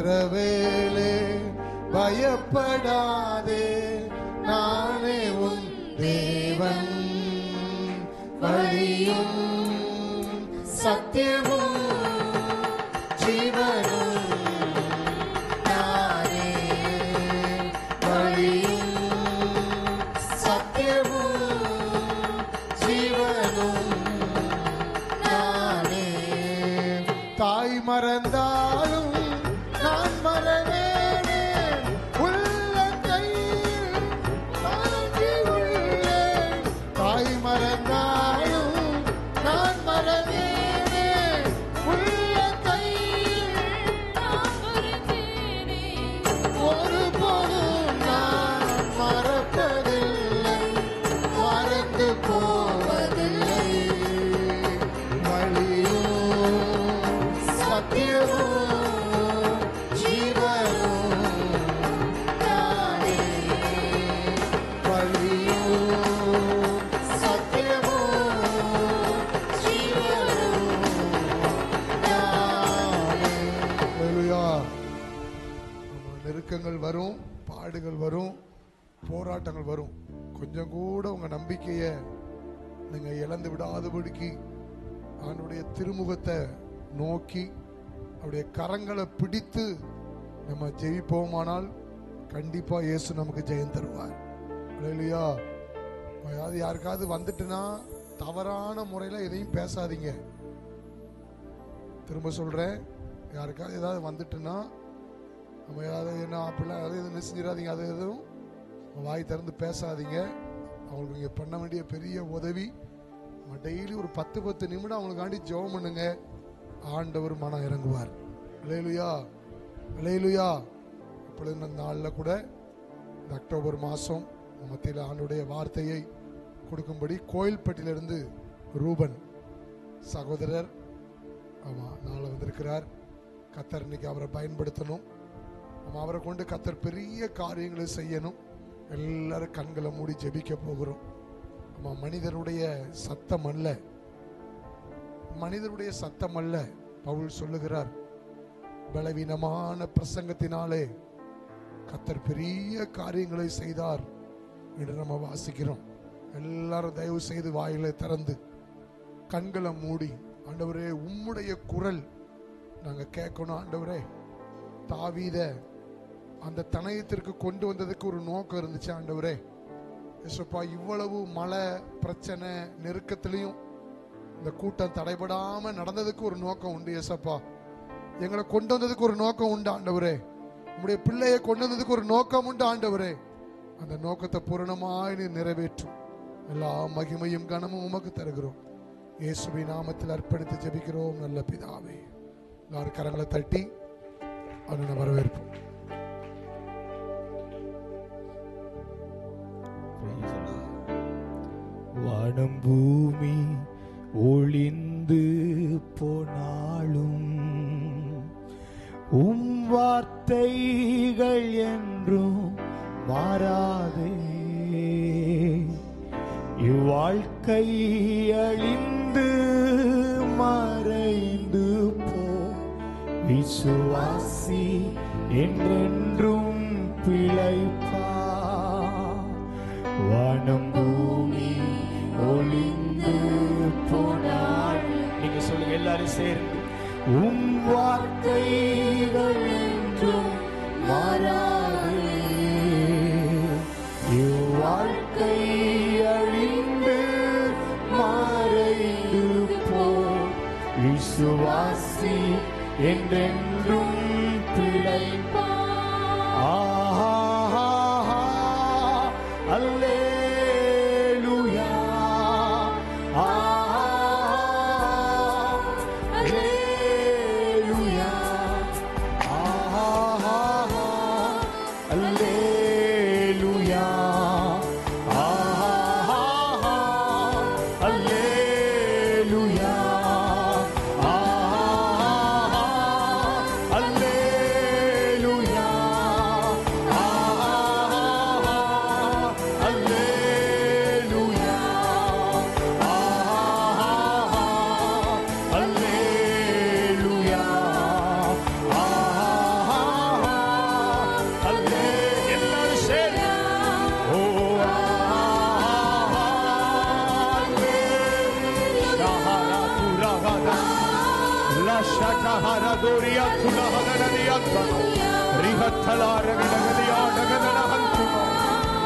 இஸ்ரவேலே பயப்படாதே, நானே உன் தேவன், வழியும் சத்தியமும் ஜீவனும் நானே, வழியும் சத்தியமும் ஜீவனும் நானே. தாய் மறந்தாலும் நான் மறவேனே, உள்ள கையில் தாங்கி உள்ளேன். தாய் மறந்தாலும் நான் மறவேனே, உள்ள கையில் ஒருபோதும் நான் மறப்பதில்லை, மறந்து போவதில்லை. வழியும் சத்தியமும் ஜீவனும் நானே, வழியும் சத்தியமும் ஜீவனும் நானே. ஹல்லேலூயா. நெருக்கங்கள் வரும், பாடுகள் வரும், போராட்டங்கள் வரும். கொஞ்சம் கூட உங்க நம்பிக்கையை நீங்க இழந்து விடாதபடிக்கு அவனுடைய திருமுகத்தை நோக்கி அவருடைய கரங்களை பிடித்து நம்ம ஜெயிப்போமானால் கண்டிப்பா இயேசு நமக்கு ஜெயம் தருவார். ஹல்லேலூயா. அதாவது யாருக்காவது வந்துட்டுனா தவறான முறையில் எதையும் பேசாதீங்க. திரும்ப சொல்றேன், யாருக்காவது ஏதாவது வந்துட்டுனா நம்ம ஏதாவது என்ன அப்படிலாம் அது எதுவும் செஞ்சிடாதீங்க. அது எதுவும் வாய் திறந்து பேசாதீங்க. அவங்களுக்கு நீங்கள் பண்ண வேண்டிய பெரிய உதவி, டெய்லி ஒரு 10 நிமிடம் அவங்களுக்காண்டி ஜெபம் பண்ணுங்க. ஆண்டவர் மனம் இறங்குவார். ஹல்லேலூயா, ஹல்லேலூயா. இப்பொழுது இந்த நாளில் கூட இந்த அக்டோபர் மாதம் மத்தியில் ஆண்டுடைய வார்த்தையை கொடுக்கும்படி கோயில்பட்டியிலிருந்து ரூபன் சகோதரர் நாளை வந்திருக்கிறார். கத்தர் இன்னைக்கு அவரை பயன்படுத்தணும். அவரை கொண்டு கத்தர் பெரிய காரியங்களை செய்யணும். எல்லாரும் கண்களை மூடி ஜெபிக்க போகிறோம். மனிதனுடைய சத்தம் அல்ல, மனிதனுடைய சத்தம் அல்ல. பவுல் சொல்லுகிறார், பலவீனமான பிரசங்கத்தினாலே கத்தர் பெரிய காரியங்களை செய்தார் என்று நம்ம வாசிக்கிறோம். எல்லாரும் தயவு செய்து வாயிலை திறந்து கண்களை மூடி, ஆண்டவரே உம்முடைய குரல் நாங்க கேட்கணும். ஆண்டவரே, தாவீத அந்த தனயத்திற்கு கொண்டு வந்ததுக்கு ஒரு நோக்கம் இருந்துச்சு. ஆண்டவரே ஏசப்பா, இவ்வளவு மழை பிரச்சனை நெருக்கத்திலையும் இந்த கூட்டம் தடைபடாம நடந்ததுக்கு ஒரு நோக்கம் உண்டு. ஏசப்பா, எங்களை கொண்டு வந்ததுக்கு ஒரு நோக்கம் உண்டு. ஆண்டவரே, உங்களுடைய பிள்ளையை கொண்டு வந்ததுக்கு ஒரு நோக்கம் உண்டு. ஆண்டவரே, அந்த நோக்கத்தை பூரணமாய் நிறைவேற்றும். எல்லா மகிமையும் கனமும் உமக்கு தருகிறோம். இயேசுவின் நாமத்தில் அர்ப்பணித்து ஜெபிக்கிறோம் நல்ல பிதாவே. எல்லாரும் கரங்களை தட்டி அவனை வரவேற்போம். வானம் பூமி ஒளிந்து போனாலும் உம் வார்த்தைகள் என்றும் மாறாதே. இவ்வாழ்க்கை அழிந்து மறைந்து போ, விசுவாசி என்றென்றும் பிழைப்பா. வானம் பூமி ஒளிந்து போனாள். நீங்க சொல்லுங்க எல்லாரும் சேர்ந்து, உம் வார்த்தைகள் என்றும் மாறாதே. இவ்வாழ்க்கை அழிந்து மறைந்து போ, விசுவாசி என்றென்றும் பிழைப்பா. அல்லேலூயா, அல்லேலூயா, அல்லேலூயா, அல்லேலூயா, அல்லேலூயா.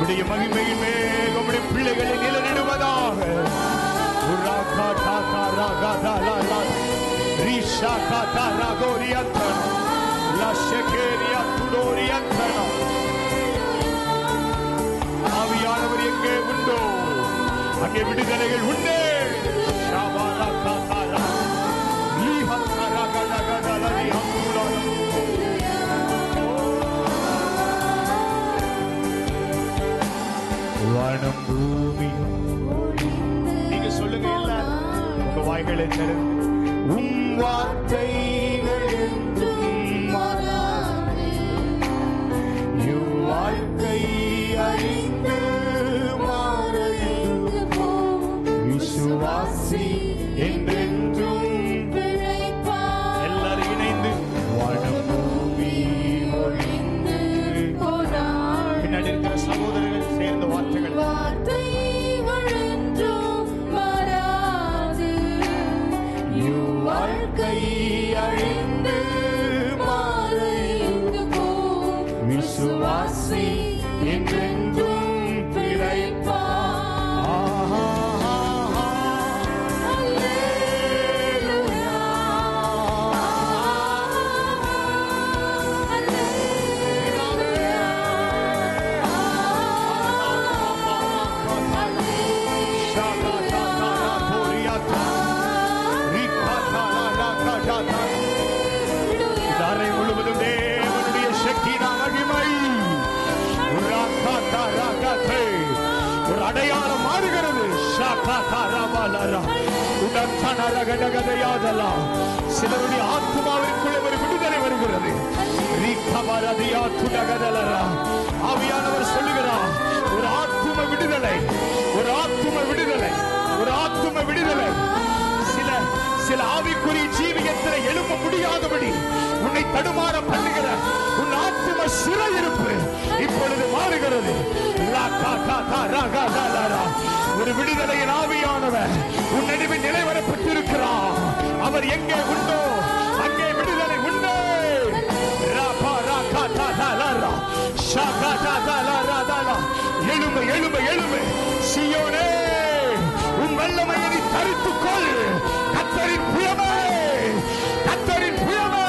உடைய மகிமையின் மேல் உம்முடைய பிள்ளைகளை நிலைநிறுவதாக. ஆவியானவர் எங்கே உண்டோ அங்கே விடுதலைகள் உண்டே. வானம் பூமி நீங்க சொல்லுங்க எல்லாரும் உங்க வாய்களை திறந்து உம் வார்த்தைகள் என்றும் மாறாது. வாழ்க்கை அழிந்து மாறது விசுவாசி என்றென்றும் எல்லாரும் இணைந்து வானம் பூமி ஒழிந்து பின்னாடி இருக்கிற சகோதரர்கள் சேர்ந்த வார்த்தைகள் வாழ்க்கை அழிந்து மாறது விசுவாசி என்றென்றும் பிழைப்பார். ஒரு அடையாளம் மாறுகிறது. சிலருடைய ஆத்மாவிற்குள்ளே ஒரு விடுதலை வருகிறது. ஆவியானவர் சொல்லுகிறார், ஒரு ஆத்தும விடுதலை, ஒரு ஆத்தும விடுதலை, ஒரு ஆத்தும விடுதலை. சில ஆவிக்குரிய ஜீவியத்தில் எழும்ப முடியாதபடி உன்னை தடுமாற பண்ணுகிற உன் ஆத்தும சிறையிருப்பு இப்பொழுது மாறுகிறது. ஒரு விடுதலையின் ஆவியானவர் உன் நடுவில் நிலைவரப்பட்டிருக்கிறார். அவர் எங்கே உண்டோ அங்கே விடுதலை உண்டே. எழும்பு எழும்பு எழும்பு சீயோனே, உன் வல்லமையை நீ தரித்துக்கொள். கர்த்தரின் புயமே, கர்த்தரின் புயமே.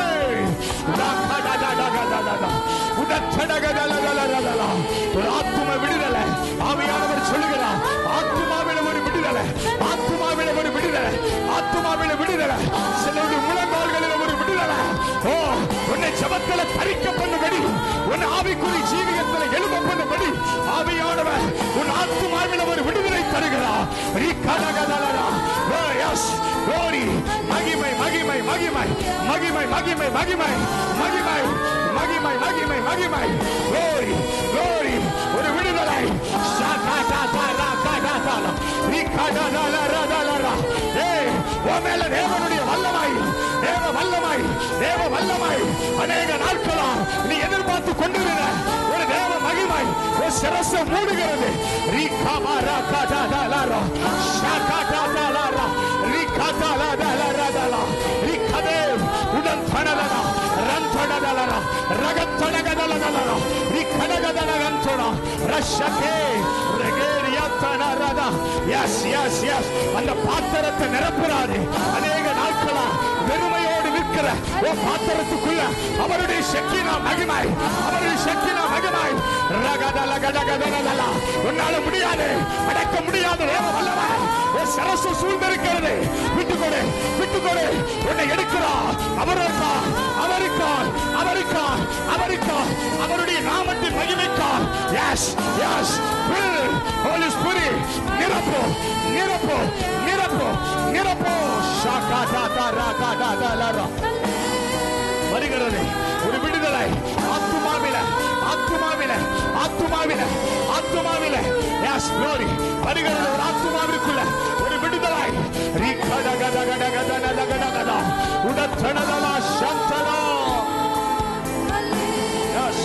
ஒரு ஆத்தும விடுதலை. ஆவியானவர் சொல்லுகிறார், ஆத்துமாவில ஒரு விடுதலை, ஆத்துமாவில ஒரு விடுதலை, ஆத்துமாவில விடுதலை. சிலருடைய முழங்கால்களில் ஒரு விடுதலை. ஓ, உன்னை ஜபத்தில தரிக்க பண்ணும்படி, உன் ஆவிக்குரிய ஜீவியத்தில் எழும்ப பண்ணும்படி ஆவியானவர் உன் ஆத்துமாவில ஒரு விடுதலை தருகிறார். மகிமை மகிமை மகிமை மகிமை மகிமை மகிமை மகிமை மகிமை மகிமை மகிமை. glory glory. ஒரு விடுதலை. தேவனுடைய வல்லமை, தேவ வல்லமை, தேவ வல்லமை. அநேக நாட்களா நீ எதிர்பார்த்து கொண்டிருந்த ஒரு தேவ மகிமை ஒரு சிரசை மூடுகிறது. உடன் தனலனா ரந்தடலனா ரகத்தடகதலனா ரிகடகதலகந்தோனா ரஷகே ரெகேரியாத்தனரதா. Yes yes yes. அந்த பாத்திரத்தை நிரப்புறாரு. அநேக நாட்களா வெறுமையோடு நிற்கிற ஓ பாத்திரத்துக்குள்ள அவருடைய சக்தினா மகிமை, அவருடைய சக்தினா மகிமை. ரகதலகடகதலனா. உன்னால முடியாது, அடக்க முடியாது. தேவ வல்லமை ஒரு சரசு சூழ்ந்திருக்கிறது. விட்டுக்கொடு, விட்டுக்கொடு. உன்னை எடுக்கிறார். அவருக்கா, அவருக்கா, அவருக்கா, அவருக்கா, அவருடைய நாமத்தின் மகிமைக்கா. Yes yes. ஹோலி ஸ்பிரிட் நிரப்போ, நிரப்போ, நிரப்போ, நிரப்போ. வருகிறது ஒரு விடுதலை. ஆத்துமாவில, ஆத்துமாவில, ஆத்துமாவில, ஆத்துமாவில. Yes glory. வருகிறது ஒரு ஆத்துமாவிற்குள்ள ஒரு விடுதலை. ரிகடகடகடகடகடகடகடா உடத்தனதலா சந்தலா. Yes.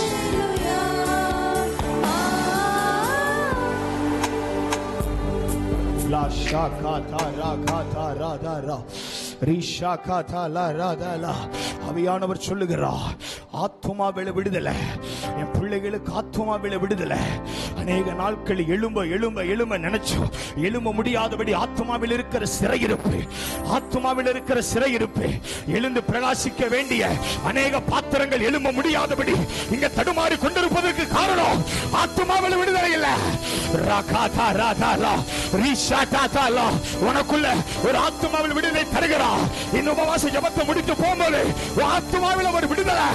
La shakata rakata radara rishakata la radala. ஆவியானவர் சொல்லுகிறார், ஆத்துமாவில விடுதலை, என் பிள்ளைகளுக்கு ஆத்துமாவில விடுதலை. அநேக நாட்கள் எழும்ப எழும்ப எழும்ப நினைச்சோம், எழும்ப முடியாதபடி ஆத்துமாவில் இருக்கிற சிறையிருப்பு, ஆத்துமாவில் இருக்கிற சிறையிருப்பு, எழுந்து பிரகாசிக்க வேண்டிய அநேக பாத்திரங்கள் எழும்ப முடியாதபடி இங்க தடுமாறி கொண்டிருப்பதற்கு காரணம் ஆத்துமாவில் விடுதலை இல்ல. உனக்குள்ள ஒரு ஆத்துமாவில் விடுதலை தருகிறார். இந்த உபவாச ஜெபத்தை முடித்து போகும்போது ஆத்துமாவில் ஒரு விடுதலை,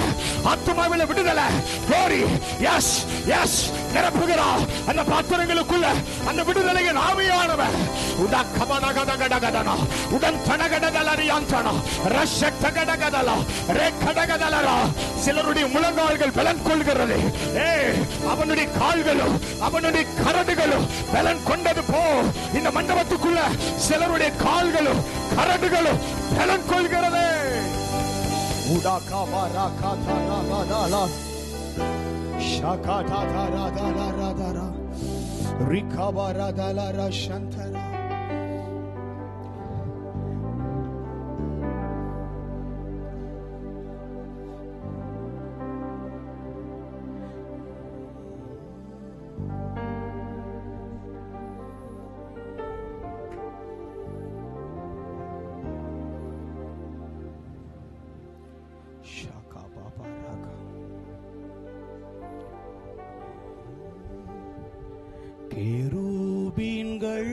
ஆத்துமாவில் விடுதலை. glory, yes yes, நிரப்புகிறார் அந்த பாத்திரங்களுக்குள்ள அந்த விடுதலையின் ஆவியானவர். உடன் கபனகடகடகடனா, உடன் தனகடகலரியாந்தனா, ரஷட்டகடகடலா, ரேக்கடகடலரா. சிலருடைய முழங்கால்கள் பலன் கொள்கிறது. அவனுடைய கால்களும் அவனுடைய கரடுகளும் பலன் கொண்டது போ. இந்த மண்டபத்துக்குள்ள சிலருடைய கால்களும் கரடுகளும் பலன் கொள்கிறது. உடாகாபாராகாதாராகாதாலா, ஷாகாதாராதாராதாரா, ரிகாபாராதாலாரா சந்தரா. கேருபீன்கள்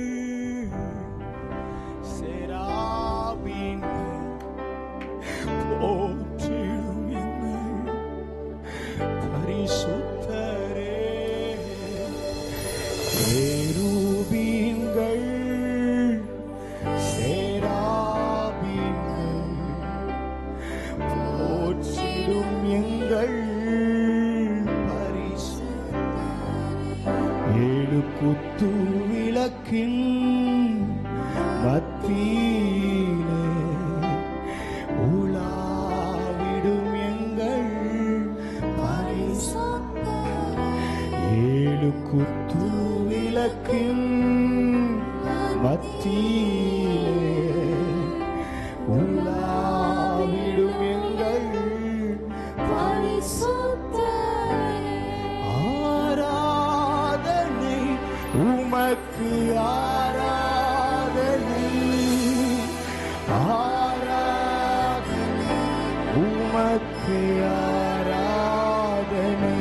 செராபீன்கள் போற்றிடும் எங்கள் பரிசுத்தரே. கேருபீன்கள் செராபீன்கள் போற்றிடும் எங்கள் குத்து விளக்கின் மத்தியிலே உலாவிடும் எங்கள் பரிசுத்தரே. ஏழு குத்து விளக்கின் மத்தியிலே உலாவிடும் எங்கள் பரிசுத்தரே. உமக்கு ஆராதனை, ஆராதனை, உமக்கு ஆராதனை,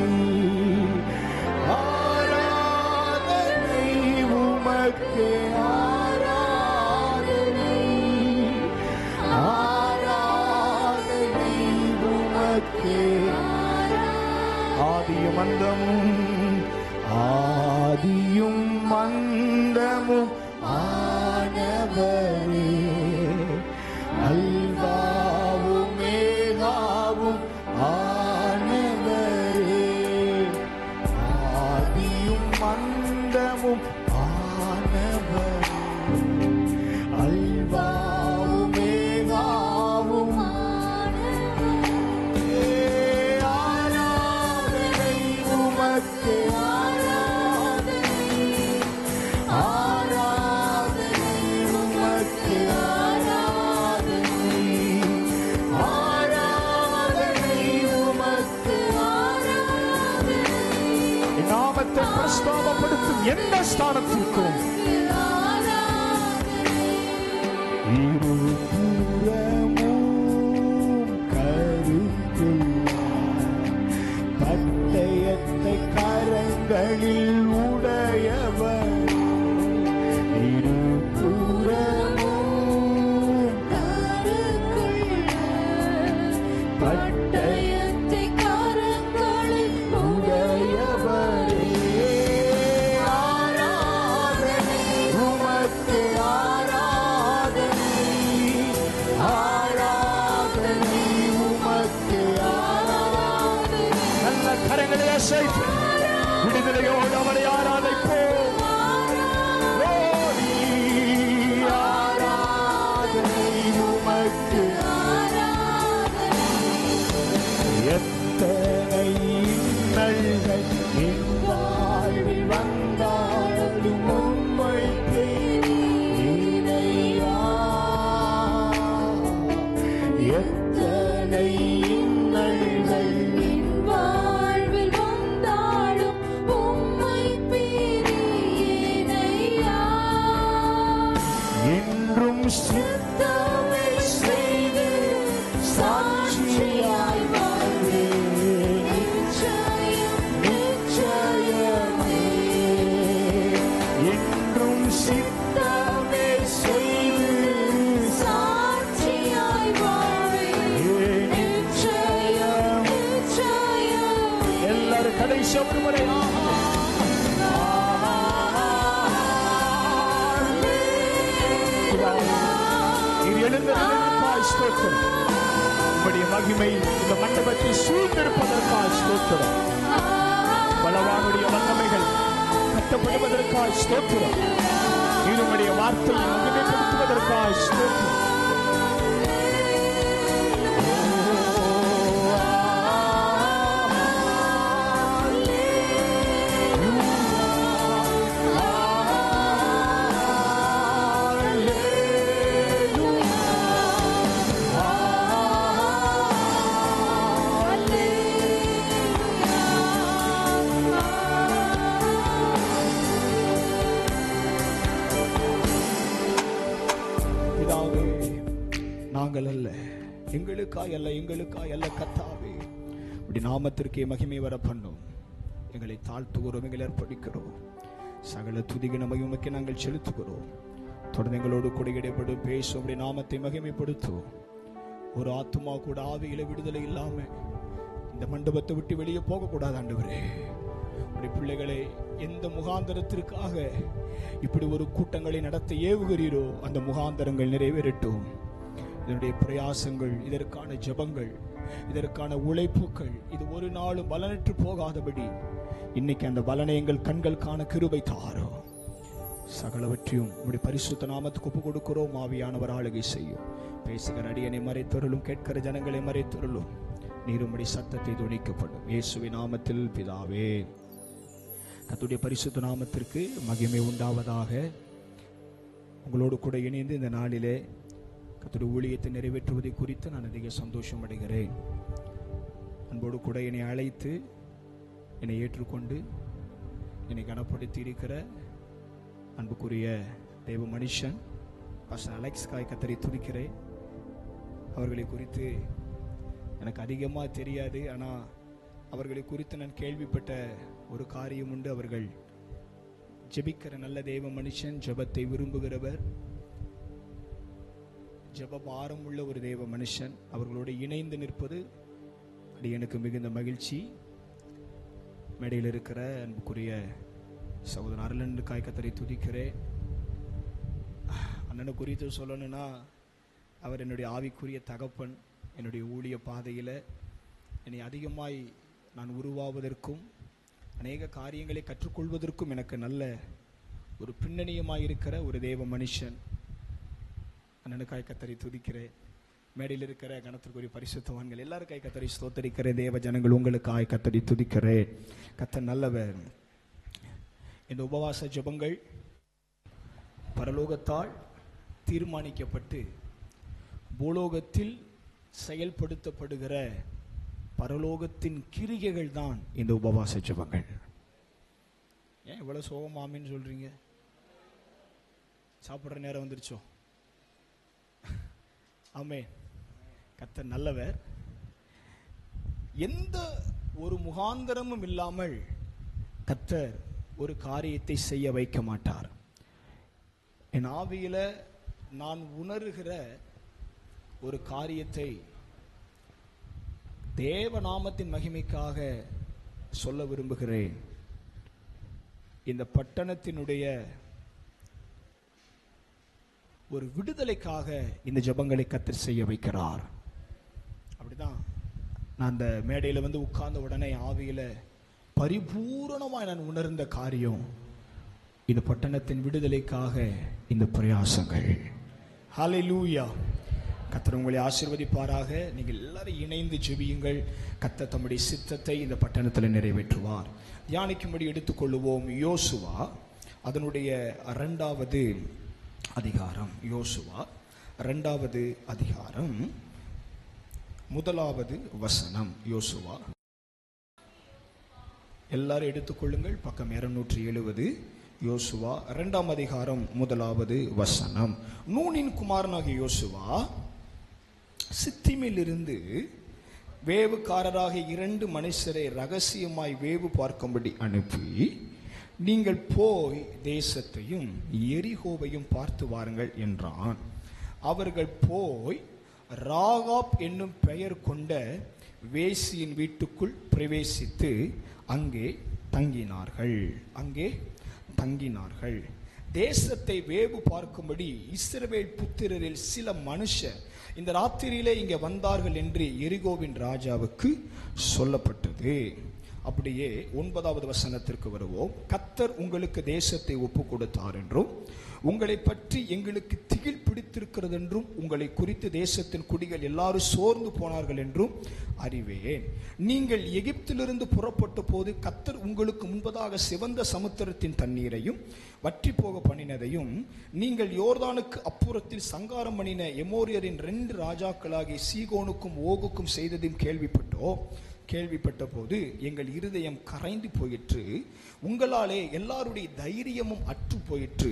ஆராதனை, உமக்கு ஆராதனை, ஆராதனை, உமக்கு. ஆதியும் அந்தமும் ஆதியும் மந்தமும் ஆனவரே, அல்வாவும் மேகாவும் ஆனவரே. ஆதியும் மந்தமும் ஆனவரே, அல்வாவும் மேகாவும் ஆனவரே. ஆராதனை உமக்கு, பிரஸ்தாபப்படுத்தும் எந்த ஸ்தானத்திற்கும் இருபுறமும் கருத்துள்ள பட்டயத்தை கரங்களில் உடையவர். இருபுறமும் கருத்துள்ள பட்டயத்தை கரங்களில் உடையவர். விடுதலையோடு அவரை ஆராதிப்போம். ஆராதனை உமக்கு. எத்தனை இன்னல்கள் என் வாழ்வில் வந்தாலும் உம்மைக்கு இணையா. எத்தனை வீச ஒரு முறை நீர் எழுந்திருப்பாய் ஸ்தோத்திரம். உம்முடைய மகிமை இந்த மண்டபத்தில் சூழ்ந்திருப்பதற்காக ஸ்தோத்திரம். பலவானுடைய வல்லமைகள் கட்டப்படுவதற்காக ஸ்தோத்திரம். நீர் உம்முடைய வார்த்தையை மகிமைப்படுத்துவதற்காக ஸ்தோத்திரம். நாங்கள் அல்ல, எங்களுக்காய் அல்ல, எங்களுக்காய் அல்ல கர்த்தாவே, உம்முடைய நாமத்திற்கே மகிமை வர பண்ணும். எங்களை தாழ்த்துகிறோம், எங்களை அர்ப்பணிக்கிறோம். சகல துதிகன மகிமைக்கு நாங்கள் செலுத்துகிறோம். தொடர்ந்து எங்களோடு கூட இடைப்படும் பேசும், உம்முடைய நாமத்தை மகிமைப்படுத்துவோம். ஒரு ஆத்துமா கூட ஆவியில விடுதலை இல்லாம இந்த மண்டபத்தை விட்டு வெளியே போகக்கூடாது ஆண்டவரே. உம்முடைய பிள்ளைகளை எந்த முகாந்தரத்திற்காக இப்படி ஒரு கூட்டங்களை நடத்த ஏவுகிறீரோ அந்த முகாந்தரங்கள் நிறைவேறட்டும். இதனுடைய பிரயாசங்கள், இதற்கான ஜெபங்கள், இதற்கான உழைப்புகள், இது ஒரு நாளும் பலனற்று போகாதபடி இன்னைக்கு அந்த பலனை எங்கள் கண்கள் காண கிருபை தாரோ. சகலவற்றையும் உம்முடைய பரிசுத்த நாமத்துக்கு ஒப்பு கொடுக்கிறோம். ஆவியானவர் ஆளுகை செய்யும். பேசுகிற அடியனை மறைத்தருளும், கேட்கிற ஜனங்களை மறைத்தருளும். நீர் உம்முடைய சத்தத்தை துணிக்கப்படும். இயேசுவின் நாமத்தில் பிதாவே. கர்த்தருடைய பரிசுத்த நாமத்திற்கு மகிமை உண்டாவதாக. உங்களோடு கூட இணைந்து இந்த நாளிலே கர்த்தருடைய ஊழியத்தை நிறைவேற்றுவதை குறித்து நான் அதிக சந்தோஷம் அடைகிறேன். அன்போடு கூட என்னை அழைத்து என்னை ஏற்றுக்கொண்டு என்னை கனப்படுத்தி இருக்கிற அன்புக்குரிய தெய்வ மனுஷன் பாஸ்டர் அலெக்ஸ் காய் கர்த்தரை துதிக்கிறேன். அவர்களை குறித்து எனக்கு அதிகமாக தெரியாது, ஆனால் அவர்களை குறித்து நான் கேள்விப்பட்ட ஒரு காரியம் உண்டு. அவர்கள் ஜெபிக்கிற நல்ல தெய்வ மனுஷன், ஜெபத்தை விரும்புகிறவர், ஜெப பாரம் உள்ள ஒரு தெய்வ மனுஷன். அவர்களோடு இணைந்து நிற்பது அது எனக்கு மிகுந்த மகிழ்ச்சி. மேடையில் இருக்கிற அன்புக்குரிய சகோதரன் அருளன் காய் கர்த்தரை துதிக்கிறேன். அண்ணனை குறித்து சொல்லணும்னா அவர் என்னுடைய ஆவிக்குரிய தகப்பன். என்னுடைய ஊழிய பாதையில் என்னை அதிகமாய் நான் உருவாவதற்கும் அநேக காரியங்களை கற்றுக்கொள்வதற்கும் எனக்கு நல்ல ஒரு பின்னணியமாக இருக்கிற ஒரு தேவ மனுஷன். அண்ணனுக்காய் கர்த்தரை துதிக்கிறேன். மேடையில் இருக்கிற கனத்திற்குரிய பரிசுத்தவான்கள் எல்லாருக்காய் கர்த்தரை ஸ்தோத்தரிக்கிறேன். தேவ ஜனங்கள் உங்களுக்காய் கர்த்தரை துதிக்கிறேன். கர்த்தர் நல்லவர். இந்த உபவாச ஜெபங்கள் பரலோகத்தால் தீர்மானிக்கப்பட்டு பூலோகத்தில் செயல்படுத்தப்படுகிற பரலோகத்தின் கிரிகைகள் தான் இந்த உபவாச ஜெபங்கள். ஏன் இவ்வளவு சோகமாமின்னு சொல்றீங்க? சாப்பிட்ற நேரம் வந்துருச்சோ? ஆமே. கர்த்தர் நல்லவர். எந்த ஒரு முகாந்தரமும் இல்லாமல் கர்த்தர் ஒரு காரியத்தை செய்ய வைக்க மாட்டார். என் ஆவியில நான் உணர்கிற ஒரு காரியத்தை தேவநாமத்தின் மகிமைக்காக சொல்ல விரும்புகிறேன். இந்த பட்டணத்தினுடைய ஒரு விடுதலைக்காக இந்த ஜெபங்களை கர்த்தர் செய்ய வைக்கிறார். அப்படிதான் நான் அந்த மேடையில் வந்து உட்கார்ந்த உடனே ஆவியில பரிபூரணமாய் நான் உணர்ந்த காரியம், இந்த பட்டணத்தின் விடுதலைக்காக இந்த பிரயாசங்கள். ஹல்லேலூயா. கர்த்தர் உங்களை ஆசீர்வதிப்பாராக. நீங்கள் எல்லாரும் இணைந்து ஜெபியுங்கள். கர்த்தர் தம்முடைய சித்தத்தை இந்த பட்டணத்தில் நிறைவேற்றுவார். தியானிக்கும்படி எடுத்துக்கொள்ளுவோம். யோசுவா அதனுடைய 2வது அதிகாரம். யோசுவா 2வது அதிகாரம் 1வது வசனம். யோசுவா எல்லாரும் எடுத்துக்கொள்ளுங்கள். பக்கம் 270. யோசுவா 2ஆம் அதிகாரம் 1வது வசனம். நூனின் குமாரனாகிய யோசுவா சித்திமிலிருந்து வேவுக்காரராக 2 மனுஷரை ரகசியமாய் வேவு பார்க்கும்படி அனுப்பி, நீங்கள் போய் தேசத்தையும் எரிகோவையும் பார்த்து வாருங்கள் என்றான். அவர்கள் போய் ராகாப் என்னும் பெயர் கொண்ட வேசியின் வீட்டுக்குள் பிரவேசித்து அங்கே தங்கினார்கள். தேசத்தை வேவு பார்க்கும்படி இஸ்ரவேல் புத்திரரில் சில மனுஷர் இந்த ராத்திரியிலே இங்கே வந்தார்கள் என்று எரிகோவின் ராஜாவுக்கு சொல்லப்பட்டது. அப்படியே 9வது வசனத்திற்கு வருவோம். கர்த்தர் உங்களுக்கு தேசத்தை ஒப்பு கொடுத்தார் என்றும் உங்களை பற்றி எங்களுக்கு திகில் பிடித்திருக்கிறது என்றும் உங்களை குறித்து தேசத்தின் குடிகள் எல்லாரும் சோர்ந்து போனார்கள் என்றும் அறிவேன். நீங்கள் எகிப்திலிருந்து புறப்பட்ட போது கர்த்தர் உங்களுக்கு முன்பதாக சிவந்த சமுத்திரத்தின் தண்ணீரையும் வற்றி போக பண்ணினதையும் நீங்கள் யோர்தானுக்கு அப்புறத்தில் சங்காரம் பண்ணின எமோரியரின் 2 ராஜாக்களாகிய சீகோனுக்கும் ஓகுக்கும் செய்ததையும் கேள்விப்பட்ட போது எங்கள் இருதயம் கரைந்து போயிற்று. உங்களாலே எல்லாருடைய தைரியமும் அற்று போயிற்று.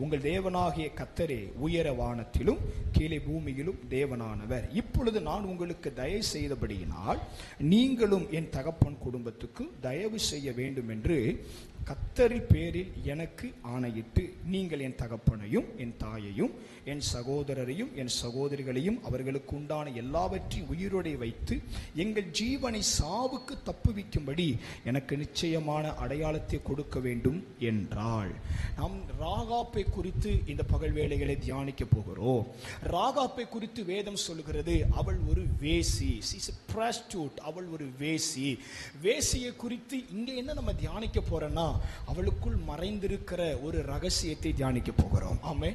உங்கள் தேவனாகிய கர்த்தரே உயர வானத்திலும் கீழே பூமியிலும் தேவனானவர். இப்பொழுது நான் உங்களுக்கு தயவு செய்தபடியினால் நீங்களும் என் தகப்பன் குடும்பத்துக்கு தயவு செய்ய வேண்டும் என்று கர்த்தரின் பேரில் எனக்கு ஆணையிட்டு நீங்கள் என் தகப்பனையும் என் தாயையும் என் சகோதரரையும் என் சகோதரிகளையும் அவர்களுக்கு உண்டான எல்லாவற்றையும் உயிரோடே வைத்து எங்கள் ஜீவனை சாவுக்கு தப்புவிக்கும்படி எனக்கு நிச்சயமான அடையாளத்தை கொடுக்க வேண்டும் என்றாள். நாம் ராகாப்பை குறித்து இந்த பகல் வேளைகளை தியானிக்க போகிறோம். ராகாப்பை குறித்து வேதம் சொல்கிறது அவள் ஒரு வேசி. அவள் ஒரு வேசி. வேசியை குறித்து இங்க என்ன நம்ம தியானிக்க போறோம்னா அவளுக்குள் மறைந்திருக்கிற ஒரு ரகசியத்தை தியானிக்க போகிறோம். ஆமே.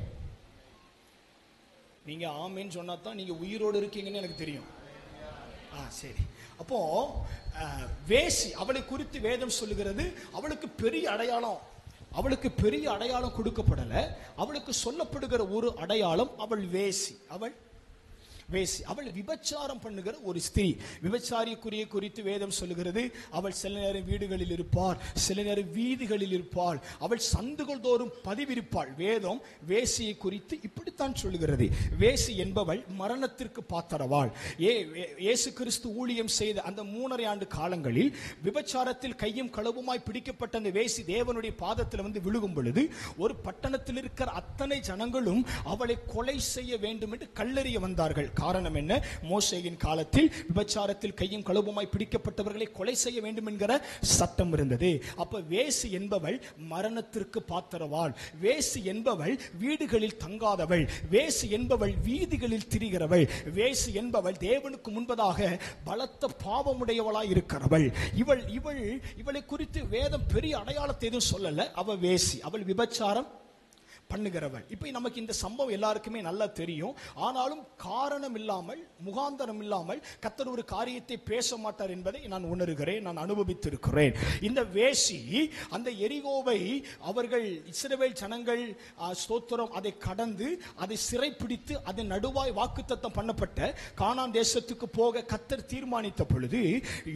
நீங்க ஆமேன்னு சொன்னா தான் நீங்க உயிரோடு இருக்கீங்கன்னு எனக்கு தெரியும். சரி. அப்போ வேசி அவளை குறித்து வேதம் சொல்லுகிறது அவளுக்கு பெரிய அடையாளம் கொடுக்கப்படல. அவளுக்கு சொல்லப்படுகிற ஒரு அடையாளம் அவள் வேசி. அவள் விபச்சாரம் பண்ணுகிற ஒரு ஸ்திரீ. விபச்சாரிக்குரிய குறித்து வேதம் சொல்லுகிறது அவள் சில நேரம் வீடுகளில் இருப்பாள், சில நேரம் வீதிகளில் இருப்பாள், அவள் சந்துகள் தோறும் பதிவிருப்பாள். வேதம் வேசியை குறித்து இப்படித்தான் சொல்லுகிறது. வேசி என்பவள் மரணத்திற்கு பாத்திரவாள். இயேசு கிறிஸ்து ஊழியம் செய்த அந்த 3.5 ஆண்டு காலங்களில் விபச்சாரத்தில் கையும் களவுமாய் பிடிக்கப்பட்ட அந்த வேசி தேவனுடைய பாதத்தில் வந்து விழுகும் பொழுது ஒரு பட்டணத்தில் இருக்கிற அத்தனை ஜனங்களும் அவளை கொலை செய்ய வேண்டும் என்று கல்லெறிய வந்தார்கள். காரணம் என்ன? மோசேயின் காலத்தில் விபச்சாரத்தில் கையும் களவுமாய் பிடிக்கப்பட்டவர்களை கொலை செய்ய வேண்டும் என்கிற சட்டம் இருந்தது. அப்ப வேசி என்பவள் மரணத்திற்கு பாத்திரவாள். வேசி என்பவள் வீடுகளில் தங்காதவள். வேசி என்பவள் வீதிகளில் திரிகிறவள். வேசி என்பவள் தேவனுக்கு முன்பதாக பலத்த பாவமுடையவளாய் இருக்கிறவள். இவளை குறித்து வேதம் பெரிய அடையாளத்தை எதுவும் சொல்லல. அவள் வேசி, அவள் விபச்சாரம் பண்ணுகிறவள். இப்ப நமக்கு இந்த சம்பவம் எல்லாருக்குமே நல்லா தெரியும். ஆனாலும் காரணம் இல்லாமல் முகாந்தரம் இல்லாமல் கர்த்தர் ஒரு காரியத்தை பேச மாட்டார் என்பதை நான் உணர்கிறேன், நான் அனுபவித்திருக்கிறேன். இந்த வேசி அந்த எரிகோவை அவர்கள் இஸ்ரவேல் ஜனங்கள் ஸ்தோத்திரம் அதை கடந்து அதை சிறைப்பிடித்து அதன் நடுவாய் வாக்குத்தத்தம் பண்ணப்பட்ட கானான் தேசத்துக்கு போக கர்த்தர் தீர்மானித்த பொழுது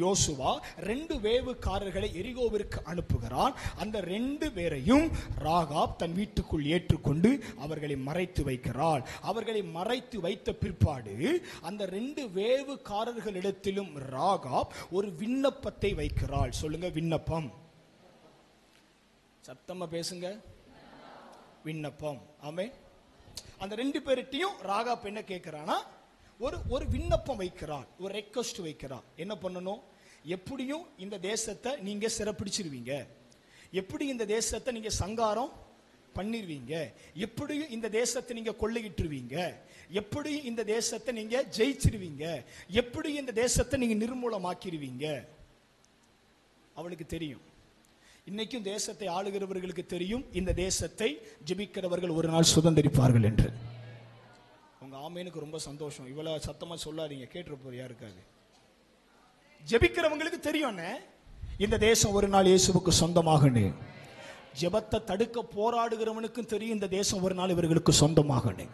யோசுவா 2 வேவுக்காரர்களை எரிகோவிற்கு அனுப்புகிறான். அந்த 2 பேரையும் ராகாப் தன் வீட்டுக்குள் ஏற்றுக்கொண்டு அவர்களை மறைத்து வைக்கிறாள். அவர்களை மறைத்து வைத்த பிற்பாடு அந்த 2 வேவுக்காரர்களிடத்திலும் ராகாப் ஒரு விண்ணப்பத்தை வைக்கிறாள். சொல்லுங்க, விண்ணப்பம். சத்தமா பேசுங்க. விண்ணப்பம். ஆமென். அந்த 2 பேர்கிட்டையும் ராகாப் என்ன கேட்கிறானா, ஒரு விண்ணப்பம் வைக்கிறாள், ஒரு ரெக்வெஸ்ட் வைக்கிறாள். என்ன பண்ணணும்? எப்படியும் இந்த தேசத்தை நீங்க சிறப்பிடிச்சிருவீங்க, எப்படி இந்த தேசத்தை நீங்க சங்காரம் பண்ணிருவீங்க, எப்படியும் இந்த தேசத்தை நீங்க கொள்ளையிட்டுருவீங்க, எப்படியும் இந்த தேசத்தை நீங்க ஜெயிச்சிருவீங்க, எப்படி இந்த தேசத்தை நீங்க நிர்மூலமாக்கிடுவீங்க. அவளுக்கு தெரியும். இன்னைக்கும் தேசத்தை ஆளுகிறவர்களுக்கு தெரியும் இந்த தேசத்தை ஜெபிக்கிறவர்கள் ஒரு நாள் சுதந்திரிப்பார்கள் என்று. உங்க ஆமேனுக்கு ரொம்ப சந்தோஷம். இவ்வளவு சத்தமா சொல்லாதீங்க, கேட்டிருப்போம் யாருக்காது. ஜெபிக்கிறவங்களுக்கு தெரியும் இந்த தேசம் ஒரு நாள் இயேசுவுக்கு சொந்தமாகனு. ஜெபத்தை தடுக்க போராடுகிறவனுக்கும் தெரியும் இந்த தேசம் ஒரு நாள் இவர்களுக்கு சொந்தமாகனு.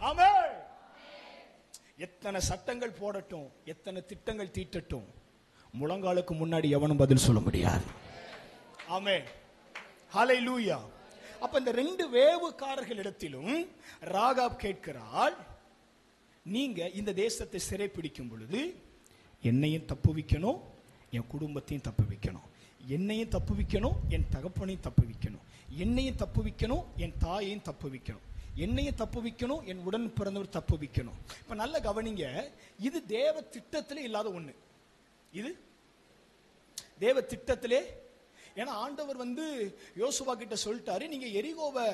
ஆமென். எத்தனை சட்டங்கள் போடட்டும், எத்தனை திட்டங்கள் தீட்டட்டும், முழங்காலுக்கு முன்னாடி எவனும் பதில் சொல்ல முடியாது. ஆமென். ஹல்லேலூயா. அப்ப இந்த 2 வேவுக்காரர்களிடத்திலும் ராகாப் கேட்கிறாள், நீங்க இந்த தேசத்தை சிறைப்பிடிக்கும் பொழுது என்னையும் தப்புவிக்கணும், என் குடும்பத்தையும் தப்புவிக்கணும், என்னையும் தப்புவிக்கணும், என் தகப்பனையும் தப்புவிக்கணும், என்னையும் தப்புவிக்கணும், என் தாயையும் தப்புவிக்கணும், என்னையும் தப்புவிக்கணும், என் உடன் பிறந்தவர் தப்புவிக்கணும். இப்ப நல்ல கவனிங்க, இது தேவ திட்டத்தில் இல்லாத ஒண்ணு. இது தேவ திட்டத்திலே. ஏன்னா ஆண்டவர் யோசுவா கிட்ட சொல்லிட்டாரு, நீங்க எரிகோவை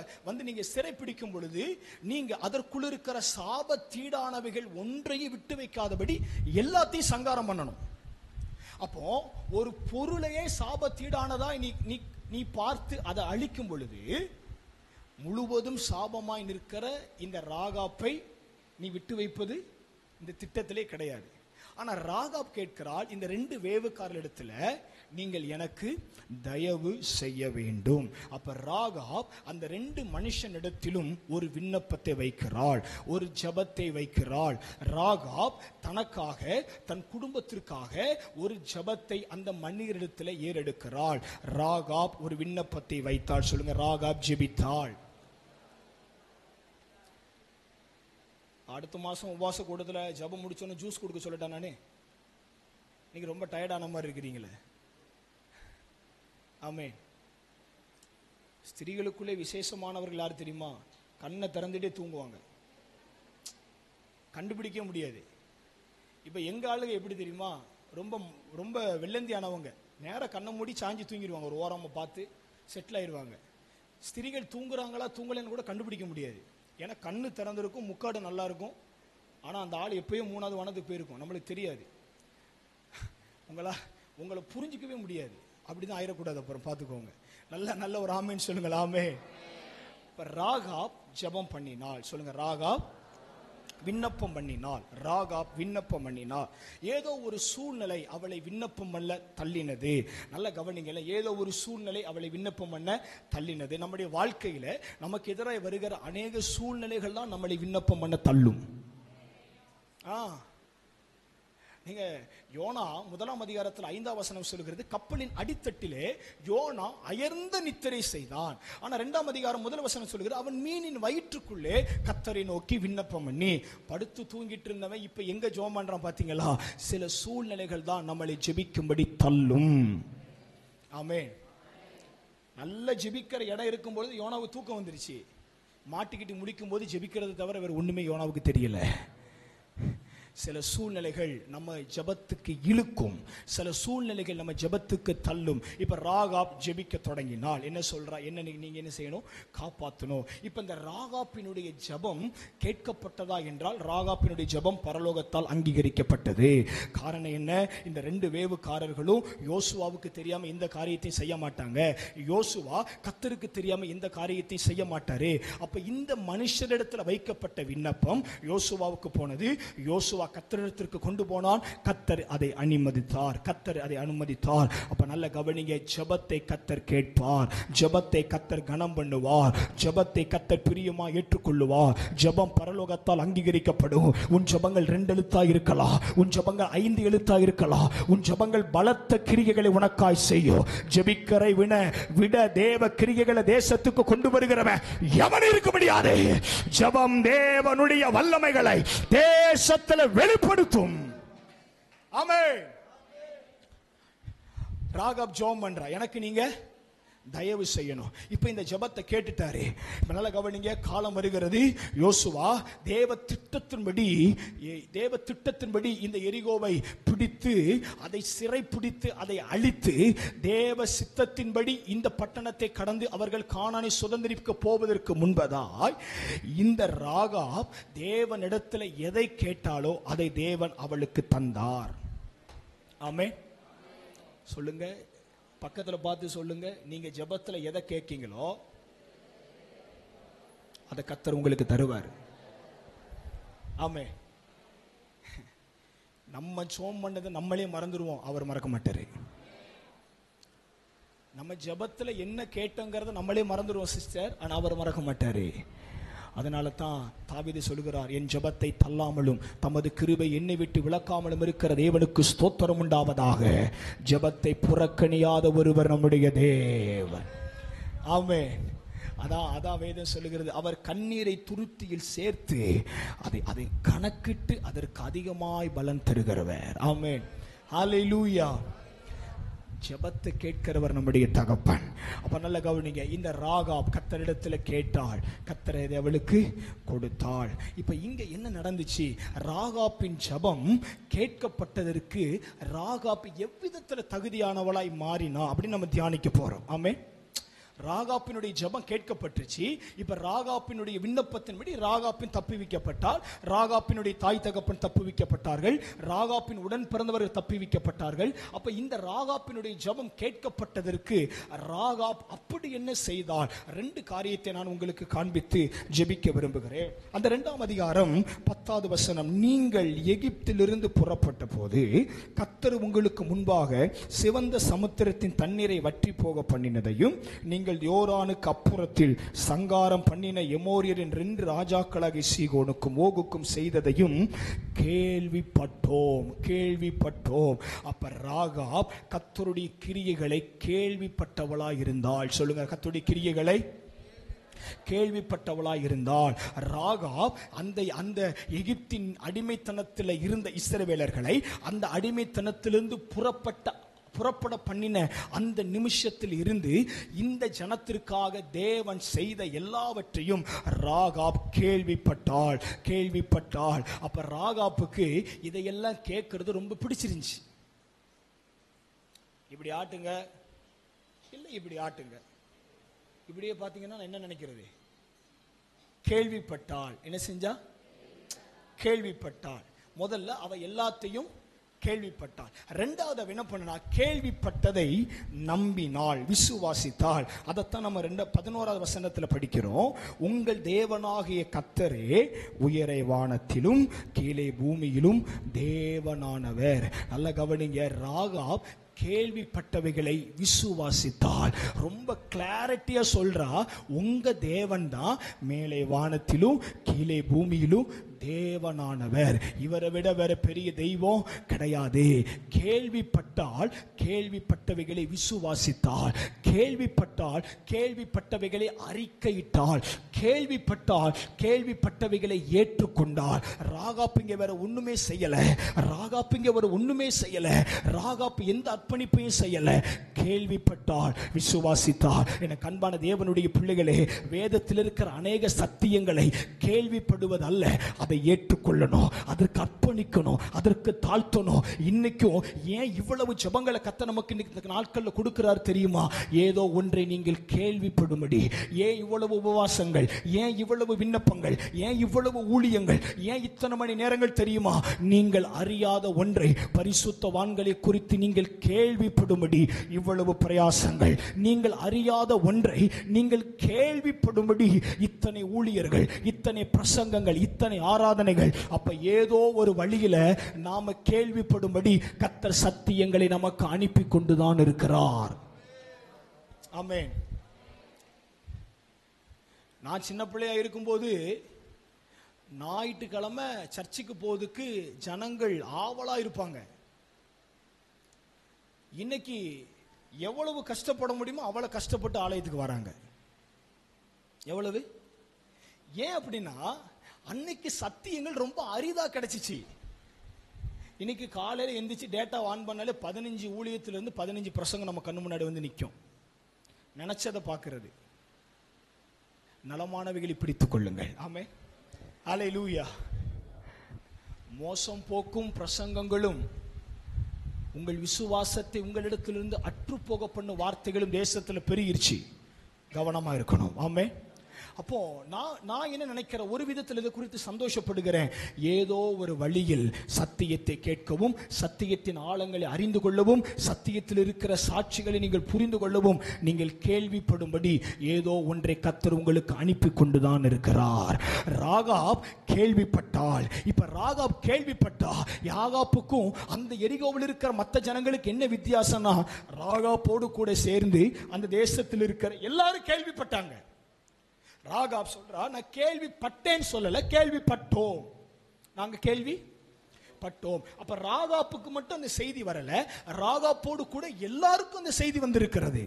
நீங்க சிறை பிடிக்கும் பொழுது நீங்க அதற்குள்ள இருக்கிற சாபத்தீடானவைகள் ஒன்றையும் விட்டு வைக்காதபடி எல்லாத்தையும் சங்காரம் பண்ணணும். அப்போ ஒரு பொருளையே சாபத்தீடானதா நீ பார்த்து அதை அழிக்கும் பொழுது முழுவதும் சாபமாய் நிற்கிற இந்த ராகாப்பை நீ விட்டு வைப்பது இந்த திட்டத்திலே கிடையாது. ஆனா ராகாப் கேட்கிறாள், இந்த 2 வேவுக்காரர்களிடத்துல நீங்கள் எனக்கு தயவு செய்ய வேண்டும். அப்ப ராகாப் அந்த 2 மனுஷனிடத்திலும் ஒரு விண்ணப்பத்தை வைக்கிறாள், ஒரு ஜெபத்தை வைக்கிறாள். ராகாப் தனக்காக தன் குடும்பத்திற்காக ஒரு ஜெபத்தை அந்த மனிதரிடத்துல ஏறெடுக்கிறாள். ராகாப் ஒரு விண்ணப்பத்தை வைத்தாள். சொல்லுங்க, ராகாப் ஜெபித்தாள். அடுத்த மாசம் உபவாச கூடத்துல ஜெபம் முடிச்சோன்னு ஜூஸ் கொடுக்க சொல்லட்டா? நானே நீங்க ரொம்ப டயர்டான மாதிரி இருக்கிறீங்களே. ஆமே. ஸ்திரீகளுக்குள்ளே விசேஷமானவர்கள் யார் தெரியுமா? கண்ணை திறந்துட்டே தூங்குவாங்க, கண்டுபிடிக்க முடியாது. இப்ப எங்க ஆளுங்க எப்படி தெரியுமா? ரொம்ப ரொம்ப வெள்ளந்தியானவங்க. நேரம் கண்ணை மூடி சாஞ்சி தூங்கிடுவாங்க, ஒரு ஓரமா பார்த்து செட்டில் ஆயிடுவாங்க. ஸ்திரீகள் தூங்குறாங்களா தூங்கலன்னு கூட கண்டுபிடிக்க முடியாது. ஏன்னா கண்ணு திறந்திருக்கும், முக்காடு நல்லா இருக்கும், ஆனா அந்த ஆள் எப்பயும் 3வது வனத்துக்கு போயிருக்கும், நம்மளுக்கு தெரியாது. உங்களை புரிஞ்சிக்கவே முடியாது. அப்படிதான் ஆயிடக்கூடாது. அப்புறம் பார்த்துக்கோங்க. நல்ல ஒரு ஆமேன்னு சொல்லுங்க. ஆமே. இப்ப ராகாப் ஜெபம் பண்ணினாள். சொல்லுங்க, ராகாப் விண்ணப்பம் பண்ணினாள். ராகாப் விண்ணப்பம் பண்ணினாள். ஏதோ ஒரு சூழ்நிலை அவளை விண்ணப்பம் பண்ண தள்ளினது. நல்ல கவனிங்க, ஏதோ ஒரு சூழ்நிலை அவளை விண்ணப்பம் பண்ண தள்ளினது. நம்முடைய வாழ்க்கையில நமக்கு எதிராக வருகிற அநேக சூழ்நிலைகள் தான் நம்மளை விண்ணப்பம் பண்ண தள்ளும். நீங்க யோனா 1ஆம் அதிகாரத்தில் 5ஆம் வசனம் சொல்கிறது, கப்பலின் அடித்தட்டிலே யோனா அயர்ந்த நித்திரை செய்தான். ஆனா 2ஆம் அதிகாரம் 1 வசனம் சொல்கிறது, அவன் மீனின் வயிற்றுக்குள்ளே கர்த்தரை நோக்கி விண்ணப்பம் பண்ணி படுத்து தூங்கிட்டு இருந்தவன் இப்ப எங்க ஜெபம் பண்றான் பாத்தீங்களா? சில சூழ்நிலைகள் தான் நம்மளை ஜெபிக்கும்படி தள்ளும். ஆமென். நல்ல ஜெபிக்கிற இடம் இருக்கும் பொழுது யோனாவுக்கு தூக்கம் வந்துருச்சு. மாட்டிக்கிட்டு முடிக்கும் போது ஜெபிக்கிறது தவிர வேற ஒண்ணுமே யோனாவுக்கு தெரியல. சில சூழ்நிலைகள் நம்ம ஜெபத்துக்கு இழுக்கும், சில சூழ்நிலைகள் நம்ம ஜெபத்துக்கு தள்ளும். இப்ப ராகாப் ஜெபிக்க தொடங்கினால் என்ன சொல்றா? என்ன நீங்க என்ன செய்யணும்? காப்பாற்றணும். இப்ப இந்த ராகாப்பினுடைய ஜெபம் கேட்கப்பட்டதா என்றால் ராகாப்பினுடைய ஜெபம் பரலோகத்தால் அங்கீகரிக்கப்பட்டது. காரணம் என்ன? இந்த 2 வேவுக்காரர்களும் யோசுவாவுக்கு தெரியாம இந்த காரியத்தை செய்ய மாட்டாங்க. யோசுவா கர்த்தருக்கு தெரியாம இந்த காரியத்தை செய்ய மாட்டாரு. அப்ப இந்த மனுஷரிடத்துல வைக்கப்பட்ட விண்ணப்பம் யோசுவாவுக்கு போனது. யோசுவா கர்த்தரிடத்திற்கு கொண்டு போனான். கர்த்தர் அதை அனுமதித்தார். கர்த்தர் அதை அனுமதித்தார். அப்ப நல்ல கவனிங்க, ஜெபத்தை கர்த்தர் கேட்பார், ஜெபத்தை கர்த்தர் கனம் பண்ணுவார், ஜெபத்தை கர்த்தர் பிரியமா ஏற்றுக்கொள்ளுவார். ஜெபம் பரலோகத்தால் அங்கீகரிக்கப்படும். உன் ஜெபங்கள் 2 எழுத்தா இருக்கலாம், உன் ஜெபங்கள் 5 எழுத்தா இருக்கலாம். உன் ஜெபங்கள் பலத்த கிரியைகளை உனக்காய் செய்யும். ஜெபிக்கரை விட தேவ கிரியைகளை தேசத்துக்கு கொண்டு வருகிறவன் எவன் இருக்க முடியாது. ஜெபம் தேவனுடைய வல்லமைகளை தேசத்தில் வெளிப்படுத்தும். ஆமென். ராகாப் ஜெபம் பண்றா, எனக்கு நீங்க தயவு செய்யணும். இப்ப இந்த ஜெபத்தை கேட்டுட்டாரு. நல்ல கவனிங்க, காலம் வருகிறது. யோசுவா தேவ திட்டத்தின்படி இந்த எரிகோவை பிடித்து அதை சிறை பிடித்து அதை அழித்து தேவ சித்தத்தின்படி இந்த பட்டணத்தை கடந்து அவர்கள் கானானை சுதந்திரிக்க போவதற்கு முன்பதாய் இந்த ராகாப் தேவனிடத்தில் எதை கேட்டாலோ அதை தேவன் அவளுக்கு தந்தார். ஆமென். சொல்லுங்க, பக்கத்துல பார்த்து சொல்லுங்க, நீங்க ஜெபத்துல எதை கேட்கீங்களோ அதை கர்த்தர் உங்களுக்கு தருவார். ஆமே. நம்ம ஜெபம் பண்ணதை நம்மளே மறந்துடுவோம், அவர் மறக்க மாட்டாரு. நம்ம ஜெபத்துல என்ன கேட்டோங்கிறத நம்மளே மறந்துடுவோம் சிஸ்டர், ஆனா அவர் மறக்க மாட்டாரு. அதனால தான் தாவீது சொல்கிறார், என் ஜெபத்தை தள்ளாமலும் தமது கிருபை என்னை விட்டு விலக்காமலும் இருக்கிற தேவனுக்கு ஸ்தோத்திரம் உண்டாவதாக. ஜெபத்தை புறக்கணியாத ஒருவர் நம்முடைய தேவன். ஆமென். அதான் வேதம் சொல்லுகிறது, அவர் கண்ணீரை துருத்தியில் சேர்த்து அதை கணக்கிட்டு அதற்கு அதிகமாய் பலன் தருகிறவர். ஆமென். ஹல்லேலூயா. ஜெபத்தை கேட்கிறவர் நம்முடைய தகப்பன். அப்ப நல்ல கவனிங்க, இந்த ராகாப் கர்த்தரிடத்துல கேட்டாள், கர்த்தர் இதை அவளுக்கு கொடுத்தாள். இப்ப இங்க என்ன நடந்துச்சு? ராகாப்பின் ஜெபம் கேட்கப்பட்டதற்கு ராகாப் எவ்விதத்துல தகுதியானவளாய் மாறினா அப்படின்னு நம்ம தியானிக்க போறோம். ஆமென். ராகாப்பினுடைய ஜெபம் கேட்கப்பட்டுச்சு. இப்ப ராகாப்பினுடைய விண்ணப்பத்தின்படி ராகாப்பின் தப்புவிக்கப்பட்டால், ராகாப்பினுடைய தாய் தகப்பன் தப்புவிக்கப்பட்டார்கள், ராகாப்பின் உடன் பிறந்தவர்கள் தப்புவிக்கப்பட்டார்கள். அப்ப இந்த ராகாப்பினுடைய ஜெபம் கேட்கப்பட்டதற்கு ராகாப் அப்படி என்ன செய்தால்? 2 காரியத்தை நான் உங்களுக்கு காண்பித்து ஜெபிக்க விரும்புகிறேன். அந்த 2ஆம் அதிகாரம் 10வது வசனம், நீங்கள் எகிப்திலிருந்து புறப்பட்ட போது கர்த்தர் உங்களுக்கு முன்பாக சிவந்த சமுத்திரத்தின் தண்ணீரை வற்றி போக பண்ணினதையும் நீங்கள் யோர்தானுக்கு அப்புறத்தில் சங்காரம் பண்ணின எமோரியரின் 2 ராஜாக்களாகிய சீகோனுக்கும் ஓகுக்கும் செய்ததையும் கேள்விப்பட்டோம். அப்ப ராகாப் கர்த்தருடைய கிரியைகளை கேள்விப்பட்டவளாய் இருந்தாள். சொல்லுங்க, கர்த்தருடைய கிரியைகளை கேள்விப்பட்டவளாய் இருந்தால். ராகாப் அந்த எகிப்தின் அடிமைத்தனத்தில் இருந்த இஸ்ரவேலர்களை அந்த அடிமைத்தனத்திலிருந்து புறப்பட பண்ணின அந்த நிமிஷத்தில் இருந்து இந்த ஜனத்திற்காக தேவன் செய்த எல்லாவற்றையும் ராகாப் கேள்விப்பட்டாள். அப்ப ராகாப்புக்கு இதையெல்லாம் கேட்கறது ரொம்ப பிடிச்சிருந்துச்சு. இப்படி ஆட்டுங்க, இல்லை இப்படி ஆட்டுங்க, இப்படியே பாத்தீங்கன்னா என்ன நினைக்கிறது? கேள்விப்பட்டாள். என்ன செஞ்சா? கேள்விப்பட்டாள். முதல்ல அவ எல்லாத்தையும் கேள்விப்பட்டாள். 2வது என்ன பண்ணா? கேள்விப்பட்டதை நம்பினாள், விசுவாசித்தாள். அதைத்தான் நம்ம 11வது வசனத்தில் படிக்கிறோம். உங்கள் தேவனாகிய கர்த்தரே உயர வானத்திலும் கீழே பூமியிலும் தேவனானவர். நல்ல கவனிங்க, ராகாப் கேள்விப்பட்டவைகளை விசுவாசித்தால். ரொம்ப கிளாரிட்டியா சொல்றா, உங்க தேவன் தான் மேலே வானத்திலும் கீழே பூமியிலும் தேவனானவர். இவரை விட வேற பெரிய தெய்வம் கிடையாது. கேள்விப்பட்டால் கேள்விப்பட்டவைகளை விசுவாசித்தால், கேள்விப்பட்டவைகளை அறிக்கையிட்டால், கேள்விப்பட்டவைகளை ஏற்றுக்கொண்டால். ராகாப் இங்க வேற ஒண்ணுமே செய்யல. ராகாப் எந்த அர்ப்பணிப்பையும் செய்யல. கேள்விப்பட்டால், விசுவாசித்தால். என கண்பான தேவனுடைய பிள்ளைகளே, வேதத்தில் இருக்கிற அநேக சத்தியங்களை கேள்விப்படுவதல்ல, அதை ஏற்றுக்கொள்ளணும், அதற்கு அர்ப்பணிக்கணும், அதற்கு தாழ்த்தணும். இன்னைக்கும் ஏன் இவ்வளவு ஜெபங்களை கர்த்தர் நமக்கு இந்த நாட்களில் கொடுக்கிறார் தெரியுமா? ஏதோ ஒன்றை நீங்கள் கேள்விப்படும்படி. ஏன் இவ்வளவு உபவாசங்கள், ஏன் இவ்வளவு விண்ணப்பங்கள், ஏன் இவ்வளவு ஊழியங்கள், ஏன் இத்தனை மணி நேரங்கள் தெரியுமா? நீங்கள் அறியாத ஒன்றை, பரிசுத்தவான்களை குறித்து நீங்கள் கேள்விப்படும்படி இவ்வளவு பிரயாசங்கள். நீங்கள் அறியாத ஒன்றை நீங்கள் கேள்விப்படும்படி இத்தனை ஊழியர்கள், இத்தனை பிரசங்கங்கள், இத்தனை ஆராதனைகள். அப்ப ஏதோ ஒரு வழியில நாம கேள்விப்படும்படி கர்த்தர் சத்தியங்களை நமக்கு அனுப்பி கொண்டுதான் இருக்கிறார். ஆமென். நான் சின்ன பிள்ளையா இருக்கும்போது ஞாயிற்றுக்கிழமை சர்ச்சுக்கு போவதுக்கு ஜனங்கள் ஆவலா இருப்பாங்க. இன்னைக்கு எவ்வளவு கஷ்டப்பட முடியுமோ அவ்வளவு கஷ்டப்பட்டு ஆலயத்துக்கு வராங்க. எவ்வளவு? ஏன் அப்படின்னா, அன்னைக்கு சத்தியங்கள் ரொம்ப அரிதா கிடைச்சிச்சு. இன்னைக்கு காலையில எந்திரிச்சு டேட்டா ஆன் பண்ணாலே 15 ஊழியத்திலிருந்து 15 பிரசங்கம் நம்ம கண்ணு முன்னாடி வந்து நிற்கும். நினைச்சதை பார்க்கிறது. நலமானவைகளை பிடித்துக் கொள்ளுங்கள். ஆமே, அல்லேலூயா. மோசம் போக்கும் பிரசங்கங்களும் உங்கள் விசுவாசத்தை உங்களிடத்திலிருந்து அற்றுப்போக பண்ணும் வார்த்தைகளும் தேசத்தில் பெருகிருச்சு. கவனமா இருக்கணும். ஆமே. அப்போ நான் என்ன நினைக்கிறேன், ஒரு விதத்தில் இதை குறித்து சந்தோஷப்படுகிறேன். ஏதோ ஒரு வழியில் சத்தியத்தை கேட்கவும், சத்தியத்தின் ஆழங்களை அறிந்து கொள்ளவும், சத்தியத்தில் இருக்கிற சாட்சிகளை நீங்கள் புரிந்து கொள்ளவும், நீங்கள் கேள்விப்படும்படி ஏதோ ஒன்றை கர்த்தர் உங்களுக்கு அனுப்பி கொண்டுதான் இருக்கிறார். ராகாப் கேள்விப்பட்டாள். இப்ப ராகாப் கேள்விப்பட்டா. யாகாப்புக்கும் அந்த எரிகோவில் இருக்கிற மற்ற ஜனங்களுக்கு என்ன வித்தியாசம்னா, ராகாப்போடு கூட சேர்ந்து அந்த தேசத்தில் இருக்கிற எல்லாரும் கேள்விப்பட்டாங்க. ராகாப் சொல்றா, நான் கேள்விப்பட்டேன் சொல்லல, கேள்விப்பட்டோம். நாங்க கேள்விப்பட்டோம். அப்ப ராகாப்புக்கு மட்டும் அந்த செய்தி வரல, ராகாப்போடு கூட எல்லாருக்கும் அந்த செய்தி வந்திருக்கிறது.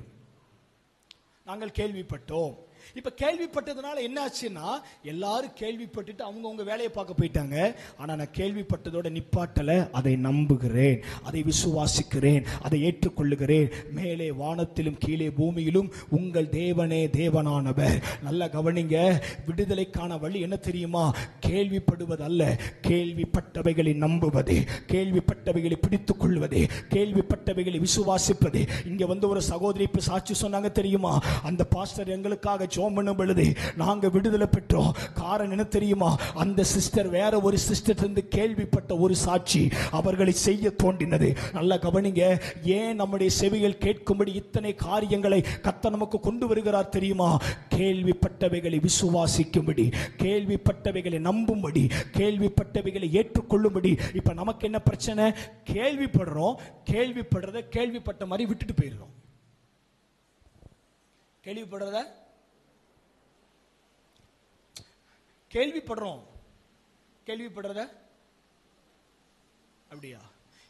நாங்கள் கேள்விப்பட்டோம். இப்ப கேள்விப்பட்டதுனால என்ன ஆச்சுன்னா எல்லாரும் கேள்விப்பட்டுட்டு அவங்கவுங்க வேலையை பார்க்க போயிட்டாங்க. ஆனா நான் கேள்விப்பட்டதோட நிப்பாட்டல, அதை நம்புகிறேன், அதை விசுவாசிக்கிறேன், அதை ஏற்றுக்கொள்ளுகிறேன். மேலே வானத்திலும் கீழே பூமியிலும் உங்கள் தேவனே தேவனானவர். நல்லா கவனிங்க, விடுதலைக்கான வழி என்ன தெரியுமா? கேள்விப்படுவது அல்ல, கேள்விப்பட்டவைகளை நம்புவது, கேள்விப்பட்டவைகளை பிடித்துக் கொள்வது, கேள்விப்பட்டவைகளை விசுவாசிப்பது. இங்க வந்து ஒரு சகோதரி இப்ப சாட்சி சொன்னாங்க தெரியுமா? அந்த பாஸ்டர் எங்களுக்காக ஜெபம் பண்ணும் பொழுது நாங்க விடுதலை பெற்றோம். காரணம் என்ன தெரியுமா? அந்த சிஸ்டர் வேற ஒரு சிஸ்டர் இருந்து கேள்விப்பட்ட ஒரு சாட்சி அவர்களை செய்ய தோன்றினது. நல்லா கவனிங்க, ஏன் நம்முடைய செவிகள் கேட்கும்படி இத்தனை காரியங்களை கர்த்தர் நமக்கு கொண்டு வருகிறார் தெரியுமா? கேள்விப்பட்டவைகளை விசுவாசிக்கும்படி, கேள்விப்பட்டவைகளை நம்பும்படி, கேள்விப்பட்டவைகளை ஏற்றுக்கொள்ளும்படி. இப்ப நமக்கு என்ன பிரச்சனை? கேள்விப்படுறோம், கேள்விப்படுறத கேள்விப்பட்ட மாதிரி விட்டுட்டு போயிடுறோம். கேள்விப்படுறத அப்படியா?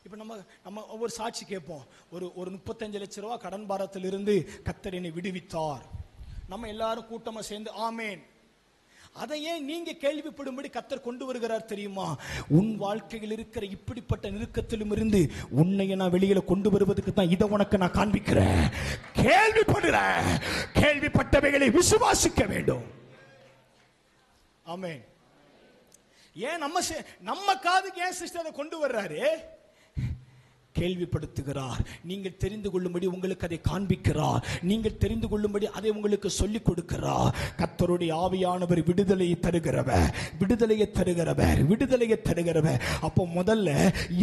இப்ப நம்ம ஒவ்வொரு சாட்சி கேட்போம். ஒரு 35 லட்சம் ரூபாய் கடன் பாரத்திலிருந்து கர்த்தர் என்னை விடுவித்தார். நம்ம எல்லாரும் கூட்டமா சேர்ந்து ஆமேன். அதையே நீங்க கேள்விப்படும்படி கர்த்தர் கொண்டு வருகிறார் தெரியுமா? உன் வாழ்க்கையில் இருக்கிற இப்படிப்பட்ட நெருக்கத்திலும் இருந்து உன்னை நான் வெளியில கொண்டு வருவதற்கு தான் இதை உனக்கு நான் காண்பிக்கிறேன். கேள்விப்படுறேன், கேள்விப்பட்டவைகளை விசுவாசிக்க வேண்டும். ஆமென். ஏன் நம்ம காதுக்கு ஏன் சிஸ்டர் அதை கொண்டு வர்றாரு? கேள்விப்படுத்துகிறார். நீங்கள் தெரிந்து கொள்ளும்படி உங்களுக்கு அதை காண்பிக்கிறார். நீங்கள் தெரிந்து கொள்ளும்படி அதை உங்களுக்கு சொல்லிக் கொடுக்கிறார். கர்த்தருடைய ஆவியானவர் விடுதலையை தருகிறவர், விடுதலையை தருகிறவர், விடுதலையை தருகிறவர். அப்போ முதல்ல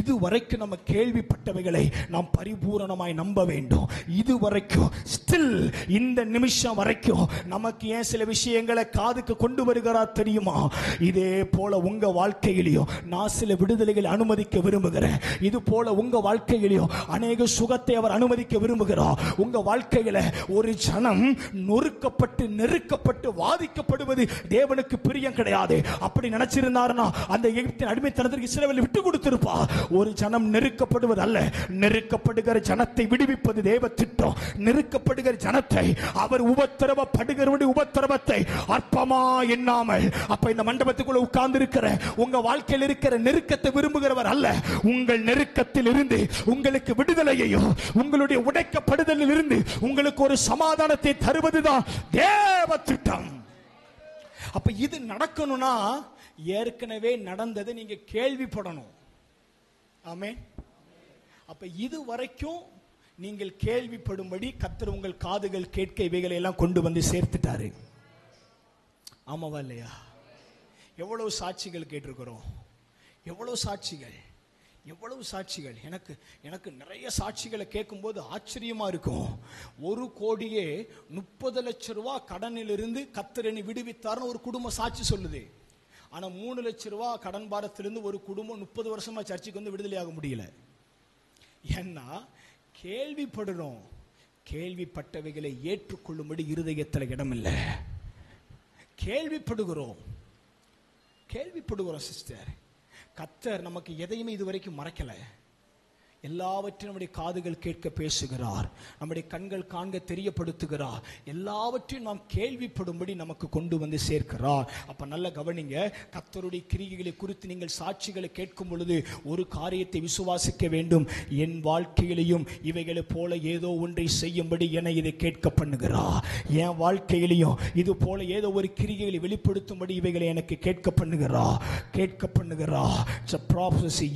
இதுவரைக்கும் நம்ம கேள்விப்பட்டவைகளை நாம் பரிபூரணமாய் நம்ப வேண்டும். இதுவரைக்கும் ஸ்டில் இந்த நிமிஷம் வரைக்கும் நமக்கு ஏன் சில விஷயங்களை காதுக்கு கொண்டு வருகிறார் தெரியுமா? இதே போல உங்க வாழ்க்கையிலையும் நான் சில விடுதலைகளை அனுமதிக்க விரும்புகிறேன். இது போல உங்க வாழ்க்கையிலும் அநேக சுகத்தை அவர் அனுமதிக்க விரும்புகிறார். உங்க வாழ்க்கையில ஒரு ஜனம் நொறுக்கப்பட்டு நெருக்கப்பட்டு வாதிக்கப்படுவது தேவனுக்கு பிரியம் கிடையாது. அப்படி நினைச்சிருந்தாருன்னா அந்த எகிப்தின் அடிமைத்தனத்திற்கு இஸ்ரவேலை விட்டு கொடுத்திருப்பா. ஒரு ஜனம் நெருக்கப்படுவது அல்ல, நெருக்கப்படுகிற ஜனத்தை விடுவிப்பது தேவ திட்டம். நெருக்கப்படுகிற ஜனத்தை அவர் உபத்திரவப்படுகிறவருடைய உபத்திரவத்தை அற்பமா எண்ணாமல், அப்ப இந்த மண்டபத்துக்குள்ள உட்கார்ந்து இருக்கிற உங்க வாழ்க்கையில் இருக்கிற நெருக்கத்தை விரும்புகிறவர் அல்ல. உங்கள் நெருக்கத்தில் இருந்து உங்களுக்கு விடுதலையையும் உங்களுடைய உடைக்கப்படுதலில் இருந்து உங்களுக்கு ஒரு சமாதானத்தை தருவதுதான் தேவ திட்டம். அப்ப இது நடக்கணும்னா ஏற்கனவே நடந்ததை நீங்க கேள்விப்படணும். ஆமென். அப்ப இது வரைக்கும் நீங்கள் கேள்விப்படும்படி கர்த்தர் உங்கள் காதுகள் கேட்க இவைகளை எல்லாம் கொண்டு வந்து சேர்த்துட்டாரு. ஆமாவா இல்லையா? எவ்வளவு சாட்சிகள் கேட்டிருக்கிறோம், எவ்வளவு சாட்சிகள், எவ்வளவு சாட்சிகள். எனக்கு நிறைய சாட்சிகளை கேட்கும்போது ஆச்சரியமா இருக்கும். 1 கோடியே 30 லட்சம் ரூபாய் கடனிலிருந்து கர்த்தர் என்னை விடுவித்தார்னு ஒரு குடும்பம் சாட்சி சொல்லுது. ஆனா 3 லட்சம் ரூபாய் கடன் பாரத்திலிருந்து ஒரு குடும்பம் 30 வருஷமா சர்ச்சைக்கு வந்து விடுதலையாக முடியல. ஏன்னா கேள்விப்படுறோம், கேள்விப்பட்டவைகளை ஏற்றுக்கொள்ளும்படி இருதயத்தில் இடம் இல்லை. கேள்விப்படுகிறோம் சிஸ்டர். கர்த்தர் நமக்கு எதையுமே இதுவரைக்கும் மறைக்கல. எல்லாவற்றையும் நம்முடைய காதுகள் கேட்க பேசுகிறார், நம்முடைய கண்கள் காண்க தெரியப்படுத்துகிறார். எல்லாவற்றையும் நாம் கேள்விப்படும்படி நமக்கு கொண்டு வந்து சேர்க்கிறார். அப்ப நல்ல கவனிங்க, கர்த்தருடைய கிரியைகளை குறித்து நீங்கள் சாட்சிகளை கேட்கும் பொழுது ஒரு காரியத்தை விசுவாசிக்க வேண்டும். என் வாழ்க்கையிலையும் இவைகளை போல ஏதோ ஒன்றை செய்யும்படி என இதை கேட்க பண்ணுகிறார். என் வாழ்க்கையிலையும் இது போல ஏதோ ஒரு கிரியைகளை வெளிப்படுத்தும்படி இவைகளை எனக்கு கேட்க பண்ணுகிறார்.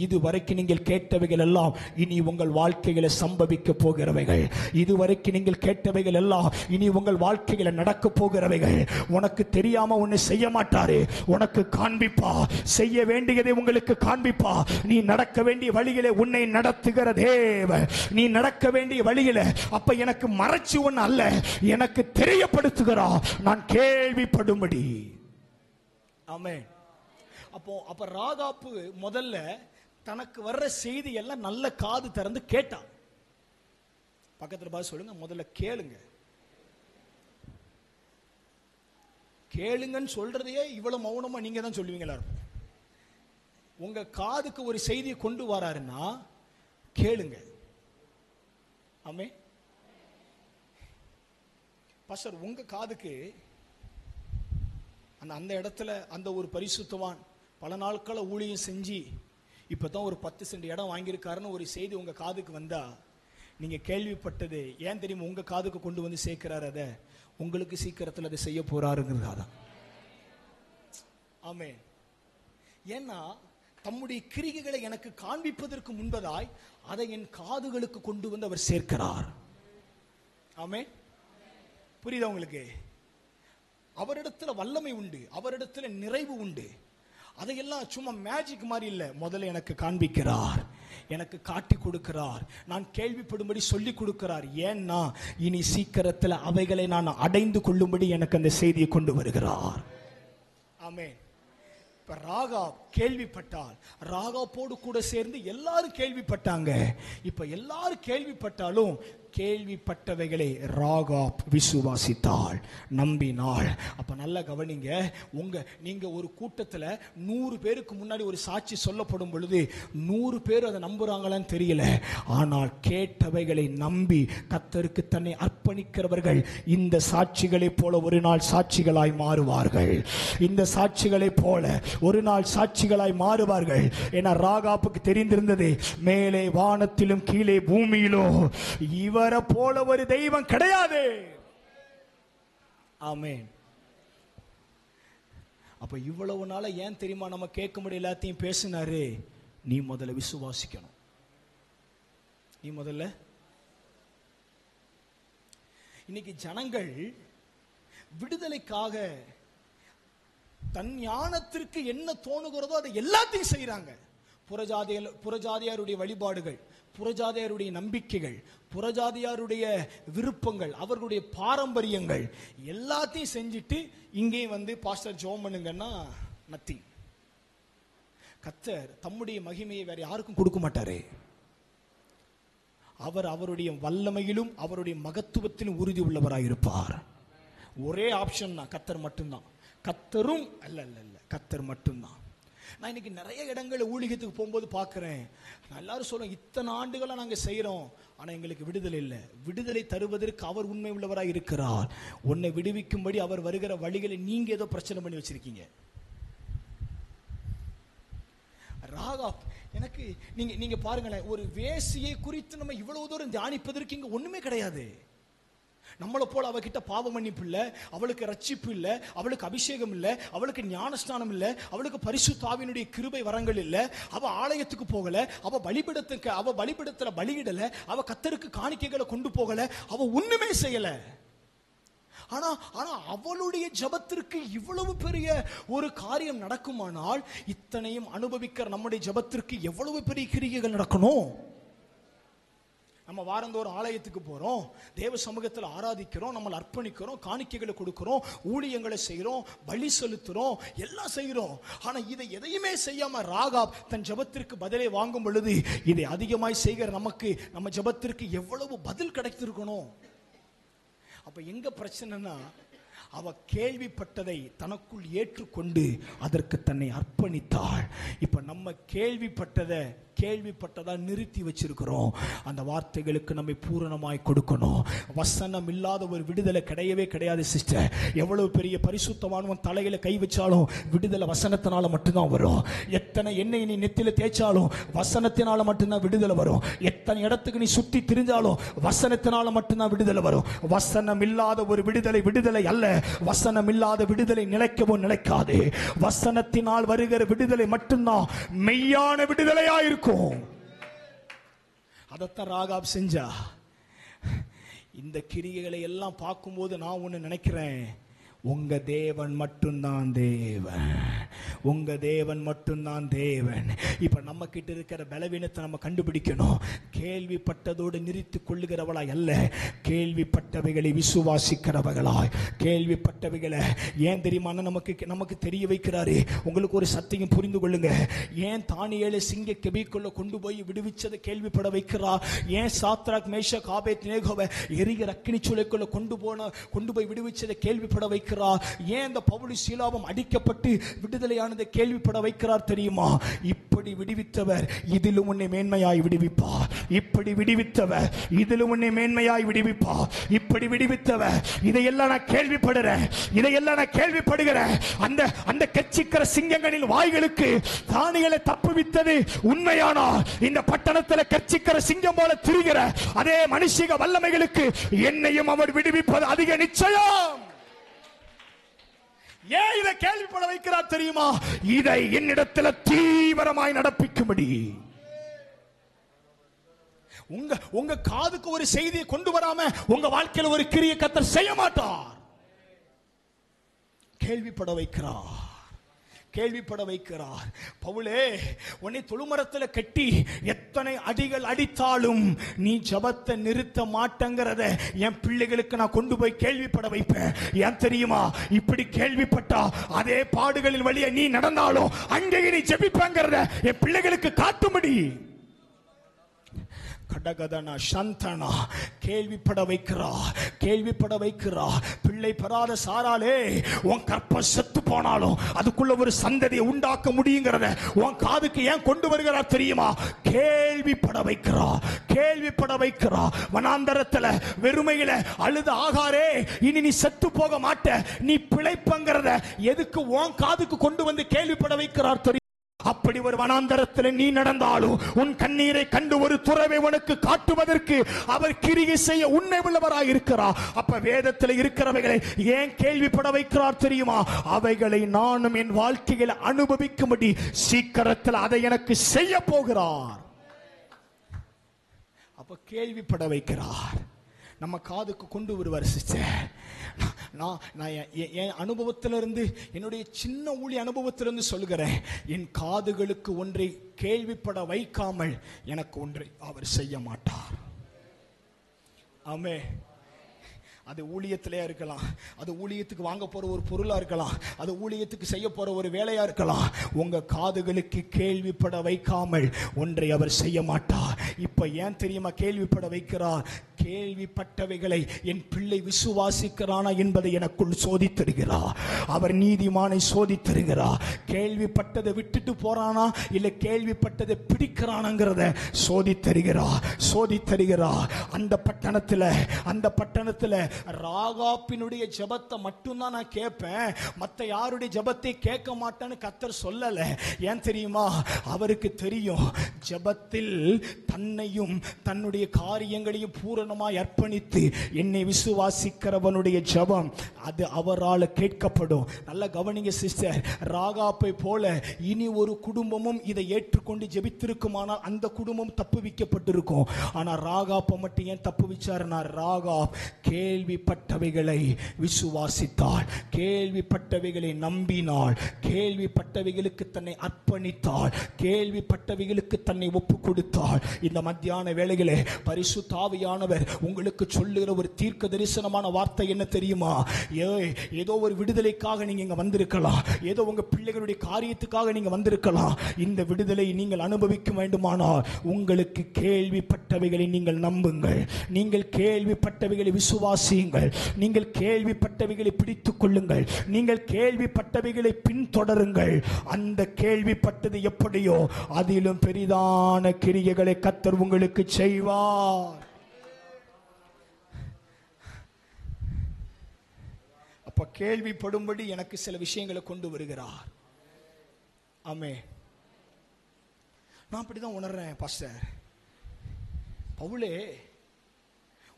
இதுவரைக்கும் நீங்கள் கேட்டவைகள் எல்லாம் இனி உங்கள் வாழ்க்கையில சம்பவிக்க போகிறவைகள். இதுவரைக்கும் நீங்கள் கேட்டவைகள் எல்லாம் இனி உங்கள் வாழ்க்கையில நடக்க போகிறவைகள். உனக்கு தெரியாம ஒன்னு செய்ய மாட்டாரு, உனக்கு காண்பிப்பா. செய்ய வேண்டியதை உங்களுக்கு காண்பிப்பா. நீ நடக்க வேண்டிய வழியிலே உன்னை நடத்துகிற தேவன். நீ நடக்க வேண்டிய வழியில அப்ப எனக்கு மறைச்சு ஒன்னு அல்ல, எனக்கு தெரியப்படுத்துகிறா, நான் கேள்விப்படும்படி. ஆமென். அப்ப ராகாப்பு முதல்ல தனக்கு வர்ற செய்தி எல்லாம் நல்ல காது திறந்து கேட்டான். பக்கத்துல பார்த்து சொல்லுங்க, முதல்ல கேளுங்க. கேளுங்கன்னு சொல்றதையே இவ்வளவு மௌனமா நீங்க தான் சொல்லுவீங்களா? உங்க காதுக்கு ஒரு செய்தியை கொண்டு வராருன்னா கேளுங்க. ஆமே பாஸ்டர், உங்க காதுக்கு அந்த இடத்துல அந்த ஒரு பரிசுத்தவான் பல நாட்கள ஊழியம் செஞ்சு இப்பதான் ஒரு 10 சென்ட் இடம் வாங்கியிருக்காருன்னு ஒரு செய்தி உங்க காதுக்கு வந்தா நீங்க கேள்விப்பட்டது ஏன் தெரியுமா உங்க காதுக்கு கொண்டு வந்து சேர்க்கிறார்? அதை உங்களுக்கு சீக்கிரத்தில் அதை செய்ய போறாருங்கிறதான். ஆமென். ஏன்னா தம்முடைய கிரிகைகளை எனக்கு காண்பிப்பதற்கு முன்பதாய் அதை என் காதுகளுக்கு கொண்டு வந்து அவர் சேர்க்கிறார். ஆமென். புரியுதா உங்களுக்கு? அவரிடத்துல வல்லமை உண்டு, அவரிடத்துல நிறைவு உண்டு. அதையெல்லாம் சும்மா மேஜிக் மாதிரி இல்லை. முதல்ல எனக்கு காண்பிக்கிறார், எனக்கு காட்டி கொடுக்கிறார், நான் கேள்விப்படும்படி சொல்லி கொடுக்கிறார். ஏன்னா இனி சீக்கிரத்தில் அவைகளை நான் அடைந்து கொள்ளும்படி எனக்கு அந்த செய்தியை கொண்டு வருகிறார். ஆமென். இப்ப ராகாப் கேள்விப்பட்டால், ராகாப்போடு கூட சேர்ந்து எல்லாரும் கேள்விப்பட்டாங்க. இப்ப எல்லாரும் கேள்விப்பட்டாலும் கேள்விப்பட்டவைகளை ராகாப் விசுவாசித்தாள், நம்பினாள். அப்ப நல்லா கவனிங்க, நீங்க ஒரு கூட்டத்தில் 100 பேருக்கு முன்னாடி ஒரு சாட்சி சொல்லப்படும் பொழுது 100 பேர் அதை நம்புறாங்களான்னு தெரியல. ஆனால் கேட்டவைகளை நம்பி கர்த்தருக்கு தன்னை அர்ப்பணிக்கிறவர்கள் இந்த சாட்சிகளை போல ஒரு நாள் சாட்சிகளாய் மாறுவார்கள். இந்த சாட்சிகளை போல ஒரு நாள் சாட்சிகளாய் மாறுவார்கள். என ராகாப்புக்கு தெரிந்திருந்தது, மேலே வானத்திலும் கீழே பூமியிலும் இவரை போல ஒரு தெய்வம் கிடையாது. ஆமென். அப்ப இவ்வளவு நாள ஏன் தெரியுமா நம்ம கேட்க முடியல எல்லாத்தையும் பேசினாரு? நீ முதல்ல விசுவாசிக்கணும். நீ முதல்ல. இன்னைக்கு ஜனங்கள் விடுதலைக்காக தன் ஞானத்திற்கு என்ன தோணுகிறதோ அதை எல்லாத்தையும் செய்யறாங்க. புறஜாதியாருடைய வழிபாடுகள், புறஜாதியாருடைய நம்பிக்கைகள், புறஜாதியாருடைய விருப்பங்கள், அவர்களுடைய பாரம்பரியங்கள் எல்லாத்தையும் செஞ்சுட்டு இங்கேயும் வந்து பாஸ்டர் ஜெபம் பண்ணுங்கன்னா நத்திங். கர்த்தர் தம்முடைய மகிமையை வேற யாருக்கும் கொடுக்க மாட்டாரு. அவர் அவருடைய வல்லமையிலும் அவருடைய மகத்துவத்திலும் உறுதி உள்ளவராயிருப்பார். ஒரே ஆப்ஷன் தான், கர்த்தர் மட்டும்தான். கர்த்தரும் அல்ல அல்ல அல்ல கர்த்தர் மட்டும்தான். நான் இன்னைக்கு நிறைய இடங்களில் ஊழியத்துக்கு போகும்போது பார்க்குறேன், எல்லாரும் சொல்லுவோம் இத்தனை ஆண்டுகளாக நாங்கள் செய்கிறோம், ஆனால் எங்களுக்கு விடுதலை இல்லை. விடுதலை தருவதற்கு அவர் உண்மை உள்ளவராக இருக்கிறார். உன்னை விடுவிக்கும்படி அவர் வருகிற வழிகளை நீங்கள் ஏதோ பிரச்சனை பண்ணி வச்சிருக்கீங்க. ராகாப், எனக்கு நீங்க பாருங்களேன், ஒரு வேசியை குறித்து நம்ம இவ்வளவு தூரம் தியானிப்பதற்கு இங்க ஒண்ணுமே கிடையாது. நம்மளை போல அவகிட்ட பாவ மன்னிப்பு இல்ல, அவளுக்கு ரட்சிப்பு இல்ல, அவளுக்கு அபிஷேகம் இல்ல, அவளுக்கு ஞானஸ்நானம் இல்ல, அவளுக்கு பரிசுத்த ஆவியினுடைய கிருபை வரங்கள் இல்ல, அவ ஆலயத்துக்கு போகல, அவ பலிபீடத்துல பலியிடல, அவ கர்த்தருக்கு காணிக்கைகளை கொண்டு போகல, அவ ஒண்ணுமே செய்யல. ஆனா அவளுடைய ஜபத்திற்கு இவ்வளவு பெரிய ஒரு காரியம் நடக்குமானால், இத்தனையும் அனுபவிக்கிற நம்முடைய ஜபத்திற்கு எவ்வளவு பெரிய கிரியைகள் நடக்கணும். நம்ம வாரந்தோறும் ஆலயத்துக்கு போறோம், தேவ சமூகத்தில் ஆராதிக்கிறோம், நம்ம அர்ப்பணிக்கிறோம், காணிக்கைகளை கொடுக்கிறோம், ஊழியங்களை செய்யறோம், பலி செலுத்துறோம், எல்லாம் செய்யறோம். ஆனா இதை எதையுமே செய்யாம ராகாப் தன் ஜபத்திற்கு பதிலை வாங்கும் பொழுது, இதை அதிகமாய் செய்கிற நமக்கு நம்ம ஜபத்திற்கு எவ்வளவு பதில் கிடைத்திருக்கணும். அப்ப எங்க பிரச்சனைனா, அவ கேள்விப்பட்டதை தனக்குள் ஏற்றுக்கொண்டு அதற்கு தன்னை அர்ப்பணித்தாள். இப்ப நம்ம கேள்விப்பட்டதா நிறுத்தி வச்சிருக்கிறோம். அந்த வார்த்தைகளுக்கு நம்மை பூரணமாய் கொடுக்கணும். வசனம் இல்லாத ஒரு விடுதலை கிடையவே கிடையாது சிஸ்டர். எவ்வளவு பெரிய பரிசுத்தமானவன் தலையில கை வச்சாலும் விடுதலை வசனத்தினால மட்டும்தான் வரும். எத்தனை எண்ணெய் நீ நெத்தில தேய்ச்சாலும் வசனத்தினால மட்டும்தான் விடுதலை வரும். எத்தனை இடத்துக்கு நீ சுத்தி திரிஞ்சாலும் வசனத்தினால மட்டும்தான் விடுதலை வரும். வசனம் இல்லாத ஒரு விடுதலை அல்ல. வசனம் இல்லாத விடுதலை நிலைக்கவும் நிலைக்காது. வசனத்தினால் வருகிற விடுதலை மட்டும்தான் மெய்யான விடுதலையா இருக்கும். அதத்தான் ராகாப் செஞ்சா. இந்த கிரியைகளை எல்லாம் பார்க்கும்போது நான் ஒண்ணு நினைக்கிறேன், உங்க தேவன் மட்டும்தான் தேவன், உங்க தேவன் மட்டும்தான் தேவன். இப்ப நம்ம கிட்ட இருக்கிற பலவீனத்தை நம்ம கண்டுபிடிக்கணும். கேள்விப்பட்டதோடு நிறுத்தி கொள்ளுகிறவளாய் அல்ல, கேள்விப்பட்டவைகளை விசுவாசிக்கிறவர்களாய். கேள்விப்பட்டவைகளை ஏன் தெரியுமா நமக்கு தெரிய வைக்கிறாரு. உங்களுக்கு ஒரு சத்தியம் புரிந்து கொள்ளுங்க. ஏன் தானியேலை சிங்க கெபிக்குள்ள கொண்டு போய் விடுவிச்சதை கேள்விப்பட வைக்கிறா? ஏன் சாத்ராக் மேஷாக் ஆபேத்நேகோவை எரிகிற அக்கினி சூளைக்குள்ள கொண்டு போய் விடுவிச்சதை கேள்விப்பட வைக்கிறார்? ஏன் இந்த பவுலும் சீலாவும் அடிக்கப்பட்டு விடுதலையான ஆவியானதை கேள்விப்பட வைக்கிறார் தெரியுமா? இப்படி விடுவித்தவர் இதிலும் உன்னை மேன்மையாய் விடுவிப்பார். இப்படி விடுவித்தவர் இதிலும் உன்னை மேன்மையாய் விடுவிப்பார். இப்படி விடுவித்தவர், இதையெல்லாம் நான் கேள்விப்படுறேன், இதையெல்லாம் நான் கேள்விப்படுகிறேன். அந்த கச்சிக்கிற சிங்கங்களின் வாய்களுக்கு தானியேலை தப்புவித்தது உண்மையானால், இந்த பட்டணத்தில் கச்சிக்கிற சிங்கம் போல திரிகிற அதே மனுஷிக வல்லமைகளுக்கு என்னையும் அவர் விடுவிப்பது அதிக நிச்சயம். ஏன் இதை கேள்விப்பட வைக்கிறார் தெரியுமா? இதை என்னிடத்தில் தீவிரமாய் நடப்பிக்கும்படி. உங்க காதுக்கு ஒரு செய்தியை கொண்டு வராம உங்க வாழ்க்கையில் ஒரு கிரியை கர்த்தர் செய்ய மாட்டார். கேள்விப்பட வைக்கிறார், கேள்விப்பட வைக்கிறார். பவுலே, உன்னை தொழுமரத்தில் கட்டி எத்தனை அடிகள் அடித்தாலும் நீ ஜபத்தை நிறுத்த மாட்டேங்கிறத என் பிள்ளைகளுக்கு நான் கொண்டு போய் கேள்விப்பட வைப்பேன். ஏன் தெரியுமா? இப்படி கேள்விப்பட்டா அதே பாடுகளின் வழியை நீ நடந்தாலும் அங்கேயே நீ ஜெபிப்பேங்கிறத என் பிள்ளைகளுக்கு காட்டும்படி. கடகதனா சந்தனா கேள்விப்பட வைக்கிறா, கேள்விப்பட வைக்கிறா. பிள்ளை பெறாத சாராலே உன் கற்பம் செத்து போனாலும் அதுக்குள்ள ஒரு சந்ததியை உண்டாக்க முடியுங்கிறத உன் காதுக்கு ஏன் கொண்டு வருகிறார் தெரியுமா? கேள்விப்பட வைக்கிறா, கேள்விப்பட வைக்கிறா. வனாந்தரத்துல வெறுமையில அழுத ஆகாரே, இனி நீ செத்து போக மாட்ட, நீ பிழைப்பங்கிறத எதுக்கு உன் காதுக்கு கொண்டு வந்து கேள்விப்பட வைக்கிறார் தெரியும்? அப்படி ஒரு வனாந்தரத்தில் நீ நடந்தாலும் உன் கண்ணீரை கண்டு ஒரு துறவை உனக்கு காட்டுவதற்கு அவர் கிரியை செய்ய உண்மை உள்ளவராய் இருக்கிறார். அப்ப வேதத்தில் இருக்கிறவைகளை ஏன் கேள்விப்பட வைக்கிறார் தெரியுமா? அவைகளை நானும் என் வாழ்க்கையில் அனுபவிக்கும்படி சீக்கிரத்தில் அதை எனக்கு செய்ய போகிறார். அப்ப கேள்விப்பட வைக்கிறார், நம்ம காதுக்கு கொண்டு வருவார். சிஸ்டர், நான் என் அனுபவத்திலிருந்து, என்னுடைய சின்ன ஊழி அனுபவத்திலிருந்து சொல்கிறேன், என் காதுகளுக்கு ஒன்றை கேள்விப்பட வைக்காமல் எனக்கு ஒன்றை அவர் செய்ய மாட்டார். ஆமே. அது ஊழியத்திலே இருக்கலாம், அது ஊழியத்துக்கு வாங்க போற ஒரு பொருளா இருக்கலாம், அது ஊழியத்துக்கு செய்ய போற ஒரு வேலையா இருக்கலாம். உங்க காதுகளுக்கு கேள்விப்பட வைக்காமல் ஒன்றை அவர் செய்ய மாட்டார். இப்ப ஏன் தெரியுமா கேள்விப்பட வைக்கிறார்? கேள்விப்பட்டவைகளை என் பிள்ளை விசுவாசிக்கிறானா என்பதை எனக்குள் சோதித்தருகிறார். அவர் நீதிமானை சோதித்தருகிறார். கேள்விப்பட்டதை விட்டுட்டு போறானா இல்ல கேள்விப்பட்டதை பிடிக்கிறானாங்கிறத சோதித்தருகிறார், சோதித்தருகிறார். அந்த பட்டணத்துல ராகாப்பினுடைய ஜெபத்தை மட்டும்தான் நான் கேட்பேன், மத்த யாருடைய ஜெபத்தை கேட்க மாட்டேன்னு கர்த்தர் சொல்லல. ஏன் தெரியுமா? அவருக்கு தெரியும், ஜெபத்தில் தன்னையும் தன்னுடைய காரியங்களையும் பூரணமாய் அர்ப்பணித்து என்னை விசுவாசிக்கிறவனுடைய ஜெபம் அது அவரால் கேட்கப்படும். நல்ல கவனிங்க சிஸ்டர், ராகாப்பை போல இனி ஒரு குடும்பமும் இதை ஏற்றுக்கொண்டு ஜெபித்திருக்குமானால் அந்த குடும்பம் தப்புவிக்கப்பட்டிருக்கும். ஆனா ராகாப்பை மட்டும் ஏன் தப்புவிச்சாருன்னா, ராகாப் கேள்விப்பட்டவைகளை விசுவாசித்தாள், கேள்விப்பட்டவைகளை நம்பினாள், கேள்விப்பட்டவைகளுக்கு தன்னை அர்ப்பணித்தாள், கேள்விப்பட்டவைகளுக்கு தன்னை ஒப்பு கொடுத்தாள். இந்த மத்தியான வேளையிலே பரிசுத்த ஆவியானவர் உங்களுக்கு சொல்லுகிற ஒரு தீர்க்க தரிசனமான வார்த்தை என்ன தெரியுமா? ஏதோ ஒரு விடுதலைக்காக நீங்க இங்க வந்திருக்கலாம், ஏதோ உங்க பிள்ளைகளுடைய காரியத்துக்காக நீங்க வந்திருக்கலாம். இந்த விடுதலை நீங்கள் அனுபவிக்க வேண்டுமானால் உங்களுக்கு கேள்விப்பட்டவைகளை நீங்கள் நம்புங்கள், நீங்கள் கேள்விப்பட்டவைகளை விசுவாசியுங்கள், நீங்கள் கேள்விப்பட்டவைகளை பிடித்துக் கொள்ளுங்கள், நீங்கள் கேள்விப்பட்டவைகளை பின்தொடருங்கள். அந்த கேள்விப்பட்டது எப்படியோ அதிலும் பெரிதான கிரியைகளை கர்த்தர் உங்களுக்கு செய்வார். அப்ப கேள்விப்படும்படி எனக்கு சில விஷயங்களை கொண்டு வருகிறார். ஆமே. நான் அப்படிதான் உணர்றேன் பாஸ்டர். பவுலே,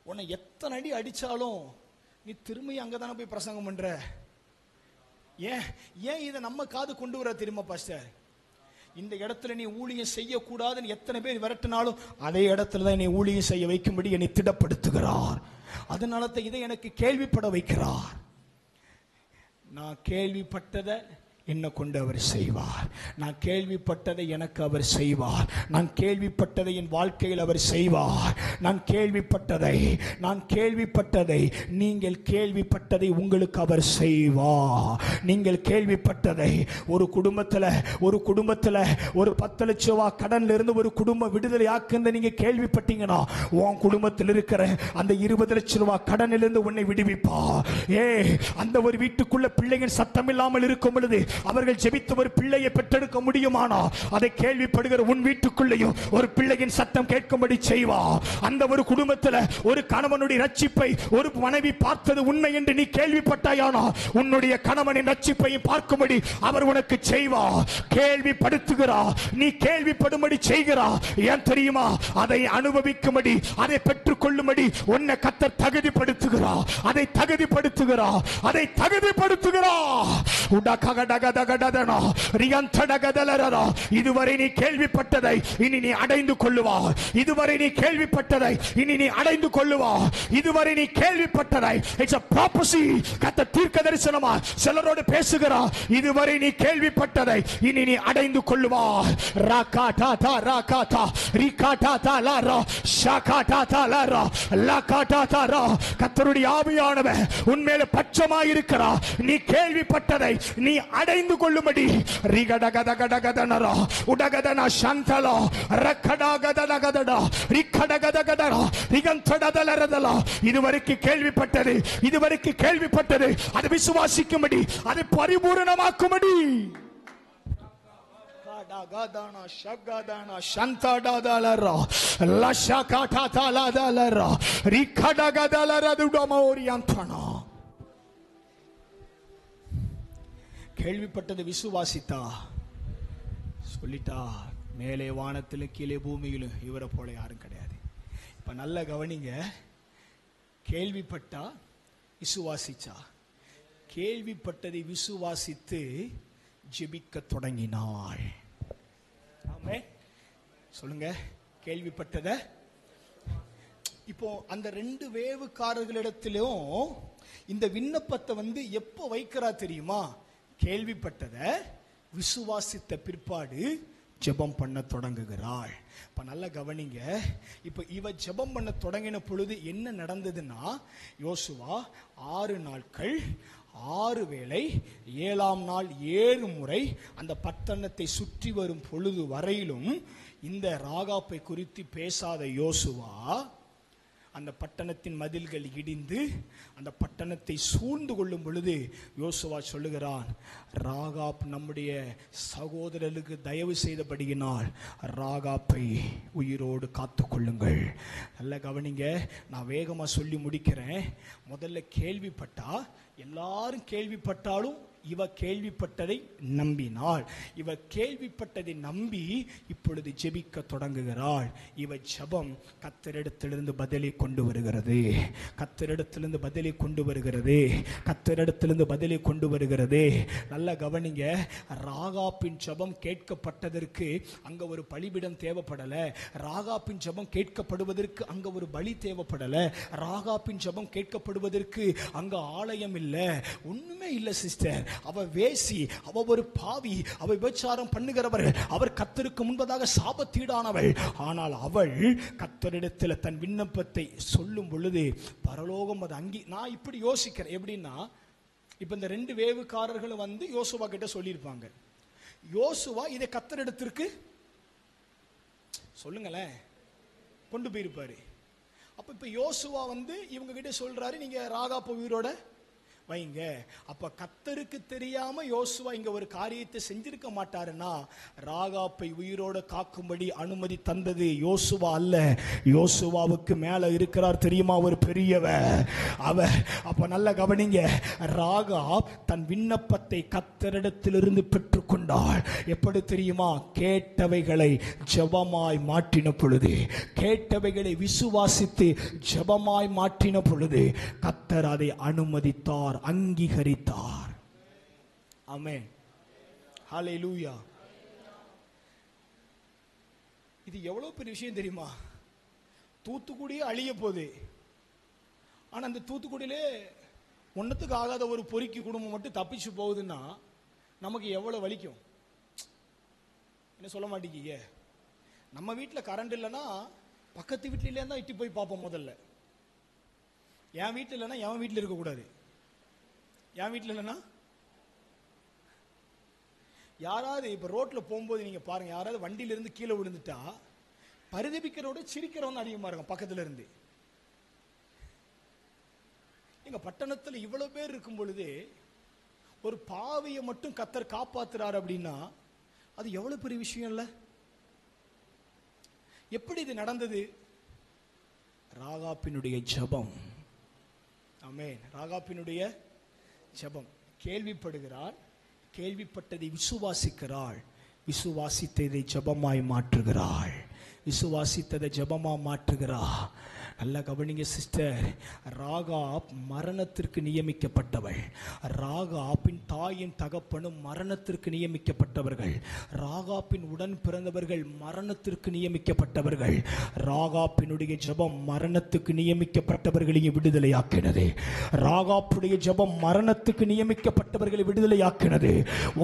உன்னை எத்தனை அடி அடிச்சாலும் நீ திரும்பி அங்கதானே போய் பிரசங்கம் பண்ற. ஏன் இதை நம்ம காது கொண்டு வர தெரியுமா பாஸ்டர்? இந்த இடத்துல நீ ஊழியம் செய்யக்கூடாதுன்னு எத்தனை பேர் விரட்டினாலும் அதே இடத்துல தான் நீ ஊழியம் செய்ய வைக்கும்படி என்னை திடப்படுத்துகிறார். அதனால தான் இதை எனக்கு கேள்விப்பட வைக்கிறார். நான் கேள்விப்பட்டதை என்ன கொண்டு அவர் செய்வார். நான் கேள்விப்பட்டதை எனக்கு அவர் செய்வார். நான் கேள்விப்பட்டதை என் வாழ்க்கையில் அவர் செய்வார். நான் கேள்விப்பட்டதை நீங்கள் கேள்விப்பட்டதை உங்களுக்கு அவர் செய்வார். நீங்கள் கேள்விப்பட்டதை ஒரு குடும்பத்தில் ஒரு 10 லட்சம் ரூபாய் கடன்ல இருந்து ஒரு குடும்பம் விடுதலை ஆக்குன்னு நீங்க கேள்விப்பட்டீங்கன்னா உன் குடும்பத்தில் இருக்கிற அந்த 20 லட்சம் ரூபாய் கடனிலிருந்து உன்னை விடுவிப்பா. அந்த ஒரு வீட்டுக்குள்ள பிள்ளைகள் சத்தம் இல்லாமல் இருக்கும் பொழுது அவர்கள் ஜெபித்த ஒரு பிள்ளையை பெற்றெடுக்க முடியுமானா அதை கேள்விப்படுகிற உன் வீட்டுக்குள்ளேயும் ஒரு பிள்ளையின் சத்தம் கேட்கும்படி செய்வா. அந்த ஒரு குடும்பத்தில் ஒரு கணவனுடைய ரட்சிப்பை ஒரு மனைவி பார்த்தது உண்மை என்று நீ கேள்விப்பட்டாயானா உன்னுடைய கணவனின் ரட்சிப்பையும் பார்க்கும்படி அவர் உனக்கு செய்வா. கேள்விப்படுத்துகிறா, நீ கேள்விப்படும்படி செய்கிறா. ஏன் தெரியுமா? அதை அனுபவிக்கும்படி, அதை பெற்றுக் கொள்ளும்படி உன்னை கர்த்தர் தகுதிப்படுத்துகிறா. அதை தகுதிப்படுத்துகிறா, அதை தகுதிப்படுத்துகிறா. இதுவரை நீ கேள்விப்பட்டதை இனி நீ அடைந்து கொள்ளுவாய். இதுவரை நீ கேள்விப்பட்டதை இனி நீ அடைந்து கொள்ளுவாய். இதுவரை நீ கேள்விப்பட்டதை, இட்ஸ் a prophecy, கர்த்தர் தீர்க்கதரிசனமா சிலரோடு பேசுகிறார். இதுவரை நீ கேள்விப்பட்டதை இனி நீ அடைந்து கொள்ளுவாய். ராகாடா தா ராகாடா ரிகாடா தா லாரா ஷாகாடா தா லாரா லாகாடா தா ரா. கர்த்தருடைய ஆவியானவர் உன்மேல் பட்சமாய் இருக்கிறார். நீ கேள்விப்பட்டதை நீ அடைந்து கொள்ளும்படி ரிகடகதகடகதனரா உடகதனா சந்தலா ரக்கடகதகதடா ரிகடகதகதரா ரிகந்தடதலரதலா. இதுவரைக்கும் கேள்விப்பட்டது, இதுவரைக்கும் கேள்விப்பட்டது அதை விசுவாசிக்கும்படி, அதை பரிபூரணமாக்கும்படி. கேள்விப்பட்டது விசுவாசித்தா சொல்லிட்டா, மேலே வானத்தில் கீழே பூமியிலும் இவரை போல யாரும் கிடையாது. இப்ப நல்ல கவனிங்க, கேள்விப்பட்டா விசுவாசிச்சா, கேள்விப்பட்டதை விசுவாசித்து ஜெபிக்க தொடங்கினாள். ஆமென் சொல்லுங்க. கேள்விப்பட்டத இப்போ அந்த ரெண்டு வேவுக்காரர்களிடத்திலும் இந்த விண்ணப்பத்தை எப்போ வைக்கிறா தெரியுமா? கேள்விப்பட்டத விசுவாசித்த பிற்பாடு ஜெபம் பண்ண தொடங்குகிறாள். இப்ப நல்ல கவனிங்க, இப்ப இவ ஜெபம் பண்ண தொடங்கின பொழுது என்ன நடந்ததுன்னா, யோசுவா 6 நாட்கள் 6 வேளை 7ஆம் நாள் 7 முறை அந்த பட்டணத்தை சுற்றி வரும் பொழுது வரையிலும் இந்த ராகாப்பை குறித்து பேசாத யோசுவா அந்த பட்டணத்தின் மதில்கள் இடிந்து அந்த பட்டணத்தை சூழ்ந்து கொள்ளும் பொழுது யோசுவா சொல்லுகிறான், ராகாப் நம்முடைய சகோதரர்களுக்கு தயவு செய்தபடியினால் ராகாப்பை உயிரோடு காத்து கொள்ளுங்கள். நல்ல கவனிங்க, நான் வேகமா சொல்லி முடிக்கிறேன். முதல்ல கேள்விப்பட்டா, எல்லாரும் கேள்விப்பட்டாலும் இவ கேள்விப்பட்டதை நம்பினாள். இவ கேள்விப்பட்டதை நம்பி இப்பொழுது ஜெபிக்க தொடங்குகிறாள். இவ ஜெபம் கர்த்தரிடத்திலிருந்து பதிலை கொண்டு வருகிறது. கர்த்தரிடத்திலிருந்து பதிலை கொண்டு வருகிறது. கர்த்தரிடத்திலிருந்து பதிலை கொண்டு வருகிறது. நல்ல கவனிங்க, ராகாப்பின் ஜெபம் கேட்கப்பட்டதற்கு அங்க ஒரு பலிபீடம் தேவைப்படல. ராகாப்பின் ஜெபம் கேட்கப்படுவதற்கு அங்க ஒரு பலி தேவைப்படல. ராகாப்பின் ஜெபம் கேட்கப்படுவதற்கு அங்க ஆலயம் இல்ல, ஒண்ணுமே இல்ல சிஸ்டர். அவ வேசி, அவ ஒரு பாவி, அவ விபச்சாரம் பண்ணுகிறவள், அவர் கர்த்தருக்கு முன்பதாக சாபத்தீடானவள். ஆனால் அவள் கர்த்தரிடத்தில் தன் விண்ணப்பத்தை சொல்லும் பொழுது பரலோகம் அது நான் இப்படி யோசிக்கிறேன். எப்படின்னா, இப்ப இந்த 2 வேவுக்காரர்களும் யோசுவா கிட்ட சொல்லியிருப்பாங்க. யோசுவா இதை கர்த்தரிடத்திற்கு சொல்லுங்களேன் கொண்டு போயிருப்பாரு. அப்ப இப்ப யோசுவா இவங்க கிட்ட சொல்றாரு, நீங்க ராகாப்ப உயிரோட வைங்க. அப்ப கர்த்தருக்கு தெரியாம யோசுவா இங்க ஒரு காரியத்தை செஞ்சிருக்க மாட்டாருன்னா, ராகாப்பை உயிரோட காக்கும்படி அனுமதி தந்தது யோசுவா அல்ல, யோசுவாவுக்கு மேல இருக்கிறார் தெரியுமா ஒரு பெரியவர். அவர் அப்ப நல்ல கவனிங்க, ராகாப் தன் விண்ணப்பத்தை கர்த்தரிடத்திலிருந்து பெற்றுக்கொண்டாள். எப்படி தெரியுமா? கேட்டவைகளை ஜெபமாய் மாற்றின பொழுது, கேட்டவைகளை விசுவாசித்து ஜெபமாய் மாற்றின பொழுது கர்த்தர் அதை அனுமதித்தார், அங்கீகரித்தார். ஆமென், ஹல்லேலூயா. இது எவ்வளவு பெரிய விஷயம் தெரியுமா? தூத்துக்குடியே அழிய போகுது, ஆனா அந்த தூத்துக்குடியிலே ஒன்னத்துக்கு ஆகாத ஒரு பொறுக்கி குடும்பம் மட்டும் தப்பிச்சு போகுதுன்னா நமக்கு எவ்வளவு வலிக்கும்? என்ன சொல்ல மாட்டேங்க? நம்ம வீட்டில் கரண்ட் இல்லைன்னா பக்கத்து வீட்டிலே தான் இட்டு போய் பார்ப்போம். முதல்ல என் வீட்டில் இல்லைன்னா என் வீட்டில் இருக்கக்கூடாது. என் வீட்டில் இல்லைன்னா யாராவது இப்ப ரோட்ல போகும்போது நீங்க பாருங்க, யாராவது வண்டியில இருந்து கீழே விழுந்துட்டா பரிதபிக்கிறோட சிரிக்கிறவன் அதிகமா இருக்கும் பக்கத்துல இருந்து. எங்க பட்டணத்துல இவ்வளவு பேர் இருக்கும் பொழுது ஒரு பாவியை மட்டும் கர்த்தர் காப்பாத்துறார் அப்படின்னா அது எவ்வளவு பெரிய விஷயம் இல்ல? எப்படி இது நடந்தது? ராகாப்பினுடைய ஜெபம். ஆமென். ராகாப்பினுடைய ஜெபம். கேள்விப்படுகிறார், கேள்விப்பட்டதை விசுவாசிக்கிறாள், விசுவாசித்ததை ஜெபமாய் மாற்றுகிறாள், விசுவாசித்ததை ஜெபமா மாற்றுகிறா. நல்ல கவனிங்க சிஸ்டர். ராகாப் மரணத்திற்கு நியமிக்கப்பட்டவள். ராகாப்பின் தாயின் தகப்பனும் மரணத்திற்கு நியமிக்கப்பட்டவர்கள். ராகாப்பின் உடன் பிறந்தவர்கள் மரணத்திற்கு நியமிக்கப்பட்டவர்கள். ராகாப்பினுடைய ஜெபம் மரணத்துக்கு நியமிக்கப்பட்டவர்களையும் விடுதலையாக்கினது. ராகாப்புடைய ஜெபம் மரணத்துக்கு நியமிக்கப்பட்டவர்களை விடுதலையாக்கினது.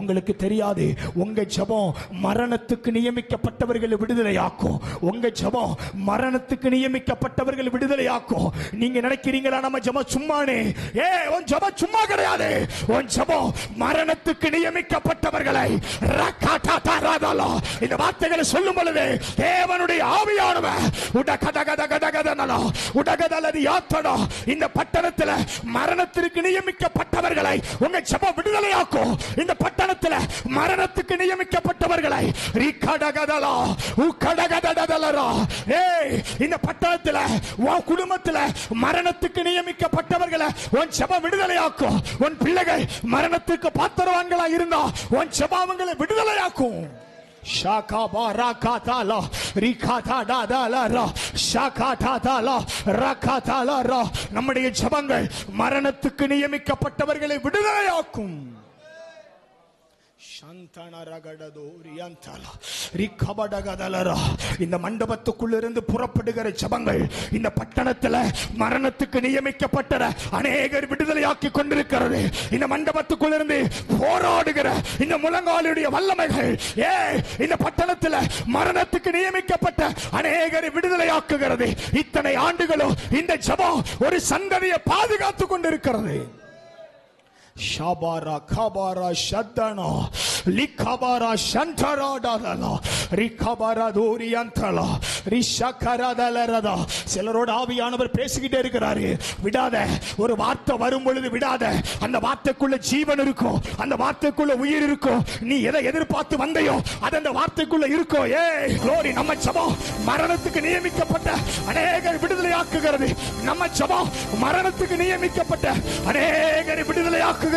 உங்களுக்கு தெரியாது, உங்க ஜெபம் மரணத்துக்கு நியமிக்கப்பட்டவர்களை விடுதலையாக்கும். உங்க ஜெபம் மரணத்துக்கு நியமிக்கப்பட்டவர்கள் விடுதலையாக்கும். நீங்க நினைக்கிறீங்களா நம்ம ஜெபம் சும்மானே? உன் ஜெபம் சும்மா கிடையாது. உன் ஜெபம் மரணத்துக்கு நியமிக்கப்பட்டவர்களை இந்த வார்த்தைகளை சொல்லும் பொழுது தேவனுடைய ஆவியானவர் இந்த பட்டணத்தில் மரணத்திற்கு நியமிக்கப்பட்டவர்களை உங்க ஜெபம் விடுதலையாக்கும். இந்த பட்டணத்தில் மரணத்துக்கு நியமிக்கப்பட்டவர்களை இந்த பட்டணத்தில் உன் குடும்பத்தில் மரணத்துக்கு நியமிக்கப்பட்டவர்களை உன் ஜெபம் விடுதலையாக்கும். உன் பிள்ளைகள் மரணத்துக்கு பாத்திரவான்களா இருந்தா உன் ஜெபம் அவங்களை விடுதலையாக்கும். நம்முடைய ஜெபங்கள் மரணத்துக்கு நியமிக்கப்பட்டவர்களை விடுதலையாக்கும். இந்த மண்டபத்துக்குள்ளிருந்து புறப்படுகிற ஜெபங்கள் இந்த பட்டணத்தில் மரணத்துக்கு நியமிக்கப்பட்ட அநேகர் விடுதலையாக்கி கொண்டிருக்கிறது. இந்த மண்டபத்துக்குள்ளிருந்து போராடுகிற இந்த முழங்காலுடைய வல்லமைகள் இந்த பட்டணத்தில் மரணத்துக்கு நியமிக்கப்பட்ட அநேகரை விடுதலையாக்குகிறது. இத்தனை ஆண்டுகளும் இந்த ஜெபம் ஒரு சந்ததியை பாதுகாத்துக் கொண்டிருக்கிறது. ஷாபாரா காபாரா ஷத்தனா லிகாபாரா ஷண்டராடாலா ரிகாபாரா தூரியந்தலா ரிஷகரதலரதா. சிலரோட ஆவியானவர் பேசிக்கிட்டே இருக்கிறாரு. விடாத, ஒரு வார்த்தை வரும் பொழுது விடாத. அந்த வார்த்தைக்குள்ள ஜீவன் இருக்கும், அந்த வார்த்தைக்குள்ள உயிர் இருக்கும். நீ எதை எதிர்பார்த்து வந்தையோ அது அந்த வார்த்தைக்குள்ள இருக்கும். க்ளோரி. நம்ம ஜெபம் மரணத்துக்கு நியமிக்கப்பட்ட அநேகர் விடுதலையாக்குகிறது. நம்ம ஜெபம் மரணத்துக்கு நியமிக்கப்பட்ட அநேகரை விடுதலையாக்குகிறது.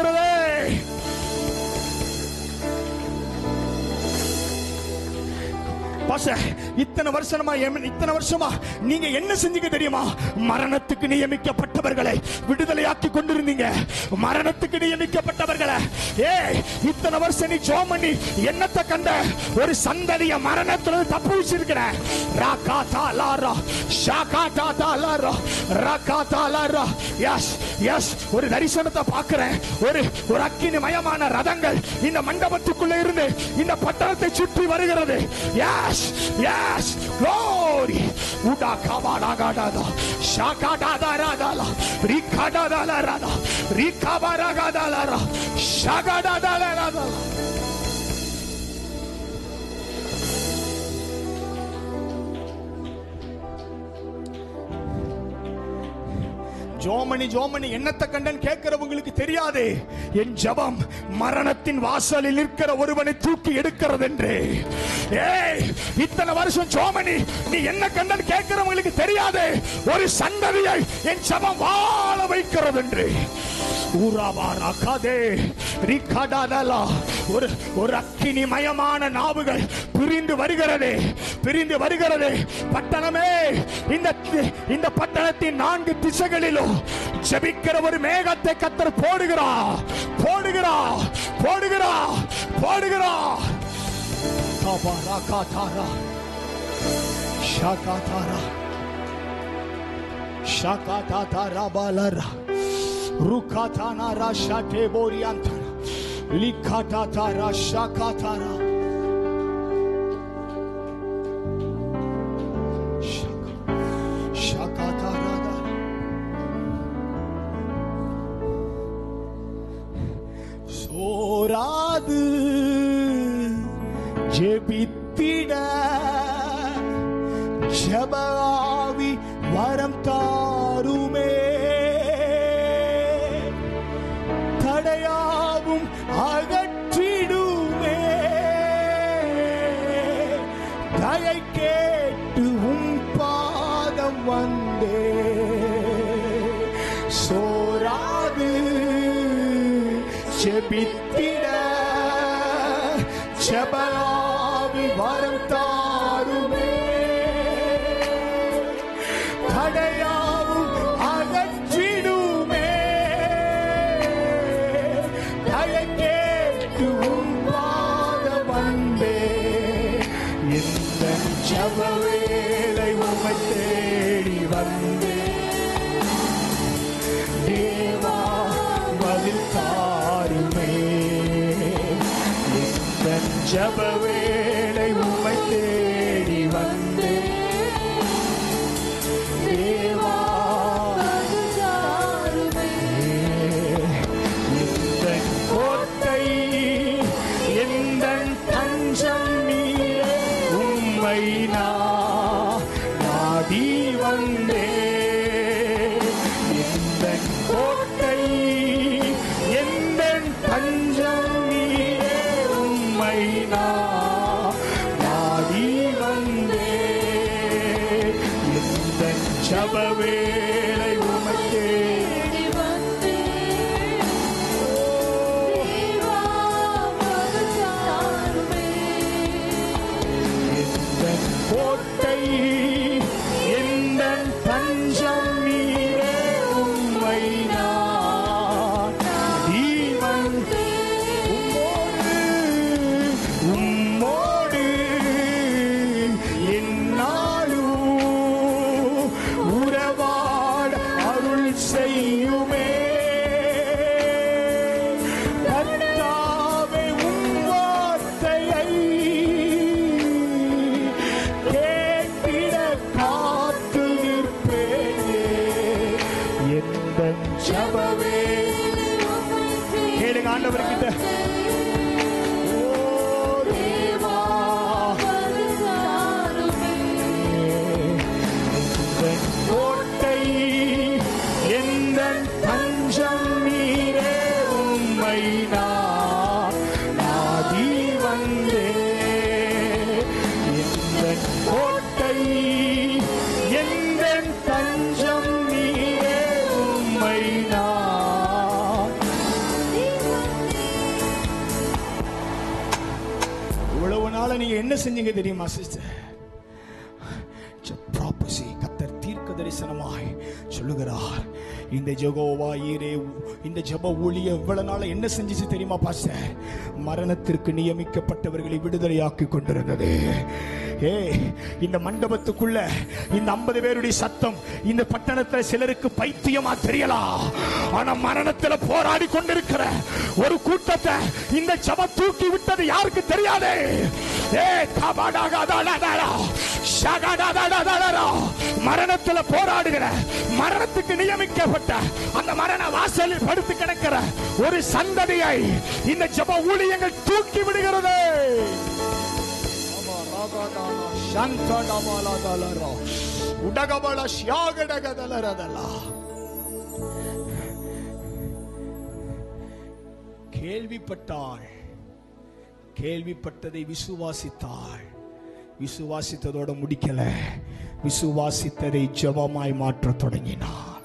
இத்தனை வருஷமா நீங்க என்ன செஞ்சீங்க தெரியுமா? மரணத்துக்கு நியமிக்கப்பட்டவர்களை விடுதலையாக்கி கொண்டிருந்தீங்க. மரணத்துக்கு நியமிக்கப்பட்டவர்களை இத்தனை வருஷம் நீ ஜெபம் பண்ணி என்னத்தை கண்ட? ஒரு சந்ததிய மரணத்துல தப்பு வச்சிருக்கிற. ஒரு தரிசனத்தை பார்க்கிறேன். ஒரு அக்கினி மயமான ரதங்கள் இந்த மண்டபத்துக்குள்ள இருந்து இந்த பட்டணத்தை சுற்றி வருகிறது. Yes, glory. Uda kabada gada, shakada da da la, rikada da la da, rikabara gada la, shagada da la da. Jomani என்னத்தை கண்டன் கேட்கிறவங்களுக்கு தெரியாது. என் ஜெபம் மரணத்தின் வாசலில் நிற்கிற ஒருவனை தூக்கி எடுக்கிறது என்று. இத்தனை வருஷம் ஜோமணி நீ என்ன கண்டன் கேட்கிறவங்களுக்கு தெரியாது. ஒரு சந்ததியை என் ஜெபம் வாழ வைக்கிறது என்று. ஒரு அக்கினி மயமான நாவுகள் பிரிந்து வருகிறது. பட்டணமே, இந்த பட்டணத்தின் 4 திசைகளிலும் ஜெபிக்கிற ஒரு மேகத்தை கர்த்தர் போடுகிறார். ஷகாதாரா பாலரா Rukatana rashate boriantana likatata rashakatara shakatara soradu jebitida jabavi varam tarume தடையாவும் சோராது ஜெபித்திட ஜெபஆவி வரம் தாருமே. தடையாவும் அகற்றிடுமே. தயக்கேட்டு உன் பாதம் வந்தே. இந்த ஜெப வேளை உம்மை தேடி வந்தே. தேவா பதில் தாருமே. இந்த ஜெப வேளை உம்மை தேடி வந்தே. தேவா பதில் தாருமே. இந்த கோட்டை எந்த தஞ்சம் நீரே. உம்மை நாடி வந்தே. எந்த கோட்டை எந்த தஞ்சம் நீரே. உம்மை நாடி வந்தே. எந்த ஜெப வேளை உம்மை தேடி வந்தே. தேவா பதில் தாருமே. எந்த கோட்டை எந்த தஞ்சம் நீரே. உம்மை நாடி வந்தே. உம்மோடு என்னாலும் உறவாட அருள் செய்யுமே. கர்த்தாவே உம் வார்த்தையை கேட்டிட காத்து நிற்பேனே. எந்த ஜெப வேளை கேளுங்க ஆண்டவர்கிட்ட. ஓ தேவா பதில் தாருமே. எந்த கோட்டை எந்த தஞ்சம் நீரே. உம்மை நாடி வந்தே. எந்த கோட்டை எந்த தஞ்சம் நீரே. உம்மை இவ்வளவு நாள நீங்க என்ன செஞ்சீங்க தெரியுமா சிஸ்டர்? ப்ராபசி கர்த்தர் தீர்க்க தரிசனமாய் சொல்லுகிறார். இந்த யெகோவா ஈரே இந்த ஜெப ஊழியம் இவ்வளவு நாள என்ன செஞ்சிச்சு தெரியுமா பாஸ்டர்? மரணத்திற்கு நியமிக்கப்பட்டவர்களை விடுதலையாக்கி கொண்டிருந்தது. இந்த மண்டபத்துக்குள்ள இந்த 50 பேருடைய சத்தம் இந்த பட்டணத்துல சிலருக்கு பைத்தியமா தெரியலாம். ஆனா மரணத்துல போராடி கொண்டிருக்கிற ஒரு கூட்டத்தை இந்த ஜெபம் தூக்கி விட்டது யாருக்கு தெரியாது. மரணத்துல போராடுகிற மரணத்துக்கு நியமிக்கப்பட்ட அந்த மரண வாசலில் படுத்து கிடக்கிற ஒரு சந்ததியை இந்த ஜெப ஊழியங்கள் தூக்கி விடுகிறது. கேள்விப்பட்டாள். கேள்விப்பட்டதை விசுவாசித்தாள். விசுவாசித்ததோட முடிக்கல. விசுவாசித்ததை ஜெபமாய் மாற்ற தொடங்கினார்.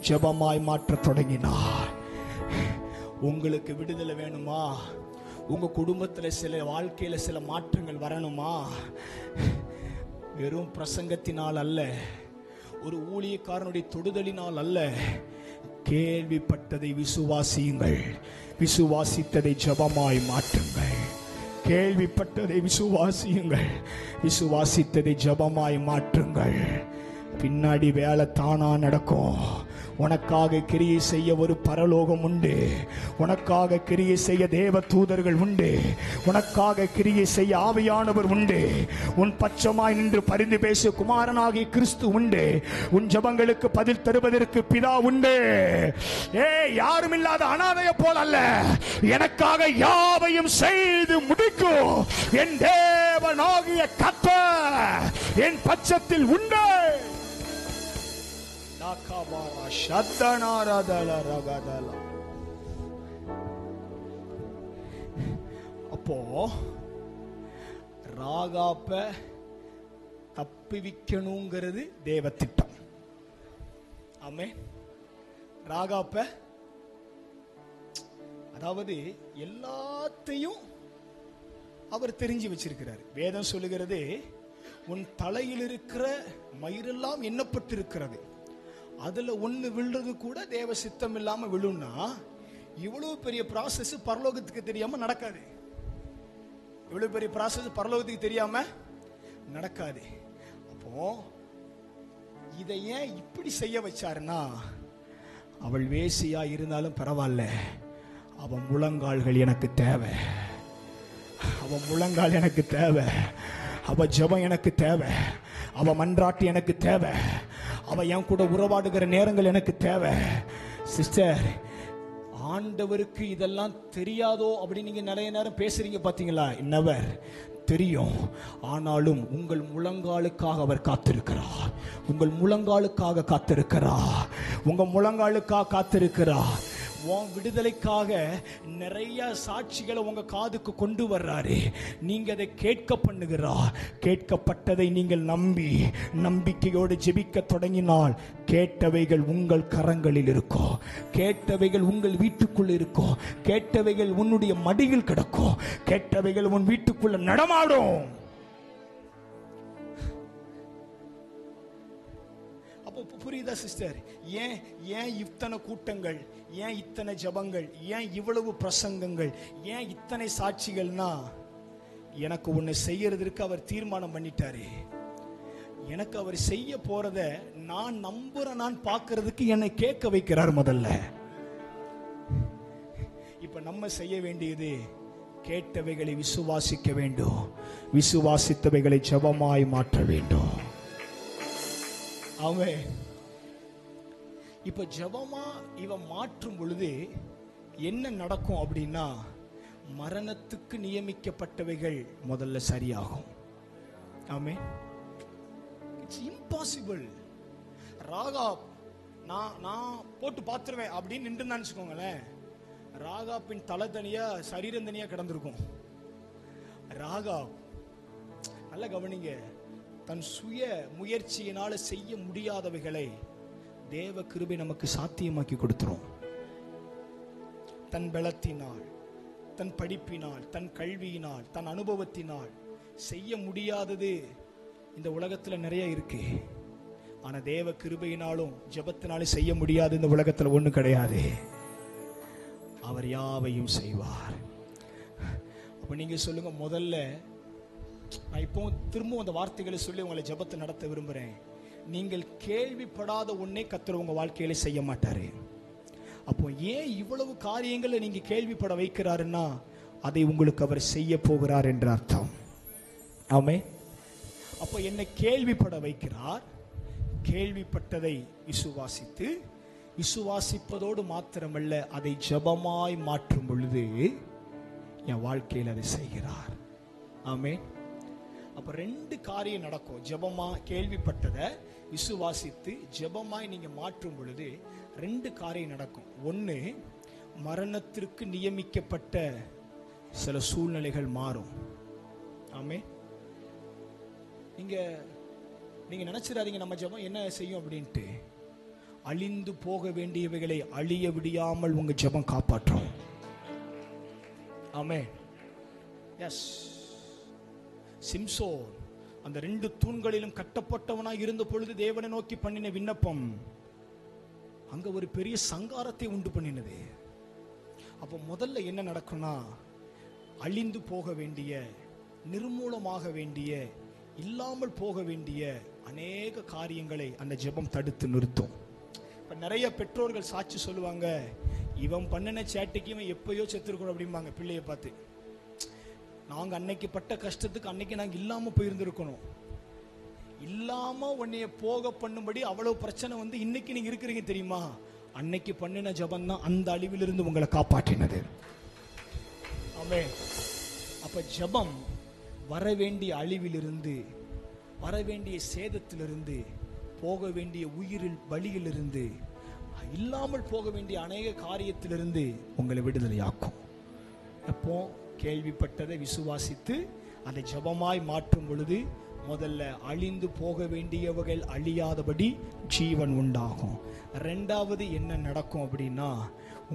ஜெபமாய் மாற்ற தொடங்கினார். உங்களுக்கு விடுதலை வேணுமா? உங்க குடும்பத்துல சில வாழ்க்கையில சில மாற்றங்கள் வரணுமா? வெறும் பிரசங்கத்தினால் அல்ல, ஒரு ஊழியக்காரனுடைய தொடுதலினால் அல்ல. கேள்விப்பட்டதை விசுவாசியுங்கள். விசுவாசித்ததை ஜெபமாய் மாற்றுங்கள். கேள்விப்பட்டதை விசுவாசியுங்கள். விசுவாசித்ததை ஜெபமாய் மாற்றுங்கள். பின்னாடி வேலை தானா நடக்கும். உனக்காக கிரியை செய்ய ஒரு பரலோகம் உண்டு. உனக்காக கிரியை செய்ய தேவ தூதர்கள் உண்டு. உனக்காக கிரியை செய்ய ஆவியானவர் உண்டு. உன் பட்சமாய் நின்று பரிந்து பேச குமாரனாகிய கிறிஸ்து உண்டு. உன் ஜெபங்களுக்கு பதில் தருவதற்கு பிதா உண்டு. யாரும் இல்லாத அனாதையை போல அல்ல, எனக்காக யாவையும் செய்து முடிக்கும் என் தேவனாகிய கர்த்தர் என் பட்சத்தில் உண்டு. அப்போ ராகாப்ப தப்பிவிக்கணுங்கிறது தேவ திட்டம். ஆமென். ராகாப்ப, அதாவது எல்லாத்தையும் அவர் தெரிஞ்சு வச்சிருக்கிறார். வேதம் சொல்லுகிறது, உன் தலையில் இருக்கிற மயிரெல்லாம் எண்ணப்பட்டிருக்கிறது, அதுல ஒண்ணு விழுறது கூட தேவ சித்தம் இல்லாம விழுன்னா இவ்வளவு பெரிய ப்ராசஸ் பரலோகத்துக்கு தெரியாம நடக்காது. இவ்வளவு பெரிய ப்ராசஸ் பரலோகத்துக்கு தெரியாம நடக்காது. அப்போ இதை ஏன் இப்படி செய்ய வச்சாருன்னா, அவள் வேசியா இருந்தாலும் பரவாயில்ல, அவன் முழங்கால்கள் எனக்கு தேவை, அவன் முழங்கால் எனக்கு தேவை, அவ ஜெபம் எனக்கு தேவை, அவ மன்றாட்டு எனக்கு தேவை, அவ என் கூட உறவாடுகிற நேரங்கள் எனக்கு தேவை. சிஸ்டர், ஆண்டவருக்கு இதெல்லாம் தெரியாதோ அப்படின்னு நீங்க நிறைய நேரம் பேசுறீங்க பாத்தீங்களா? நெவர். தெரியும். ஆனாலும் உங்கள் முழங்காலுக்காக அவர் காத்திருக்கிறார். உங்கள் முழங்காலுக்காக காத்திருக்கிறார். உங்க முழங்காலுக்காக காத்திருக்கிறார். உன் விடுதலைக்காக நிறைய சாட்சிகளை உங்க காதுக்கு கொண்டு வர்றாரு. நீங்க அதை கேட்க பண்ணுகிறார். கேட்கப்பட்டதை நீங்கள் நம்பி நம்பிக்கையோடு ஜெபிக்க தொடங்கினால் கேட்டவைகள் உங்கள் கரங்களில் இருக்கும். கேட்டவைகள் உங்கள் வீட்டுக்குள் இருக்கும். கேட்டவைகள் உன்னுடைய மடியில் கிடக்கும். கேட்டவைகள் உன் வீட்டுக்குள்ள நடமாடும். புரியுதா சிஸ்டர்? ஏன் இத்தனை கூட்டங்கள், ஏன் இத்தனை ஜபங்கள், ஏன் இவ்வளவு பிரசங்கங்கள், ஏன் இத்தனை சாட்சிகள்னா, எனக்கு ஒண்ணு செய்யறதுக்கு அவர் தீர்மானம் பண்ணிட்டாரு. எனக்கு அவர் செய்ய போறத நான் நம்புறேன், நான் பார்க்கிறதுக்கு என்னை கேட்க வைக்கிறார் முதல்ல. இப்ப நம்ம செய்ய வேண்டியது கேட்டவைகளை விசுவாசிக்க வேண்டும். விசுவாசித்தவைகளை ஜெபமாய் மாற்ற வேண்டும். அவன் இப்ப ஜெபமா இவன் மாற்றும் பொழுது என்ன நடக்கும் அப்படின்னா, மரணத்துக்கு நியமிக்கப்பட்டவைகள் முதல்ல சரியாகும். ஆமென். It's impossible. ராகாப் நான் போட்டு பார்த்துருவேன் அப்படின்னு நின்று நினைச்சுக்கோங்களேன், ராகாப்பின் தலை தனியா சரீரம் தனியா கிடந்திருக்கும். ராகாப், நல்ல கவனிங்க, தன் சுய முயற்சியினால செய்ய முடியாதவைகளை தேவ கிருபை நமக்கு சாத்தியமாக்கி கொடுத்துரும். தன் பலத்தினால், தன் படிப்பினால், தன் கல்வியினால், தன் அனுபவத்தினால் செய்ய முடியாதது இந்த உலகத்துல நிறைய இருக்கு. ஆனா தேவ கிருபையினாலும் ஜெபத்தினாலும் செய்ய முடியாது இந்த உலகத்துல ஒண்ணு கிடையாது. அவர் யாவையும் செய்வார். அப்ப நீங்க சொல்லுங்க, முதல்ல நான் இப்போ திரும்ப அந்த வார்த்தைகளை சொல்லி உங்களை ஜெபத்தை நடத்த விரும்புறேன். நீங்கள் கேள்விப்படாத ஒன்றை கர்த்தர் உங்க வாழ்க்கையில செய்ய மாட்டாரு. அப்போ ஏன் இவ்வளவு காரியங்களை நீங்க கேள்விப்பட வைக்கிறாருன்னா, அதை உங்களுக்கு அவர் செய்ய போகிறார் என்ற அர்த்தம். ஆமென். அப்போ என்னை கேள்விப்பட வைக்கிறார். கேள்விப்பட்டதை விசுவாசித்து, விசுவாசிப்பதோடு மாத்திரமல்ல, அதை ஜெபமாய் மாற்றும் பொழுது என் வாழ்க்கையில் அதை செய்கிறார். ஆமென். அப்ப ரெண்டு காரியம் நடக்கும். ஜெபமா கேள்விப்பட்டதை விசுவாசித்து ஜெபமாய் நீங்க மாற்றும் பொழுது ரெண்டு காரியம் நடக்கும். ஒன்னு, மரணத்திற்கு நியமிக்கப்பட்ட சில சூழ்நிலைகள் மாறும். ஆமென். நீங்க நினைச்சிடாதீங்க நம்ம ஜெபம் என்ன செய்யும் அப்படின்ட்டு. அழிந்து போக வேண்டியவைகளை அழிய விடாமல் உங்க ஜெபம் காப்பாற்றும். ஆமென். எஸ். சிம்சோன் அந்த ரெண்டு தூண்களிலும் கட்டப்பட்டவனாய் இருந்த பொழுது தேவனை நோக்கி பண்ணின விண்ணப்பம் அங்க ஒரு பெரிய சங்காரத்தை உண்டு பண்ணினது. அப்ப முதல்ல என்ன நடக்கும்னா, அழிந்து போக வேண்டிய, நிர்மூலமாக வேண்டிய, இல்லாமல் போக வேண்டிய அநேக காரியங்களை அந்த ஜெபம் தடுத்து நிறுத்தும். இப்ப நிறைய பெற்றோர்கள் சாட்சி சொல்லுவாங்க, இவன் பண்ணின சேட்டைக்கு இவன் எப்பயோ செத்துருக்கணும் அப்படிம்பாங்க பிள்ளைய பார்த்து. நாங்க அன்னைக்கு பட்ட கஷ்டத்துக்கு அன்னைக்கு நாங்க இல்லாம போயிருந்திருக்கணும். இல்லாம உன்னைய போக பண்ணும்படி அவ்வளவு பிரச்சனை வந்து இன்னைக்கு நீங்க இருக்கிறீங்க தெரியுமா? அன்னைக்கு பண்ணின ஜெபம் தான் அந்த அழிவிலிருந்து உங்களை காப்பாற்றினது. ஆமென். அப்ப ஜெபம் வர வேண்டிய அழிவிலிருந்து, வர வேண்டிய சேதத்திலிருந்து, போக வேண்டிய உயிரில் பலியிலிருந்து, இல்லாமல் போக வேண்டிய அநேக காரியத்திலிருந்து உங்களை விடுதலையாக்கும். எப்போ கேள்விப்பட்டதை விசுவாசித்து அதை ஜெபமாய் மாற்றும் பொழுது முதல்ல அழிந்து போக வேண்டியவர்கள் அழியாதபடி ஜீவன் உண்டாகும். ரெண்டாவது என்ன நடக்கும் அப்படின்னா,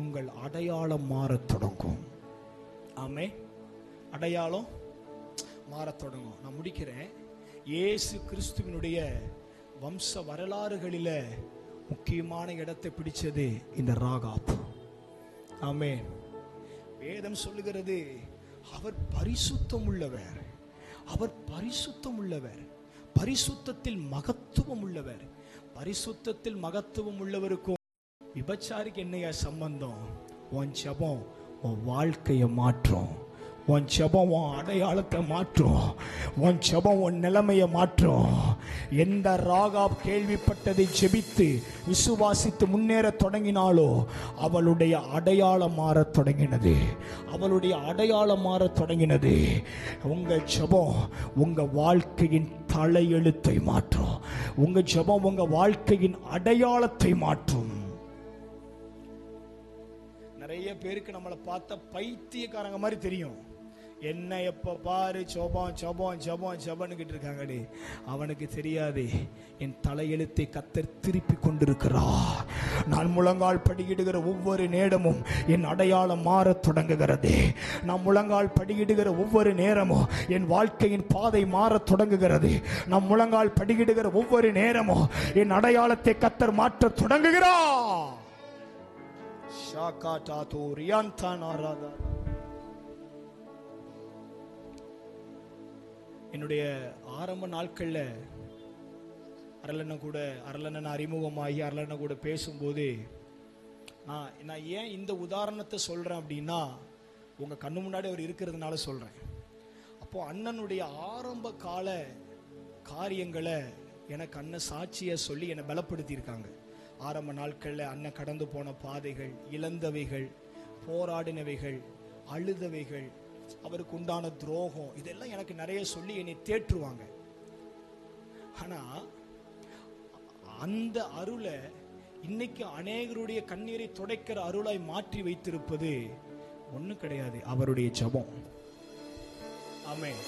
உங்கள் அடையாளம் மாறத் தொடங்கும். ஆமே, அடையாளம் மாறத் தொடங்கும். நான் முடிக்கிறேன். இயேசு கிறிஸ்துவினுடைய வம்ச வரலாறுகளில முக்கியமான இடத்தை பிடிச்சது இந்த ராகாப். ஆமே, வேதம் சொல்லுகிறது, அவர் பரிசுத்தம் உள்ளவர், அவர் பரிசுத்தம் உள்ளவர், பரிசுத்தத்தில் மகத்துவம் உள்ளவர். பரிசுத்தத்தில் மகத்துவம் உள்ளவருக்கும் விபச்சாரிக்கு என்னையா சம்பந்தம்? உன் ஜெபம் உன் வாழ்க்கையை மாற்றும். உன் ஜெபம் உன் அடையாளத்தை மாற்றும். உன் ஜெபம் உன் நிலைமையை மாற்றும். எந்த ராகாப் கேள்விப்பட்டதை ஜெபித்து விசுவாசித்து முன்னேற தொடங்கினாலோ அவளுடைய அடையாளம் மாற தொடங்கினது. அவளுடைய அடையாளம் மாற தொடங்கினது. உங்க ஜெபம் உங்க வாழ்க்கையின் தலையெழுத்தை மாற்றும். உங்க ஜெபம் உங்க வாழ்க்கையின் அடையாளத்தை மாற்றும். நிறைய பேருக்கு நம்மளை பார்த்தா பைத்தியக்காரங்க மாதிரி தெரியும். என்ன எப்ப பாரு ஜெபம் ஜெபம் ஜெபம் ஜெபம்னுகிட்டு இருக்காங்கடி. அவனுக்கு தெரியாது என் தலையெழுத்தை கர்த்தர் திருப்பி கொண்டிருக்கிறார். நான் முழங்கால் படியிடுகிற ஒவ்வொரு நேரமும் என் அடையாளம் மாறத் தொடங்குகிறது. நான் முழங்கால் படியிடுகிற ஒவ்வொரு நேரமும் என் வாழ்க்கையின் பாதை மாறத் தொடங்குகிறது. நான் முழங்கால் படியிடுகிற ஒவ்வொரு நேரமும் என் அடையாளத்தை கர்த்தர் மாற்றத் தொடங்குகிறார். என்னுடைய ஆரம்ப நாட்கள்ல அரளண்ணன் அறிமுகமாகி அரளண்ணன் கூட பேசும்போது நான் ஏன் இந்த உதாரணத்தை சொல்றேன் அப்படின்னா, உங்க கண்ணு முன்னாடி அவர் இருக்கிறதுனால சொல்றேன். அப்போ அண்ணனுடைய ஆரம்ப கால காரியங்களை எனக்கு அண்ணன் சாட்சியை சொல்லி என்னை பலப்படுத்தி இருக்காங்க. ஆரம்ப நாட்கள்ல அண்ணன் கடந்து போன பாதைகள், இழந்தவைகள், போராடினவைகள், அழுதவைகள், அவருக்கு உண்டான துரோகம், இதெல்லாம் எனக்கு நிறைய சொல்லி என்னை தேற்றுவாங்க. ஆனா அந்த அருளை இன்னைக்கு அநேகருடைய கண்ணீரை துடைக்கிற அருளாய் மாற்றி வைத்திருப்பது ஒண்ணு கிடையாது, அவருடைய ஜெபம். ஆமென்.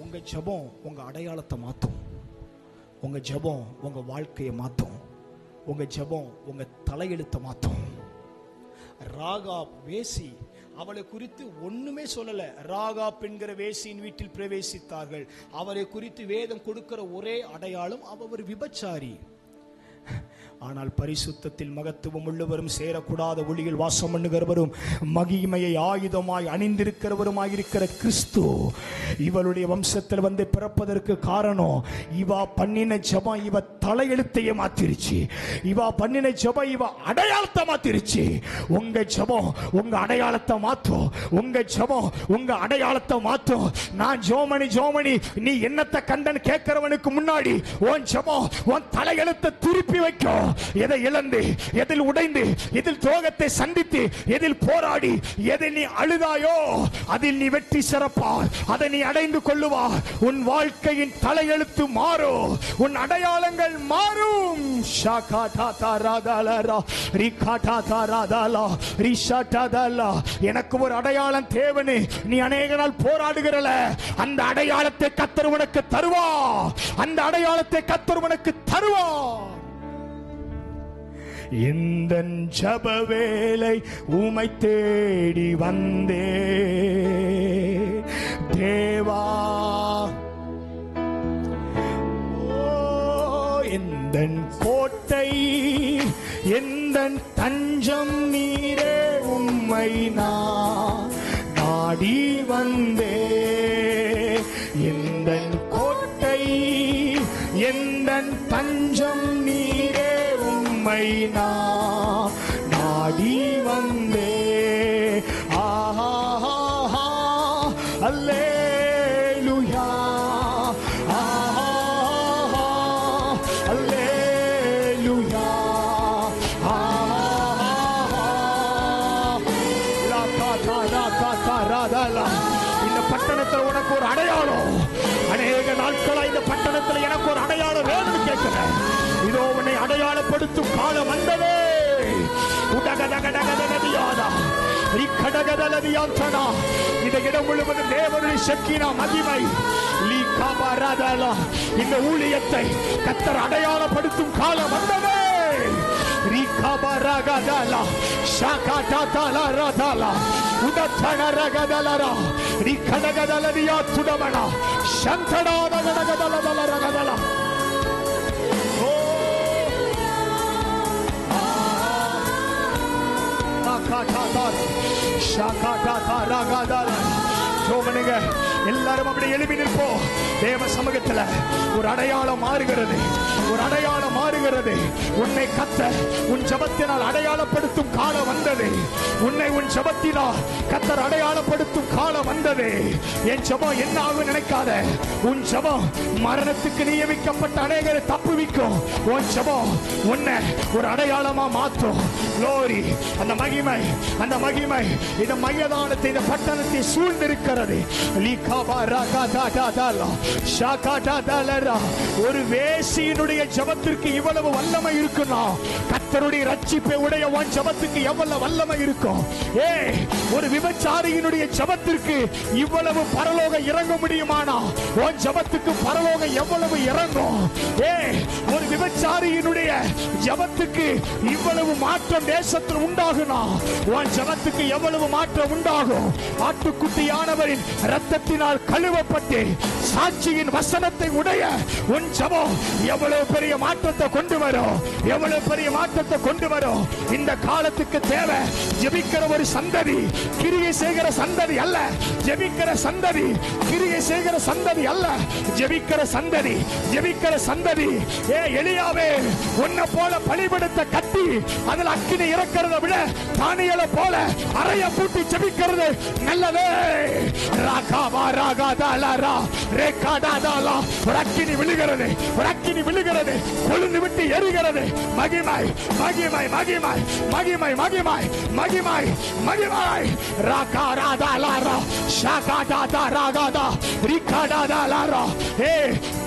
உங்க ஜெபம் உங்க அடையாளத்தை மாற்றும். உங்க ஜெபம் உங்க வாழ்க்கையை மாற்றும். உங்க ஜெபம் உங்க தலையெழுத்தை மாற்றும். ராகாப் வேசி, அவளை குறித்து ஒண்ணுமே சொல்லல. ராகாப் என்கிற வேசியின் வீட்டில் பிரவேசித்தார்கள். அவரை குறித்து வேதம் கொடுக்கிற ஒரே அடையாளம் அவர் விபச்சாரி. ஆனால் பரிசுத்தத்தில் மகத்துவம் உள்ளவரும், சேரக்கூடாத ஒளியில் வாசம் பண்ணுகிறவரும், மகிமையை ஆயுதமாய் அணிந்திருக்கிறவருமாய் இருக்கிற கிறிஸ்து இவளுடைய வம்சத்தில் வந்து பிறப்பதற்கு காரணம், இவா பண்ணின ஜெபம் இவ தலையெழுத்தையே மாத்திருச்சு. இவா பண்ணின ஜெபம் இவ அடையாளத்தை மாத்திருச்சு. உங்க ஜெபம் உங்க அடையாளத்தை மாற்றும். உங்க ஜெபம் உங்க அடையாளத்தை மாற்றும். நான் ஜோமணி நீ என்னத்தை கண்டன் கேட்கிறவனுக்கு முன்னாடி உன் ஜெபம் உன் தலையெழுத்தை திருப்பி வைக்கும். எதை இழந்து, எதில் உடைந்து, எதில் துரோகத்தை சந்தித்து, எதில் போராடி, எதில் நீ அழுதாயோ அதில் நீ வெற்றி சிறப்பார். அதை நீ அடைந்து கொள்ளுவார். உன் வாழ்க்கையின் தலையெழுத்து மாறும். உன் அடையாளங்கள் மாறும். எனக்கு ஒரு அடையாளம் தேவனே, நீ அநேக நாள் போராடுகிறல, அந்த அடையாளத்தை கர்த்தர் உனக்கு தருவார். அந்த அடையாளத்தை கர்த்தர் உனக்கு தருவார். இந்த ஜப வேளை உமை தேடி வந்தே தேவா, எந்தன் கோட்டை எந்தன் தஞ்சம் நீரே, உம்மை நான் நாடி வந்தே. எந்தன் கோட்டை எந்தன் தஞ்சம் நீரே, உம்மை நான் நாடி வந்தே. ஆஹா அல்லேலூயா, ஆஹா அல்லேலூயா, இந்த பட்டணத்தில் உனக்கு ஒரு அடையாளம். அநேக நாட்களா இந்த பட்டணத்தில் எனக்கு ஒரு அடையாளம் வேணும்னு கேட்கிறேன். இதோ உன்னை அடையாளப்படுத்தும் காலம் வந்ததே. இந்த இடம் முழுவதும் தேவனுடைய சக்தினா மகிமை, இந்த ஊழியத்தை கர்த்தர் அடையாளப்படுத்தும் காலம் வந்ததே. ரிகபரகதலா ஷகததலரதலா உதத்தனரகதலரா ரிகடகதலரியா துடமனா சந்தடாதகதலரகதலா. ஓ ஆகாததல ஷகததரகதல. ஜோமனுங்க எல்லாரும் அப்படி எழுப்பி நிற்போம். தேவ சமூகத்துல ஒரு அடையாளம் மாறுகிறது, ஒரு அடையாளம் மாறுகிறது. உன்னை கர்த்தர் உன் ஜெபத்தினால் அடையாளப்படுத்தும் காலம் வந்தது. உன்னை உன் ஜெபத்தினால் கர்த்தர் அடையாளப்படுத்தும் காலம் வந்தது. என் ஜெபம் என்ன ஆகும் நினைக்காத. உன் ஜெபம் மரணத்துக்கு நியமிக்கப்பட்ட அநேகரை தப்புவிக்கும். உன் ஜெபம் உன்னை ஒரு அடையாளமா மாற்றும். glory, அந்த மகிமை, அந்த மகிமை இந்த மையதானத்தை, இந்த பட்டணத்தை சூழ்ந்திருக்கிறது. ஒரு வேசியினுடைய ஜெபத்திற்கு இவ்வளவு வல்லமை இருக்குன்னா, கர்த்தருடைய ரட்சிப்பை உடைய உன் ஜெபத்துக்கு எவ்வளவு வல்லமை இருக்கும். ஒரு விபச்சாரியினுடைய ஜெபத்திற்கு இவ்வளவு பரலோக இறங்க முடியுமானா, உன் ஜெபத்துக்கு பரலோகம் எவ்வளவு இறங்கும். ஒரு விபச்சாரியினுடைய ஜெபத்துக்கு இவ்வளவு மாற்றம் தேசத்தில் உண்டாகுனா, உன் ஜெபத்துக்கு எவ்வளவு மாற்றம் உண்டாகும். ஆட்டுக்குட்டியானவரின் இரத்தத்தினால் கழுவப்பட்டு சாட்சியின் வசனத்தை உடைய உன் ஜெபம் எவ்வளவு பெரிய மாற்றத்தை கொண்டு வரும், எவ்வளவு பெரிய மாற்றத்தை கொண்டு வரும். இந்த காலத்துக்கு தேவை ஜெபிக்கிற ஒரு சந்ததி, கிரியை செய்கிற சந்ததி அல்ல. ஜெபிக்கிற சந்ததி, கிரியை செய்கிற சந்ததி அல்ல. ஜெபிக்கிற சந்ததி, ஜெபிக்கிற சந்ததி. எலியாவே, உன்னை போல பலிபீடத்தை கட்டி அதில் அக்கினி இறக்கிறத விட தானியேலை போல அறைய பூட்டி ஜெபிக்கிறது நல்லதே. ஒரு அக்கினி விழுகிறது, ஒரு அக்கினி விழுகிறது, கொழுந்து விட்டு எரிகிறது. மகிமை, மகிமை, மகிமை, மகிமை, மகிமை, மகிமை, மகிமை.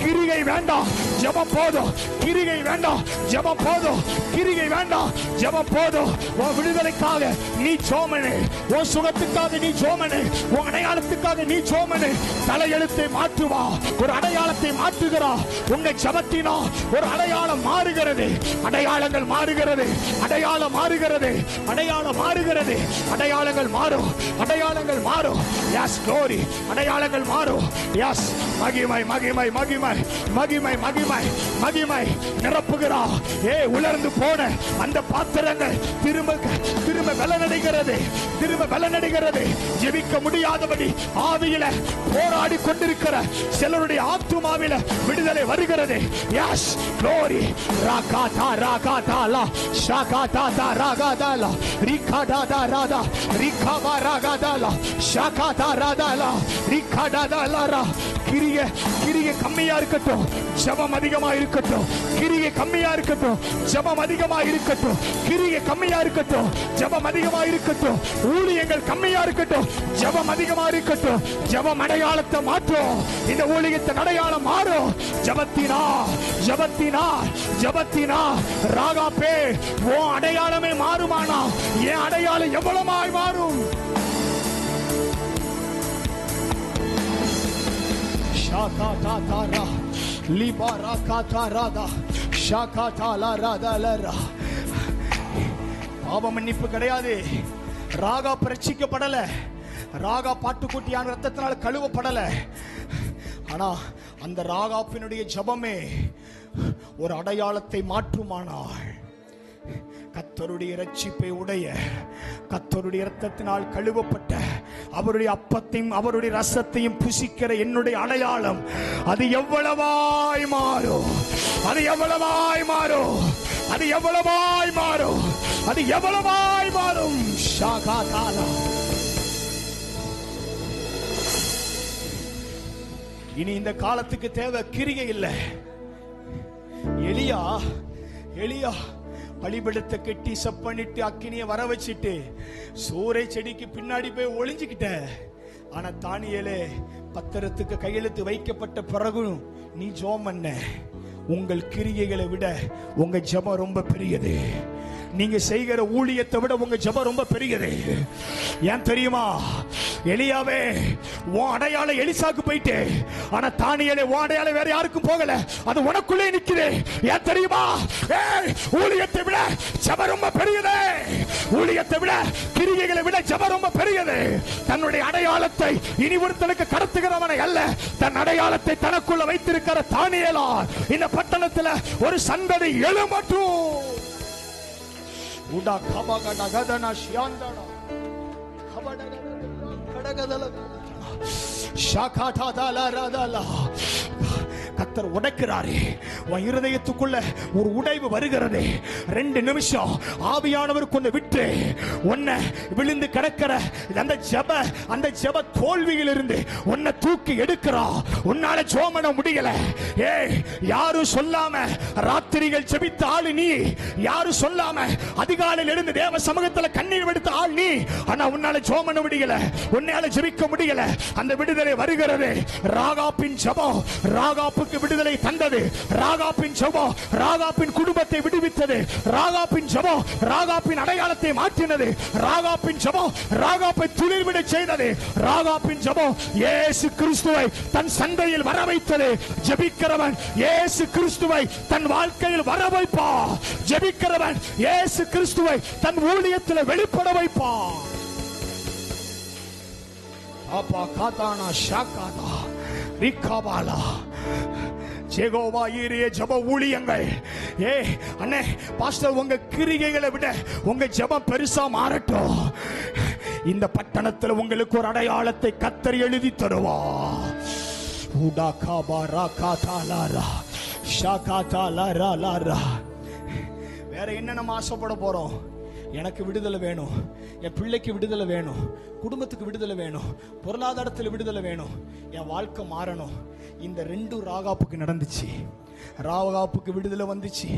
கிரிகை வேண்டாம், ஜெபம் போதும். கிரிகை வேண்டாம், ஜெபம் போதும். கிரிகை வேண்டாம், ஜெபம் போதும். உன் விடுதலைக்காக நீ சோமனு, உன் சுகத்துக்காக நீ சோமனு, உன் அடையாளத்துக்காக நீ சோமனு. தலையெழுத்தை மாற்றுவா, ஒரு அடையாளத்தை மாற்றுகிறா. உங்க ஜெபத்தினா ஒரு அடையாளம் மாறுகிறது. அடையாளங்கள் மாறுகிறது, அடையாளம் மாறுகிறது, அடையாளம் மாறுகிறது. அடையாளங்கள் மாறும், அடையாளங்கள் மாறும். எஸ் glory, அடையாளங்கள் மாறும். எஸ் மகிமை, மகிமை, மகிமை, மகிமை, மகிமை, மகிமை நிரப்புகிறா. உலர்ந்து போன அந்த பாத்திரங்கள் திரும்ப திரும்ப பலனடைகிறது, திரும்ப பலனடைகிறது. ஜெபிக்க முடியாதபடி ஆவியில போராடி கொண்டிருக்கிற சிலருடைய ஆத்துமாவில விடுதலை வருகிறது. Yes glory. ராகாதா ராகாதாலா ஷாகாதா ராகாதாலா ரிகாடாதா ராதா ரிகாபா ராகாதாலா ஷாகாதா ராதாலா ரிகாடாதாலா. கிரியை கிரியை கம்மியா இருக்கட்டும், ஜெபம் அதிகமா இருக்கட்டும். கிரியை கம்மியா இருக்கட்டும், ஜெபம் அதிகமா இருக்கட்டும். கிரியை கம்மியா இருக்கட்டும், ஜெபம் அதிகமா இருக்கட்டும். ஊழியங்கள் கம்மியா இருக்கட்டும், ஜெபம் அதிகமா இருக்கட்டும். ஜெபம் அடையாளத்தை மாற்றும். இந்த ஊழியத்தின் அடையாளம் மாறும். ஜெபத்தினா, ஜெபத்தினா, ஜெபத்தினா. ராகாப்பே, உன் அடையாளமே மாறுமானா என் அடையாளம் எவ்வளவாய் மாறும். ஷாகாதாரா லிபாரா காதாராதா ஷாகாதாலராதலரா. பாவ மன்னிப்பு கிடையாது. ராகா பரீட்சிக்கப்படல, ராகா பாட்டுக்குட்டியான ரத்தத்தினால் கழுவப்படல. ஆனா அந்த ராகாப்பினுடைய ஜெபமே ஒரு அடையாளத்தை மாற்றுமானாள். கர்த்தருடைய இரட்சிப்பை உடைய, கர்த்தருடைய இரத்தத்தினால் கழுவப்பட்ட, அவருடைய அப்பத்தையும் அவருடைய ரசத்தையும் புசிக்கிற என்னுடைய அடையாளம் அது எவ்வளவாய் மாறும், அது எவ்வளவாய் மாறும், அது எவ்வளவாய் மாறும், அது எவ்வளவாய் மாறும். ஷாகாதாலா. இனி இந்த காலத்துக்கு தேவை கிரிகை இல்லை. எலியா எலியா பலிபீடத்தை கட்டி செப்பனிட்டு அக்கினியை வர வச்சிட்டு சூறை செடிக்கு பின்னாடி போய் ஒளிஞ்சுக்கிட்ட. ஆனா தானியேலே, பத்திரத்துக்கு கையெழுத்து வைக்கப்பட்ட பிறகும் நீ ஜெபம் பண்ண. உங்கள் கிரியைகளை விட உங்க ஜெபம் ரொம்ப பெரியது. நீங்க செய்கிற ஊழியத்தை விட உங்க ஜெபம் ரொம்ப பெரியது. ஏன் தெரியுமா? எலியாவே உன் அடையாளம் எலிசாக்கு போயிட்டு, ஆனா தானியேலே உன் அடையாளம் வேற யாருக்கும் போகல, அது உனக்குள்ளே நிக்குது. ஏன் தெரியுமா? ஊழியத்தை விட ஜெபம் ரொம்ப பெரியது. ஊழியத்தை விட கிரியைகளை விட ஜெபம் ரொம்ப பெரியது. தன்னுடைய அடையாளத்தை இனி ஒருத்தனுக்கு கடத்துகிறவனை அல்ல, தன் அடையாளத்தை தனக்குள்ள வைத்திருக்கிற தானியேலா இந்த பட்டணத்தில் ஒரு சந்ததி எழும்பட்டும். உடா கபகட கதனா ஷியாந்தடா கபடகட கடகதல ஷாகாதாலரதல. கர்த்தர் உடைக்கிறாரே, உன் இருதயத்துக்குள்ள ஒரு உடைவு வருகிறது. 2 நிமிஷம் ஆவியானவர் கொண்டு விட்டு உன்னை விழுந்து கிடக்கிற அந்த ஜெப தோல்வியில் இருந்து உன்னை தூக்கி எடுக்கிறா. உன்னால ஜெபம் பண்ண முடியல. யாரும் சொல்லாம ராத்திரிகள் ஜெபித்த ஆளு நீ, யாரும் சொல்லாம அதிகாலையில் எழுந்து தேவ சமூகத்தில் கண்ணீர் வெடித்த ஆள் நீ. ஆனா உன்னால ஜெபம் பண்ண முடியல, உன்னால ஜெபிக்க முடியல. அந்த விடுதலை வருகிறது. ராகாப்பின் ஜெபம் ராகாப்புக்கு விடுதலை தந்தது. ராகாப்பின் ஜெபம் ராகாப்பின் குடும்பத்தை விடுவித்தது. ராகாப்பின் ஜெபம் ராகாப்பின் அடையாளத்தை மாற்றினது. ராகாப்பின் ஜெபம் ராகாப்பை துளிர்விட செய்தது. ராகாப்பின் ஜெபம் இயேசு கிறிஸ்துவை தன் சந்தையில் வர வைத்தது. ஜெபிக்கிறவன் இயேசு கிறிஸ்துவை தன் வாழ்க்கையில் வர வைப்பான். ஜெபிக்கிறவன் இயேசு கிறிஸ்துவை தன் ஊழியத்தில் வெளிப்பட வைப்பான். அப்பா காதானா ஷாகாதா ரிகாபாலா ஜெகோவா ஈரே ஜெப ஊழியங்கள். அண்ணே பாஸ்டர், உங்க கிரிகைகளை விட உங்க ஜெபம் பெருசா மாறட்டும். இந்த பட்டணத்தில் உங்களுக்கு ஒரு அடையாளத்தை கர்த்தர் எழுதி தருவா. உடா காபாரா காதாலாரா ஷாகாதாலாரா. வேற என்ன நம்ம ஆசைப்பட போறோம்? எனக்கு விடுதலை வேணும், என் பிள்ளைக்கு விடுதலை வேணும், குடும்பத்துக்கு விடுதலை வேணும், பொருளாதாரத்தில் விடுதலை வேணும், என் வாழ்க்கை மாறணும். இந்த 2 ராகாப்புக்கு நடந்துச்சு. ராகாப்புக்கு விடுதலை வந்துச்சு.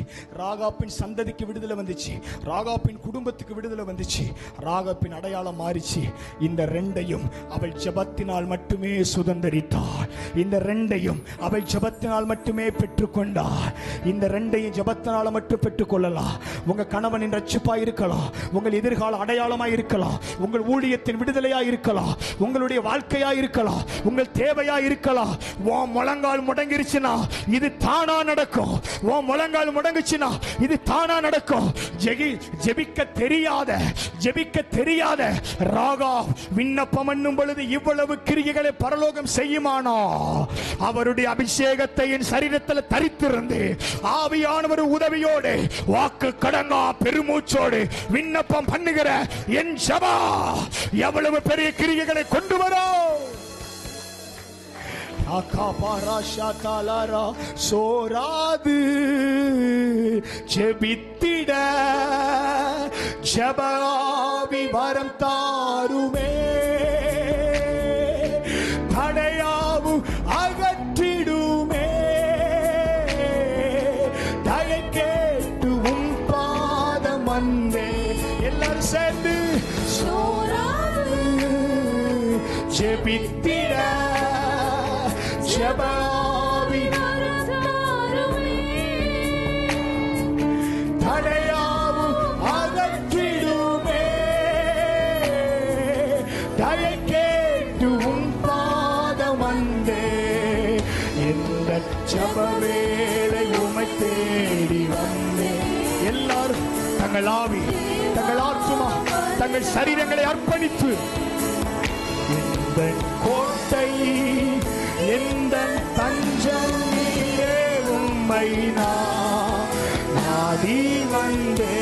ராகாப்பின் சந்ததிக்கு விடுதலை வந்துச்சு. ராகாப்பின் குடும்பத்துக்கு விடுதலை வந்துச்சு. ராகாப்பின் அடையாளம் மாறிச்சு. இந்த 2ஐயும் அவள் ஜெபத்தினால் மட்டுமே சுதந்தரித்தாள். இந்த 2ஐயும் அவள் ஜெபத்தினால் மட்டுமே பெற்றுக்கொண்டாள். இந்த 2ஐயும் ஜெபத்தினால மட்டும் பெற்றுக்கொள்ளலாம். உங்க கணவனின் ரட்சிப்பா இருக்கலாம், உங்கள் எதிர்கால அடையாளமா இருக்கலாம், உங்கள் ஊழியத்தின் விடுதலையா இருக்கலாம், உங்களுடைய வாழ்க்கையா இருக்கலாம், உங்கள் தேவையா இருக்கலாம். உன் முழங்கால் முடங்கிருச்சுன்னா இது தானா நடக்கும். உன் முழங்கால் முடங்குச்சுன்னா இது தானா நடக்கும். ஜெபிக்க தெரியாத ராகா விண்ணப்பம் என்னும் பொழுது இவ்வளவு கிரியைகளை பரலோகம் செய்யுமானா? அவருடைய அபிஷேகத்தை என் சரீரத்தில் தரித்திருந்து ஆவியானவர் உதவியோடு வாக்கு கடங்கா பெருமூச்சோடு விண்ணப்பம் பண்ணுகிற என் ஜெபா எவ்வளவு பெரிய கிரியைகளை கொண்டு வரும். சோராது ஜெபித்திட ஜெபாவி வரம் தாருமே. தடையாவு அகற்றிடுமே. தயை கேட்டு உன் பாதம் வந்தே. எல்லாரும் சேர்ந்து சோராது ஜெபித்திட ஜெபாவி தடையாவு அகற்றிடுமே. தயை கேட்டு உன் பாதம் வந்தே. இந்த ஜெப வேளை உம்மை தேடி வந்தே. எல்லாரும் தங்கள் ஆவி, தங்கள் ஆத்மா, தங்கள் சரீரங்களை அர்ப்பணித்து இந்த கோட்டை எந்த தஞ்சம் நீயே உம்மை நாடி வந்தே.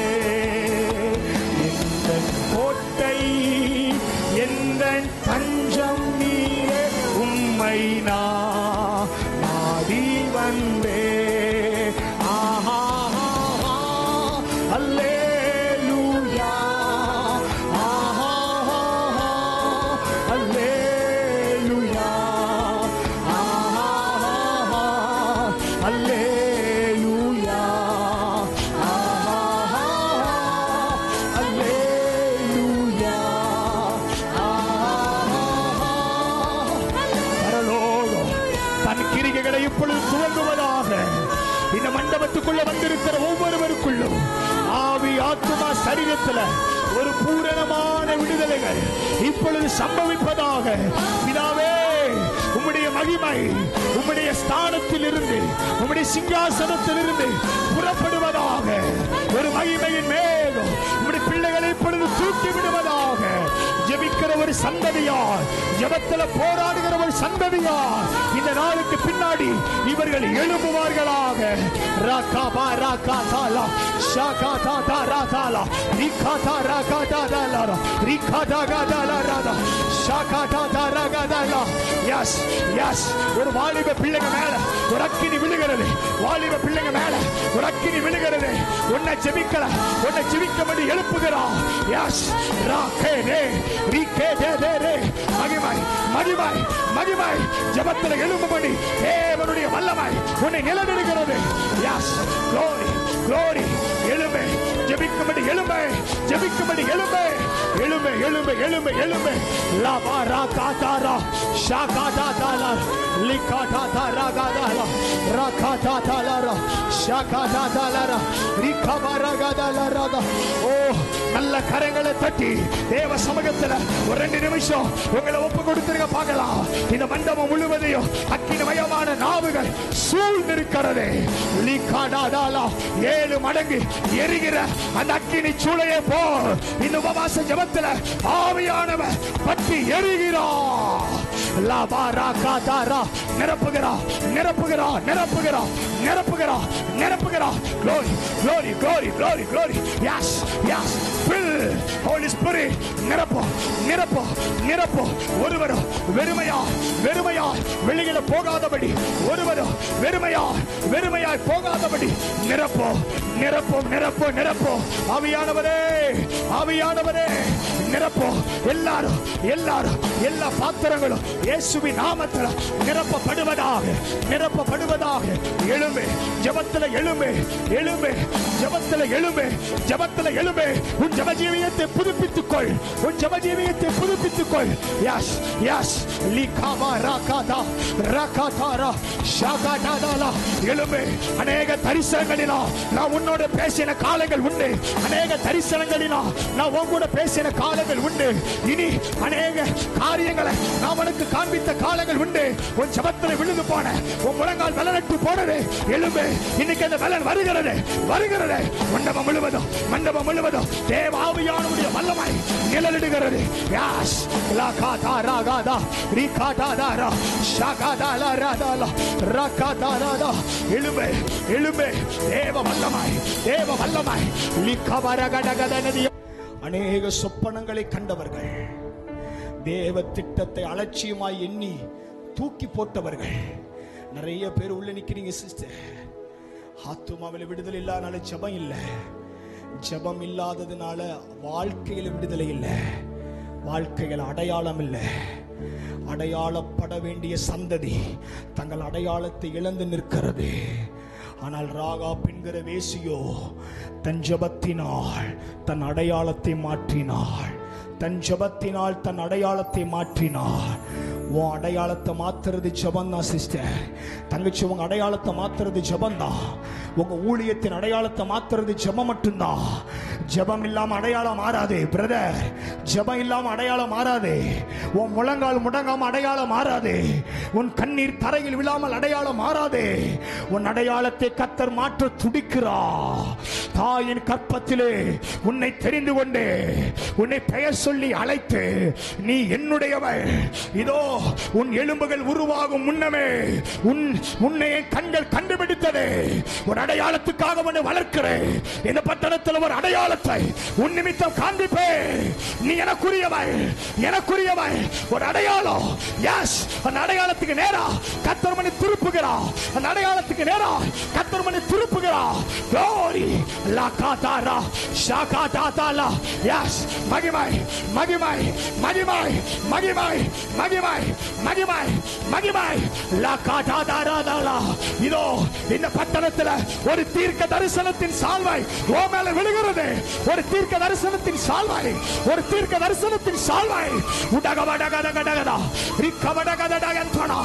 இந்த கோட்டை எந்த தஞ்சம் நீயே உம்மை நாடி வந்தே. ஆஹா அல்லேலூயா. ஆஹா அல்லேலூயா. அல்லேலூயா. அல்லேலூயா. பரலோகம் தன் கிரிகைகளை இப்பொழுது துவங்குவதாக. இந்த மண்டபத்துக்குள்ள வந்திருக்கிற ஒவ்வொருவருக்குள்ளும் ஆவி ஆத்துமா சரீரத்தில் ஒரு பூரணமான விடுதலைகள் இப்பொழுது சம்பவிப்பதாக. பிதாவே, உம்முடைய மகிமை உம்முடைய ஸ்தானத்தில் இருந்து, உம்முடைய சிங்காசனத்தில் இருந்து புறப்படுவதாக. ஒரு மகிமையின் மேகம் உம்முடைய பிள்ளைகளை இப்பொழுது தூக்கி விடுவதாக. ஜெபிக்கிற ஒரு சந்ததியார், ஜெபத்துல போராடுகிற ஒரு சந்ததியார் இந்த நாளுக்கு பின்னாடி இவர்கள் எழும்புவார்களாக. ராகாபா ராகாதாலா ஷாகாதா ராதாலா ரிகாதா ராகாதாலா ரிகாதா காதாலா ஷாகாதா ராகாதாலா. எஸ் எஸ், ஒரு வாலிப பிள்ளைங்க மேல ஒரு அக்கினி விழுகிறது. வாலிப பிள்ளைங்க மேல ஒரு அக்கினி விழுகிறது. உன்னை ஜெபிக்கல, உன்னை ஜெபிக்கும்படி எழுப்புகிறான். எஸ் ராகேதே ரிகேதே மகிமை மகிமை மகிமை ஜெபத்துல எழும்பும்படி தேவனுடைய வல்லமை உன்னை நிலைநிறுகிறது. S, glory glory. எழும்பு, ஜெபிக்கும்படி எழும்பு, ஜெபிக்கும்படி எழும்பு, எழும்பு எழும்பு எழும்பு எழும்பு. லபா ராகாதாரா ஷாகாதாலா லிகாதாராகாதாலா ராகாதாலா ஷாகாதாலா ரிகபரகாதாலா. ஓ, நல்ல கரங்களை தட்டி தேவ சமூகத்துல ஒரு 2 நிமிஷம் உங்களை ஒப்பு கொடுத்துருங்க பார்க்கலாம். இந்த மண்டபம் முழுவதையும் அக்கினிமயமான நாவுகள் சூழ்ந்திருக்கிறது. லிகாதாலா 7 மடங்கு எரிகிற அந்த அக்கினி சூளையை போல் இந்த உபவாச ஜெபத்துல ஆவியானவர் பற்றி எரிகிறார். லாபாராகாதாரா நிரப்புகிறா நிரப்புகிறா நிரப்புகிறா நிரப்புகிறா நிரப்புகிறா. glory glory glory glory glory. yes yes, fill holy spirit. நிரப்பு நிரப்பு நிரப்பு. ஒருவரும் வெறுமையாய் வெறுமையாய் வெளியில போகாதபடி, ஒருவரும் வெறுமையாய் வெறுமையாய் போகாதபடி நிரப்பு நிரப்பு நிரப்பு நிரப்பு. ஆவியானவரே ஆவியானவரே நிரப்பு. எல்லாரும் எல்லாரும் எல்லா பாத்திரங்களும் இயேசுவின் நாமத்தில் நிரப்பப்படுவதாக நிரப்பப்படுவதாக. எழும்பு, ஜெபத்தில் எழும்பு எழும்பு, ஜெபத்தில் எழும்பு ஜெபத்தில் எழும்பு. உன் ஜெப ஜீவியத்தை புதுப்பித்துக்கொள், உன் ஜெப ஜீவியத்தை புதுப்பித்துக்கொள். S S, லிகாபா ராகாதா ராகாதாரா ஷாகாதாலா. எழும்பு. அநேக தரிசனங்களிலா நான் உன்னோட பேசின காலங்கள் உண்டு. அநேக தரிசனங்களிலா நான் உன்னோட பேசின காலங்கள் உண்டு. இனி அநேக காரியங்களை நான் உனக்கு காண்பித்த காலங்கள் உண்டு. உன் ஜெபத்தில் விழுந்து போன உன் முழங்கால் வலனட்டு போனது. எழும்பு, இன்னைக்கு அந்த பலன் வருகிறது வருகிறது. மண்டபம் முழுவதும் மண்டபம் முழுவதும் தேவ ஆவியானவருடைய வல்லமை நிழலிடுகிறது. யாஸ் லாகாதா ராகாதா ரிகாதாரா ஷாகாதாலா ராதாலா ராகாதாரா. எழும்பு எழும்பு. தேவ வல்லமை தேவ வல்லமை. லிகபரகடகதனதி. அநேக சொப்பனங்களை கண்டவர்கள், தேவ திட்டத்தை அலட்சியமாய் எண்ணி தூக்கி போட்டவர்கள் நிறைய பேர் உள்ள நிக்கிறீங்க சிஸ்டர். ஆத்துமாவில் விடுதலை இல்லாதனால ஜெபம் இல்லை, ஜெபம் இல்லாததுனால வாழ்க்கையில் விடுதலை இல்லை, வாழ்க்கையில் அடையாளம் இல்லை. அடையாளப்பட வேண்டிய சந்ததி தங்கள் அடையாளத்தை இழந்து நிற்கிறது. ஆனால் ராகாப் என்கிற வேசியோ தன் ஜெபத்தினால் தன் அடையாளத்தை மாற்றினாள். தன் ஜெபத்தினால் தன் அடையாளத்தை மாற்றினாள். உன் அடையாளத்தை மாத்துறது ஜெபம் தான் சிஸ்டர். தங்கச்சி, உங்க அடையாளத்தை மாத்துறது ஜெபம் தான். உங்க ஊழியத்தின் அடையாளத்தை மாத்துறது ஜெபம் மட்டும்தான். ஜெபம் இல்லாம அடையாளம் மாறாது பிரதர். ஜெபம் இல்லாம அடையாளம் மாறாது. உன் முழங்கால் முடங்காம அடையாளம் மாறாது. உன் கண்ணீர் தரையில் விழாமல் அடையாளம் மாறாது. உன் அடையாளத்தை கர்த்தர் மாற்ற துடிக்கிறார். தாயின் கற்பத்திலே உன்னை தெரிந்து கொண்டு உன்னை பெயர் சொல்லி அழைத்து நீ என்னுடையவள், இதோ உன் எலும்புகள் உருவாகும் முன்னமே உன்னை கண்கள் கண்டுபிடித்தது. ஒரு அடையாளத்துக்காக உன்னை வளர்க்கிறேன். இந்த பட்டணத்தில் ஒரு அடையாளத்தை உன் நிமித்தம் காண்பிப்பேன். நீ எனக்குரியவள் எனக்குரியவள். ஒரு அடையாளம். எஸ், அந்த அடையாளத்துக்கு நேரா கர்த்தர் மனை திருப்புகிறார். அந்த அடையாளத்துக்கு நேரா கர்த்தர் மனை திருப்புகிறார். glory லகாதாரா ஷாகாதாலா. எஸ், மகிமை மகிமை மகிமை மகிமை மகிமை மகிமை மகிமை லகாதாரா. இதோ இந்த பட்டணத்தில் ஒரு தீர்க்க தரிசனத்தின் சால்வை ஓ மேல விழுகிறது. ஒரு தீர்க்க தரிசனத்தின் சால்வை, ஒரு தீர்க்க தரிசனத்தின் சால்வை. உடகவடகடகடகடா ரிக்கவடகடகடகடா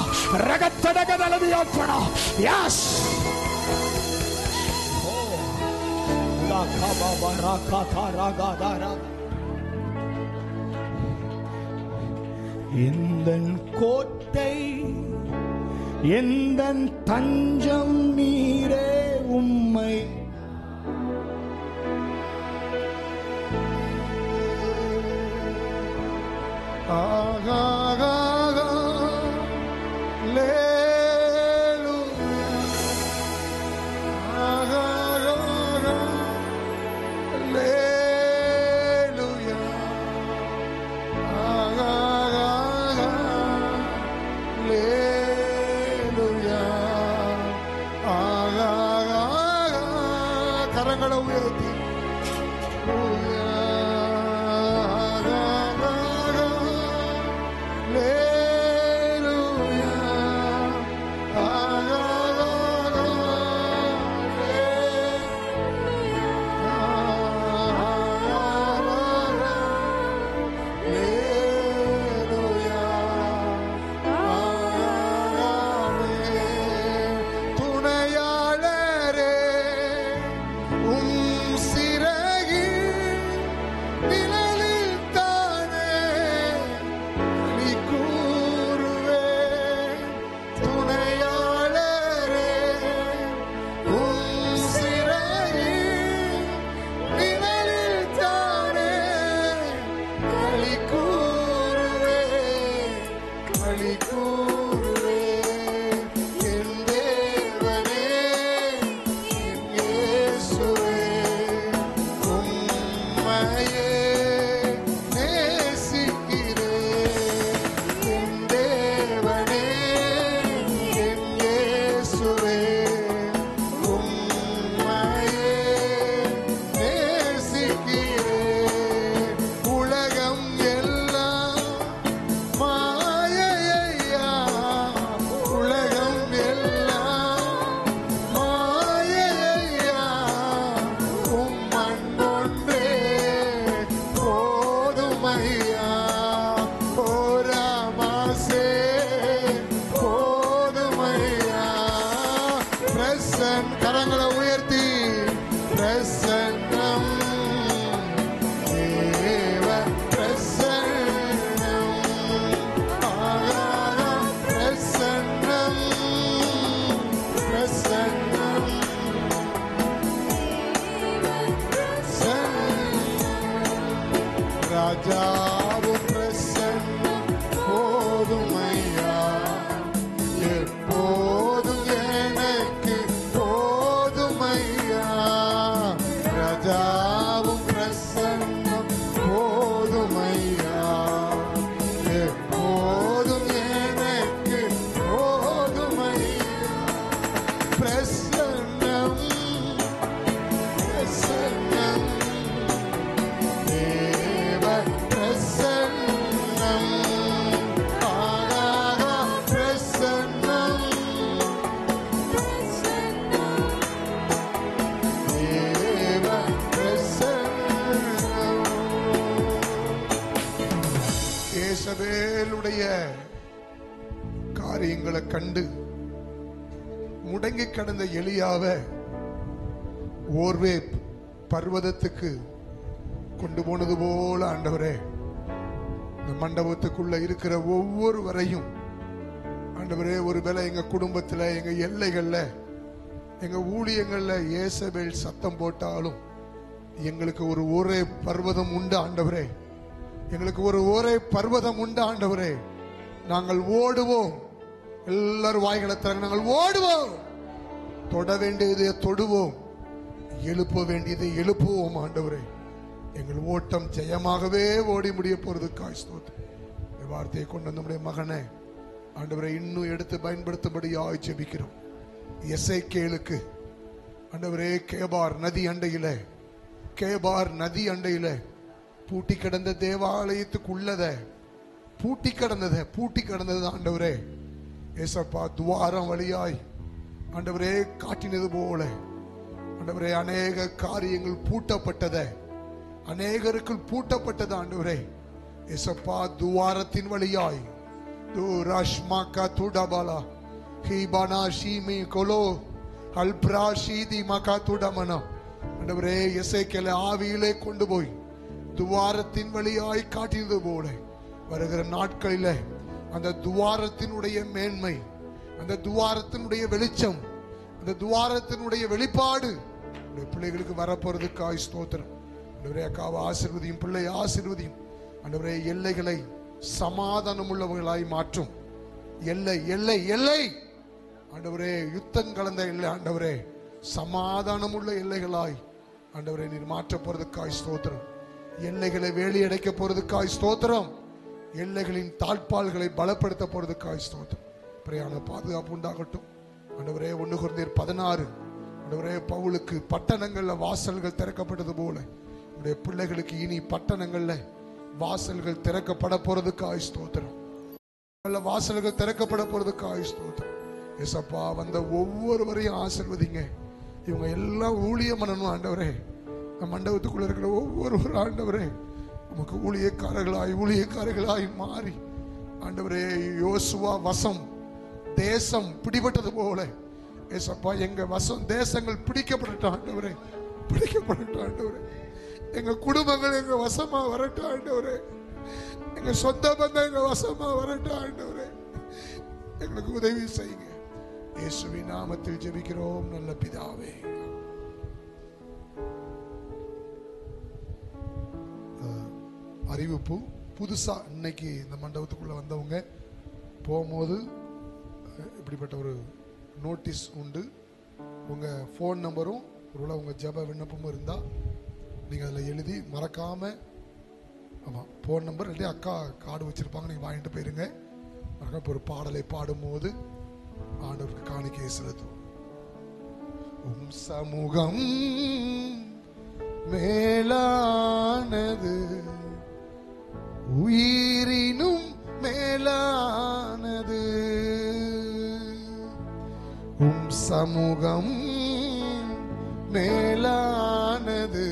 ரகத்தடகடலதியோடா. எஸ், எந்தன் கோட்டை எந்தன் தஞ்சம் நீரே உம்மை கரங்களை உயர்த்தி கரங்களை உயர்த்தி பிரசன்னம் தேவ பிரசன்னம் பிரசன்னம் பிரசன்னம் ராஜாவும் பிரசன்னம் போதுமையா எப்போதும் எனக்கு போதுமையா ராஜாவும் பிரசன்னம் போதுமையா எப்போதும் எனக்கு போதுமையா பிரசன்னம் பிரசன்னம் தேவ பிரசன்னம் ஆகாத பிரசன்னம் தேவ பிரசன்னம். யேசபேலுடைய காரியங்களை கண்டு முடங்கி கிடந்த எலியாவை ஓர்வே பர்வதத்துக்கு கொண்டு போனது போல ஆண்டவரே இந்த மண்டபத்துக்குள்ள இருக்கிற ஒவ்வொருவரையும் ஆண்டவரே ஒருவேளை எங்க குடும்பத்துல எங்க எல்லைகள்ல எங்க ஊழியங்கள்ல யேசபேல் சத்தம் போட்டாலும் எங்களுக்கு ஒரு ஒரே பர்வதம் உண்டு ஆண்டவரே, எங்களுக்கு ஒரு ஒரே பர்வதம் உண்டு ஆண்டவரே. நாங்கள் ஓடுவோம், எல்லாரும் வாய்களை திறங்க, நாங்கள் ஓடுவோம், தொட வேண்டியதை தொடுவோம், எழுப்ப வேண்டியதை எழுப்புவோம் ஆண்டவரே. எங்கள் ஓட்டம் ஜெயமாகவே ஓடி முடிய போறதுக்காய் ஸ்தோத்திரம். இந்த வார்த்தையை கொண்டு நம்முடைய மகனை ஆண்டவரை இன்னும் எடுத்து பயன்படுத்தும்படியாக ஜெபிக்கிறோம். எசேக்கியேலுக்கு ஆண்டவரே கேபார் நதி அண்டையில பூட்டி கிடந்த தேவாலயத்துக்குள்ளத பூட்டி கிடந்தது ஆண்டவரே ஏசப்பா துவாரம் வழியாய் ஆண்டவரே காட்டினது போல ஆண்டவரே அநேக காரியங்கள் அநேகருக்கு பூட்டப்பட்டது ஆண்டவரே ஏசப்பா துவாரத்தின் வழியாய் ரஷ்மாக்கா துடபாலா ஹீபானா ஷீமி கொலோ அல்ப்ரா ஷீதி மக்கா துடமனா ஆண்டவரே எசேக்கியேலை ஆவியிலே கொண்டு போய் துவாரத்தின் வழியாய் காட்டினது போல வருகிற நாட்களில அந்த துவாரத்தினுடைய மேன்மை, அந்த துவாரத்தினுடைய வெளிச்சம், அந்த துவாரத்தினுடைய வெளிப்பாடு பிள்ளைகளுக்கு வரப்போறதுக்காய் ஸ்தோத்திரம். ஆண்டவரே அக்காவை ஆசீர்வதியும், பிள்ளையை ஆசீர்வதியும். ஆண்டவரே எல்லைகளை சமாதானம் உள்ளவர்களாய் மாற்றும். எல்லை எல்லை எல்லை ஆண்டவரே யுத்தம் கலந்த எல்லை ஆண்டவரே சமாதானம் உள்ள எல்லைகளாய் ஆண்டவரே நீர் மாற்ற போறதுக்காய் ஸ்தோத்திரம். எல்லைகளை வேலியடைக்க போறதுக்காய் ஸ்தோத்திரம். எல்லைகளின் தாழ்பால்களை பலப்படுத்த போறதுக்காய் ஸ்தோத்திரம். பிரயாண பாதுகாப்பு உண்டாகட்டும் ஆண்டவரே. 1 கொரிந்தியர் 16 ஆண்டவரே பவுலுக்கு பட்டணங்கள்ல வாசல்கள் திறக்கப்பட்டது போல உடைய பிள்ளைகளுக்கு இனி பட்டணங்கள்ல வாசல்கள் திறக்கப்பட போறதுக்காய் ஸ்தோத்திரம். வாசல்கள் திறக்கப்பட போறதுக்காய் ஸ்தோத்திரம். ஏசப்பா வந்த ஒவ்வொருவரையும் ஆசீர்வதிங்க. இவங்க எல்லாம் ஊழியம் பண்ணணும் ஆண்டவரே. நம் மண்டபத்துக்குள்ள இருக்கிற ஒவ்வொரு ஆண்டவரே நமக்கு ஊழியக்காரர்களாய் மாறி ஆண்டவரே யோசுவா வசம் தேசம் பிடிபட்டது போல ஏசப்பா எங்க வசம் தேசங்கள் பிடிக்கப்படட்டும் ஆண்டவரே, பிடிக்கப்படட்டும் ஆண்டவரே. எங்க குடும்பங்கள் எங்க வசமா வரட்டும் ஆண்டவரே. எங்க சொந்த பந்தம் எங்க வசமா வரட்டும் ஆண்டவரே. எங்களுக்கு உதவி செய்யுங்க. இயேசுவின் நாமத்தில் ஜெபிக்கிறோம் நல்ல பிதாவே. அறிவிப்பு புதுசா இன்னைக்கு இந்த மண்டபத்துக்குள்ள வந்தவங்க போகும்போது இப்படிப்பட்ட ஒரு நோட்டீஸ் உண்டு. உங்க ஃபோன் நம்பரும் ஒருவேளை உங்க ஜெப விண்ணப்பமும் இருந்தா நீங்க அதில் எழுதி மறக்காம, ஆமா ஃபோன் நம்பர் இல்லாட்டி அக்கா கார்டு வச்சிருப்பாங்க, நீங்க வாங்கிட்டு போயிருங்க. மறக்காம ஒரு பாடலை பாடும்போது ஆண்டவருக்கு காணிக்கையை செலுத்துவோம். உம் சமூகம் மேலானது, உயிரினும் மேலானது. உம் சமூகம் மேலானது,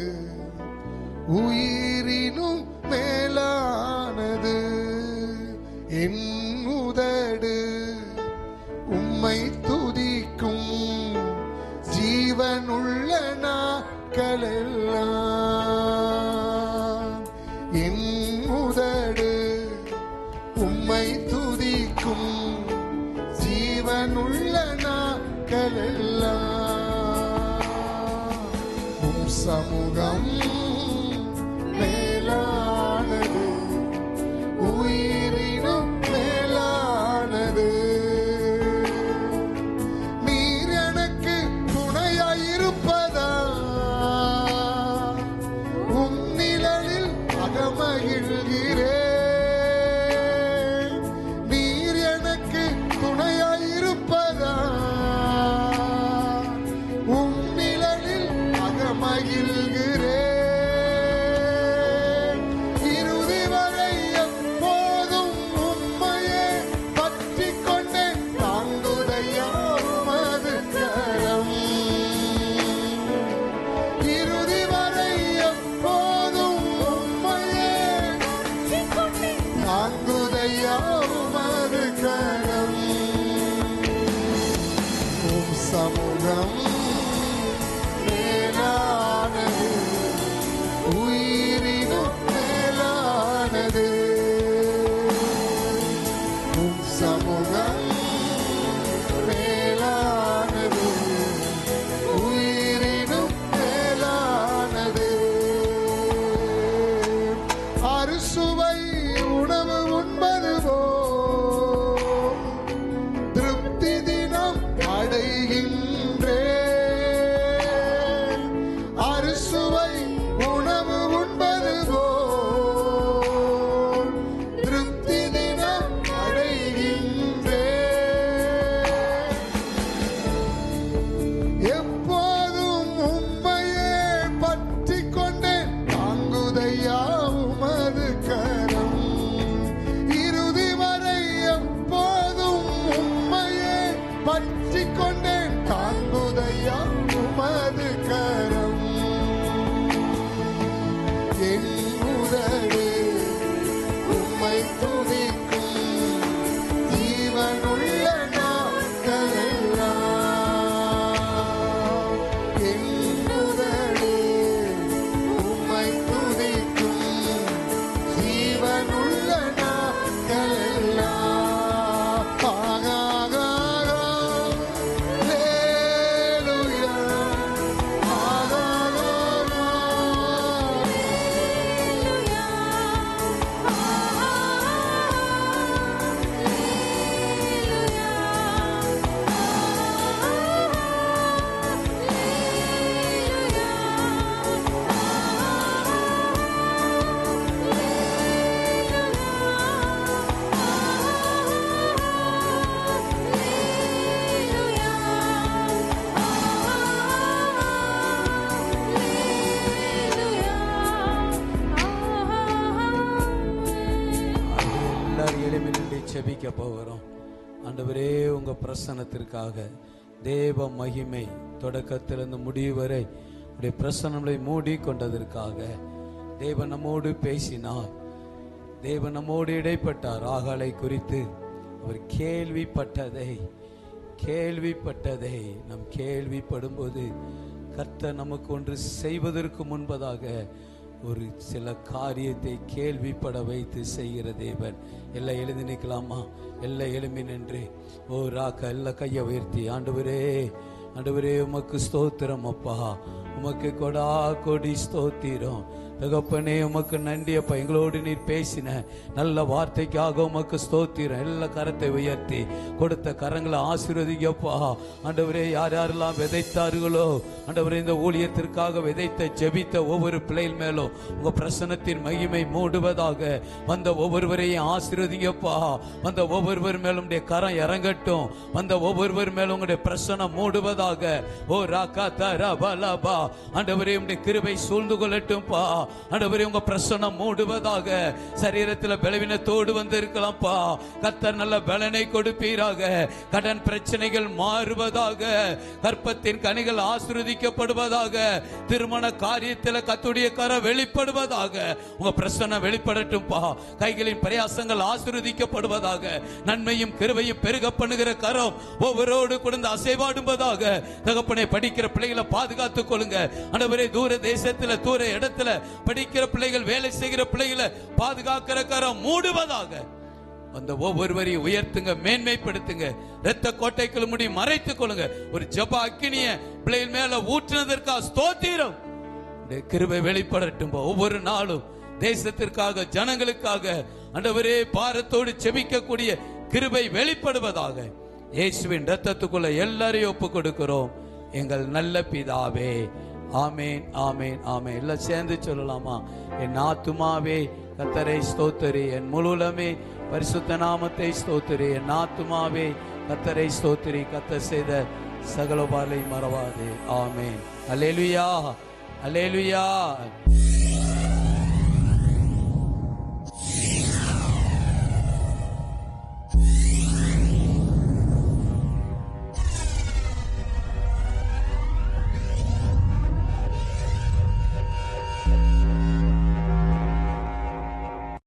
உயிரினும் மேலானது. என் உதடு உம்மை துதிக்கும் ஜீவனுள்ள நாட்களெல்லாம். என் உதடு உம்மை துதிக்கும் ஜீவனுள்ள நாட்களெல்லாம். உம் சமூகம் மேலானது, உயிரினும் மேலானது. நீர் எனக்கு துணையாயிருப்பதா, உம் நிழலில் அகமகிழ்கிறேன். நீர் எனக்கு துணையாயிருப்பதா, உம் நிழலில் அகமகிழ்கிறேன். இறுதி வரை எப்போதும் உம்மையே பற்றிக் கொண்டேன். தாங்குதையா உமது கரம். இறுதி வரை எப்போதும் உம்மையே தாங்குதையா உமது கரம். உம் சமூகம் மேலானது, உயிரினும் மேலானது. உம் சமூகம் மேலானது, உயிரினும் மேலானது. அறுசுவை உணவு உண்பது போல் திருப்தி தினம் அடைகின்றேன். செபிக்க போகிறோம். ஆண்டவரே, உங்க பிரசன்னத்திற்காக தேவ மகிமை தொடக்கத்திலிருந்து முடிவு வரை உடைய பிரசன்னங்களை மூடி கொண்டதற்காக தேவன் நம்மோடு பேசினார், தேவன் நம்மோடு இடைப்பட்டார். ஆகாலை குறித்து அவர் கேள்விப்பட்டதை நம் கேள்விப்படும்போது கர்த்தர் நமக்கு ஒன்று செய்வதற்கு முன்பதாக ஒரு சில காரியத்தை கேள்விப்பட வைத்து செய்கிற தேவன். எல்லாம் எழுதி நிற்கலாமா? எல்லாம் எழுமி நின்று ஓ ராக்க எல்லாம் கையை உயர்த்தி, ஆண்டவரே உமக்கு ஸ்தோத்திரம் அப்பா, உமக்கு கொடா கொடி ஸ்தோத்திரம் தகப்பனே, உமக்கு நன்றி அப்பா. எங்களோடு நீர் பேசின நல்ல வார்த்தைக்காக உமக்கு ஸ்தோத்திரம். எல்லா கரத்தை உயர்த்தி கொடுத்த கரங்களை ஆசீர்வதிக்கப்பா. ஆண்டவரே, யார் யாரெல்லாம் விதைத்தார்களோ ஆண்டவரே, இந்த ஊழியத்திற்காக விதைத்த ஜெபித்த ஒவ்வொரு பிள்ளைகள் மேலும் உங்க பிரசன்னத்தின் மகிமை மூடுவதாக. வந்த ஒவ்வொருவரையும் ஆசீர்வதிங்கப்பா. வந்த ஒவ்வொருவர் மேலும் உடைய கரம் இறங்கட்டும். வந்த ஒவ்வொருவர் மேலும் உங்களுடைய பிரசன்னம் மூடுவதாக. ஓ ராக்கா தரா பலபா, ஆண்டவரே உடைய கிருபை சூழ்ந்து கொள்ளட்டும்பா. ஆண்டவரே, உங்க பிரசன்னம் மூடுவதாக. சரீரத்தில் பலவீனத்தோடு வந்து இருக்கலாம்ப்பா, கர்த்தர் நல்ல பலனை கொடுப்பீராக. கடன் பிரச்சனைகள் மாறுவதாக. கற்பத்தின் கனிகள் ஆசீர்வதிக்கப்படுவதாக. திருமண காரியத்தில் கர்த்தருடைய கரம் வெளிப்படுவதாக. உங்க பிரசன்னம் வெளிப்படட்டும்பா. கைகளின் பிரயாசங்கள் ஆசீர்வதிக்கப்படுவதாக. நன்மையும் கிருபையும் பெருக பண்ணுகிற கரம் ஒவ்வொருவரோடு கொடுத்து அசைவாடுவதாக. தகப்பனே, படிக்கிற பிள்ளைகளை பாதுகாத்துக் கொள்ளுங்க. ஆண்டவரே, தூர தேசத்துல தூர இடத்துல படிக்கிற பிள்ளைகள், வேலை செய்கிற பிள்ளைகளை பாதுகாக்கிற கரம் மூடுவதாக. அந்த ஒவ்வொருவரையும் உயர்த்துங்க, மேன்மைப்படுத்துங்க. இரத்த கோட்டைக்குள் முடி மறைத்துக் கொள்ளுங்க. ஒரு ஜெப அக்கினிய பிள்ளைகள் மேல ஊற்றினதற்காக ஸ்தோத்திரம். கிருபை வெளிப்படட்டும். ஒவ்வொரு நாளும் தேசத்திற்காக, ஜனங்களுக்காக ஆண்டவரே பாரத்தோடு செபிக்கக்கூடிய கிருபை வெளிப்படுவதாக. இயேசுவின் இரத்தத்துக்குள்ள எல்லாரையும் ஒப்புக் கொடுக்கிறோம் எங்கள் நல்ல பிதாவே. ஆமேன், ஆமேன், ஆமேன். எல்லாம் சேர்ந்து சொல்லலாமா? என் ஆத்துமாவே கர்த்தரை ஸ்தோத்திரி, என் முழுலமே பரிசுத்த நாமத்தை ஸ்தோத்திரி. என் ஆத்துமாவே கர்த்தரை ஸ்தோத்திரி, கர்த்தர் செய்த சகல உபகாரங்களை மறவாதே. ஆமேன். அல்லேலூயா, அல்லேலூயா.